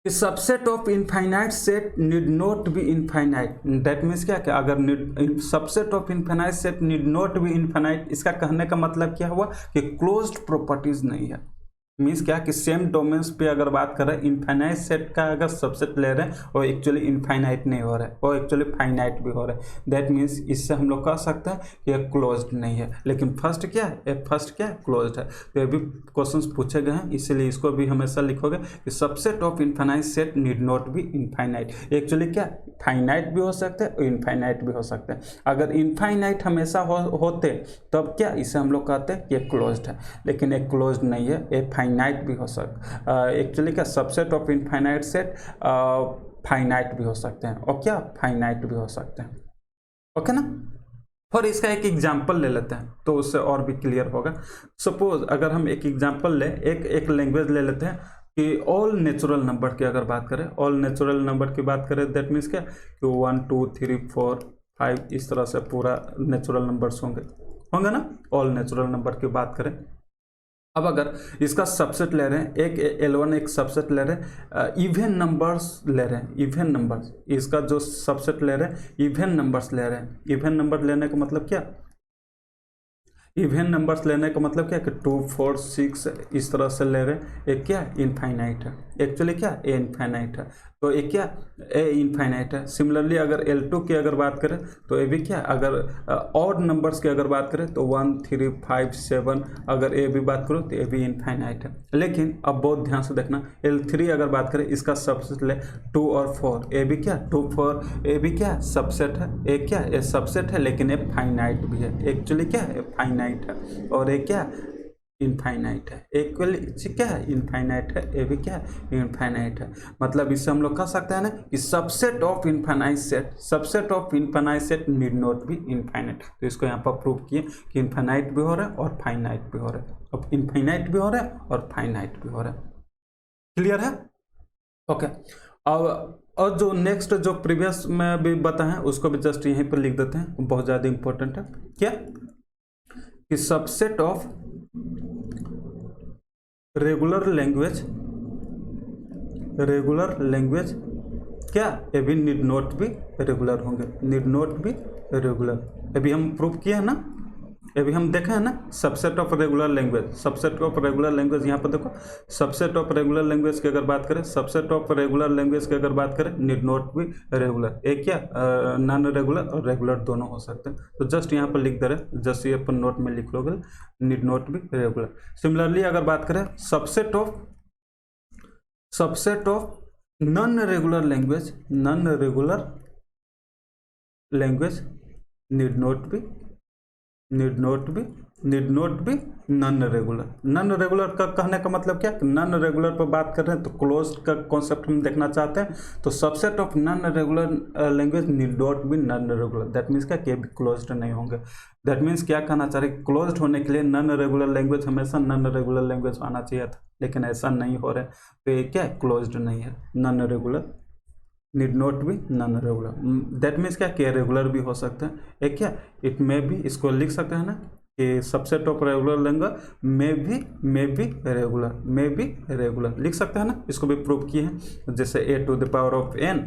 A: कि subset of infinite set need not be infinite. That means क्या, कि अगर subset of infinite set need not be infinite, इसका कहने का मतलब क्या हुआ कि क्लोज्ड प्रॉपर्टीज नहीं है। मीन्स क्या कि सेम डोमेन्स पे अगर बात कर रहे हैं, इनफाइनाइट सेट का अगर सबसेट ले रहे हैं और एक्चुअली इनफाइनाइट नहीं हो रहा है और एक्चुअली फाइनाइट भी हो रहा है, दैट मीन्स इससे हम लोग कह सकते हैं कि यह क्लोज्ड नहीं है। लेकिन फर्स्ट क्या है, फर्स्ट क्या है, क्लोज्ड है। तो ये भी क्वेश्चंस पूछे गए हैं, इसीलिए इसको भी हमेशा लिखोगे कि subset of infinite set need not be infinite. Actually क्या, फाइनाइट भी हो सकते हैं और इनफाइनाइट भी हो सकते हैं। अगर इनफाइनाइट हमेशा होते तब क्या, इसे हम लोग कहते हैं कि ये क्लोज्ड है, लेकिन एक क्लोज्ड नहीं है, ये फाइनाइट भी हो सकता है। एक्चुअली क्या, subset of infinite set finite भी हो सकते हैं और क्या, फाइनाइट भी हो सकते हैं। ओके ना। और इसका एक एग्जाम्पल ले लेते हैं तो उससे और भी क्लियर होगा। सपोज अगर हम एक एग्जाम्पल ले, एक लैंग्वेज ले लेते हैं कि ऑल नेचुरल नंबर की अगर बात करें, ऑल नेचुरल नंबर की बात करें, दैट मीन्स क्या कि 1 2 3 4 5 इस तरह से पूरा नेचुरल नंबर्स होंगे ना, ऑल नेचुरल नंबर की बात करें। अब अगर इसका सबसेट ले रहे हैं, एक L1 एक सबसेट ले रहे हैं, इवन नंबर्स ले रहे हैं, इवन नंबर्स, इसका जो सबसेट ले रहे हैं इवन नंबर्स ले रहे हैं। इवन नंबर लेने का मतलब क्या, इवन नंबर्स लेने का मतलब क्या कि 2 4 6 इस तरह से ले रहे हैं, एक क्या इनफाइनाइट है। एक्चुअली क्या, ए इनफाइनाइट है, तो एक क्या, ए इनफाइनाइट है। सिमिलरली अगर L2 की अगर बात करें तो ये भी क्या, अगर ऑड नंबर्स की अगर बात करें तो 1 3 5 7, अगर ए भी बात करो तो ये भी इनफाइनाइट है। लेकिन अब बहुत ध्यान से देखना, L3 अगर बात करें, इसका सबसेट ले 2 और 4, ए भी क्या 2 4, ए भी क्या सबसेट है, एक क्या ये सबसेट है, लेकिन ये फाइनाइट भी है। एक्चुअली क्या है, फाइनाइट है, और एक क्या इनफाइनाइट है। इक्वली क्या है, इनफाइनाइट है, ये भी क्या है, इनफाइनाइट है। मतलब इससे हम लोग कह सकते हैं ना कि subset of infinite set, subset of infinite set need not be infinite. तो इसको यहाँ पर प्रूव किए कि इनफाइनाइट भी हो रहा है और फाइनाइट भी हो रहा है। अब इनफाइनाइट भी हो रहा है और फाइनाइट भी हो रहा है। क्लियर है? ओके। अब और जो नेक्स्ट जो प्रीवियस में भी बताएं उसको भी जस्ट यहीं पर लिख देते हैं, बहुत ज़्यादा इंपॉर्टेंट है। क्या कि सबसेट ऑफ रेगुलर लैंग्वेज क्या, ये भी नीड नॉट भी रेगुलर होंगे, नीड नॉट भी रेगुलर। अभी हम प्रूव किए हैं ना, अभी हम देखे हैं ना subset of regular language, subset of regular language. यहाँ पर देखो सबसेट ऑफ रेगुलर लैंग्वेज की अगर बात करें, सबसेट ऑफ रेगुलर लैंग्वेज की अगर बात करें, नीड नॉट बी रेगुलर। एक क्या, नॉन रेगुलर और रेगुलर दोनों हो सकते हैं। तो जस्ट यहाँ पर लिख दे रहे, जस्ट ये अपन नोट में लिख लोगे, need not be regular. Similarly अगर बात करें subset of non regular language, non regular language need not be non regular. Non regular का कहने का मतलब क्या, नॉन रेगुलर पर बात कर रहे हैं तो क्लोज का कॉन्सेप्ट हम देखना चाहते हैं। तो subset of non regular language need not be non regular. That means क्या कि भी क्लोज्ड नहीं होंगे। दैट मीन्स क्या कहना चाह रहे, क्लोज्ड होने के लिए नॉन रेगुलर लैंग्वेज हमेशा नॉन रेगुलर लैंग्वेज आना चाहिए था, लेकिन ऐसा नहीं हो रहा है। तो ये क्या है, क्लोज्ड नहीं है, non regular, need not be non regular. That means क्या कि रेगुलर भी हो सकते हैं। एक क्या, इट मे बी, इसको लिख सकते हैं ना कि subset of regular language may be regular लिख सकते हैं ना। इसको भी प्रूव किए हैं, जैसे a to the power of n,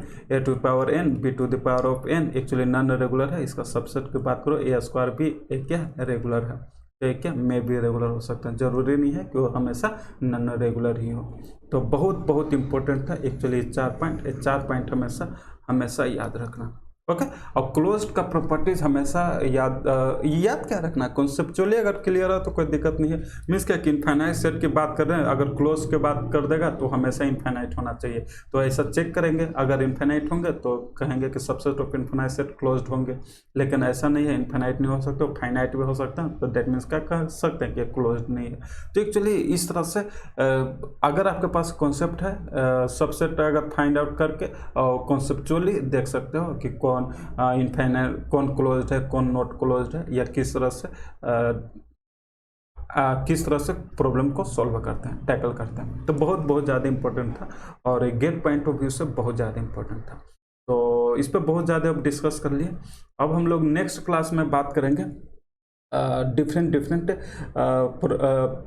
A: b to the power of n actually non regular है। इसका सबसेट की बात करो, a स्क्वायर भी एक क्या रेगुलर है, तो एक क्या मे भी रेगुलर हो सकते हैं। जरूरी नहीं है कि वो हमेशा नॉन रेगुलर ही हो। तो बहुत इंपॉर्टेंट था एक्चुअली 4 पॉइंट, 4 पॉइंट हमेशा याद रखना। ओके। और क्लोज्ड का प्रॉपर्टीज हमेशा याद क्या रखना है, कॉन्सेप्चुअली अगर क्लियर हो तो कोई दिक्कत नहीं है। मीन्स क्या कि इनफाइनाइट सेट की बात कर रहे हैं, अगर क्लोज के बात कर देगा तो हमेशा इनफाइनाइट होना चाहिए। तो ऐसा चेक करेंगे, अगर इनफाइनाइट होंगे तो कहेंगे कि subset of infinite set closed होंगे, लेकिन ऐसा नहीं है, इनफाइनाइट नहीं हो सकते, फाइनाइट भी हो सकता है, तो दैट मीन्स क्या कह सकते हैं कि क्लोज्ड नहीं है। तो एक्चुअली इस तरह से अगर आपके पास कॉन्सेप्ट है, सबसेट अगर फाइंड आउट करके और कॉन्सेप्चुअली देख सकते हो कि कौन इनफाइनाइट, कौन क्लोज्ड है, कौन नॉट क्लोज्ड है, या किस तरह से प्रॉब्लम को सॉल्व करते हैं, टैकल करते हैं। तो बहुत बहुत ज़्यादा इंपॉर्टेंट था और गेट पॉइंट ऑफ व्यू से बहुत ज़्यादा इंपॉर्टेंट था। तो इस पर बहुत ज़्यादा अब डिस्कस कर लिए। अब हम लोग नेक्स्ट क्लास में बात करेंगे डिफरेंट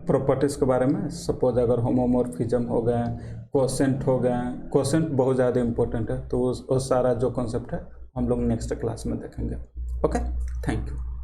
A: प्रॉपर्टीज़ के बारे में। सपोज अगर होमोमॉर्फिज्म हो गए, कोसेंट हो गए, कोसेंट बहुत ज़्यादा इंपॉर्टेंट है, तो वो सारा जो कॉन्सेप्ट है हम लोग नेक्स्ट क्लास में देखेंगे। Okay, thank you.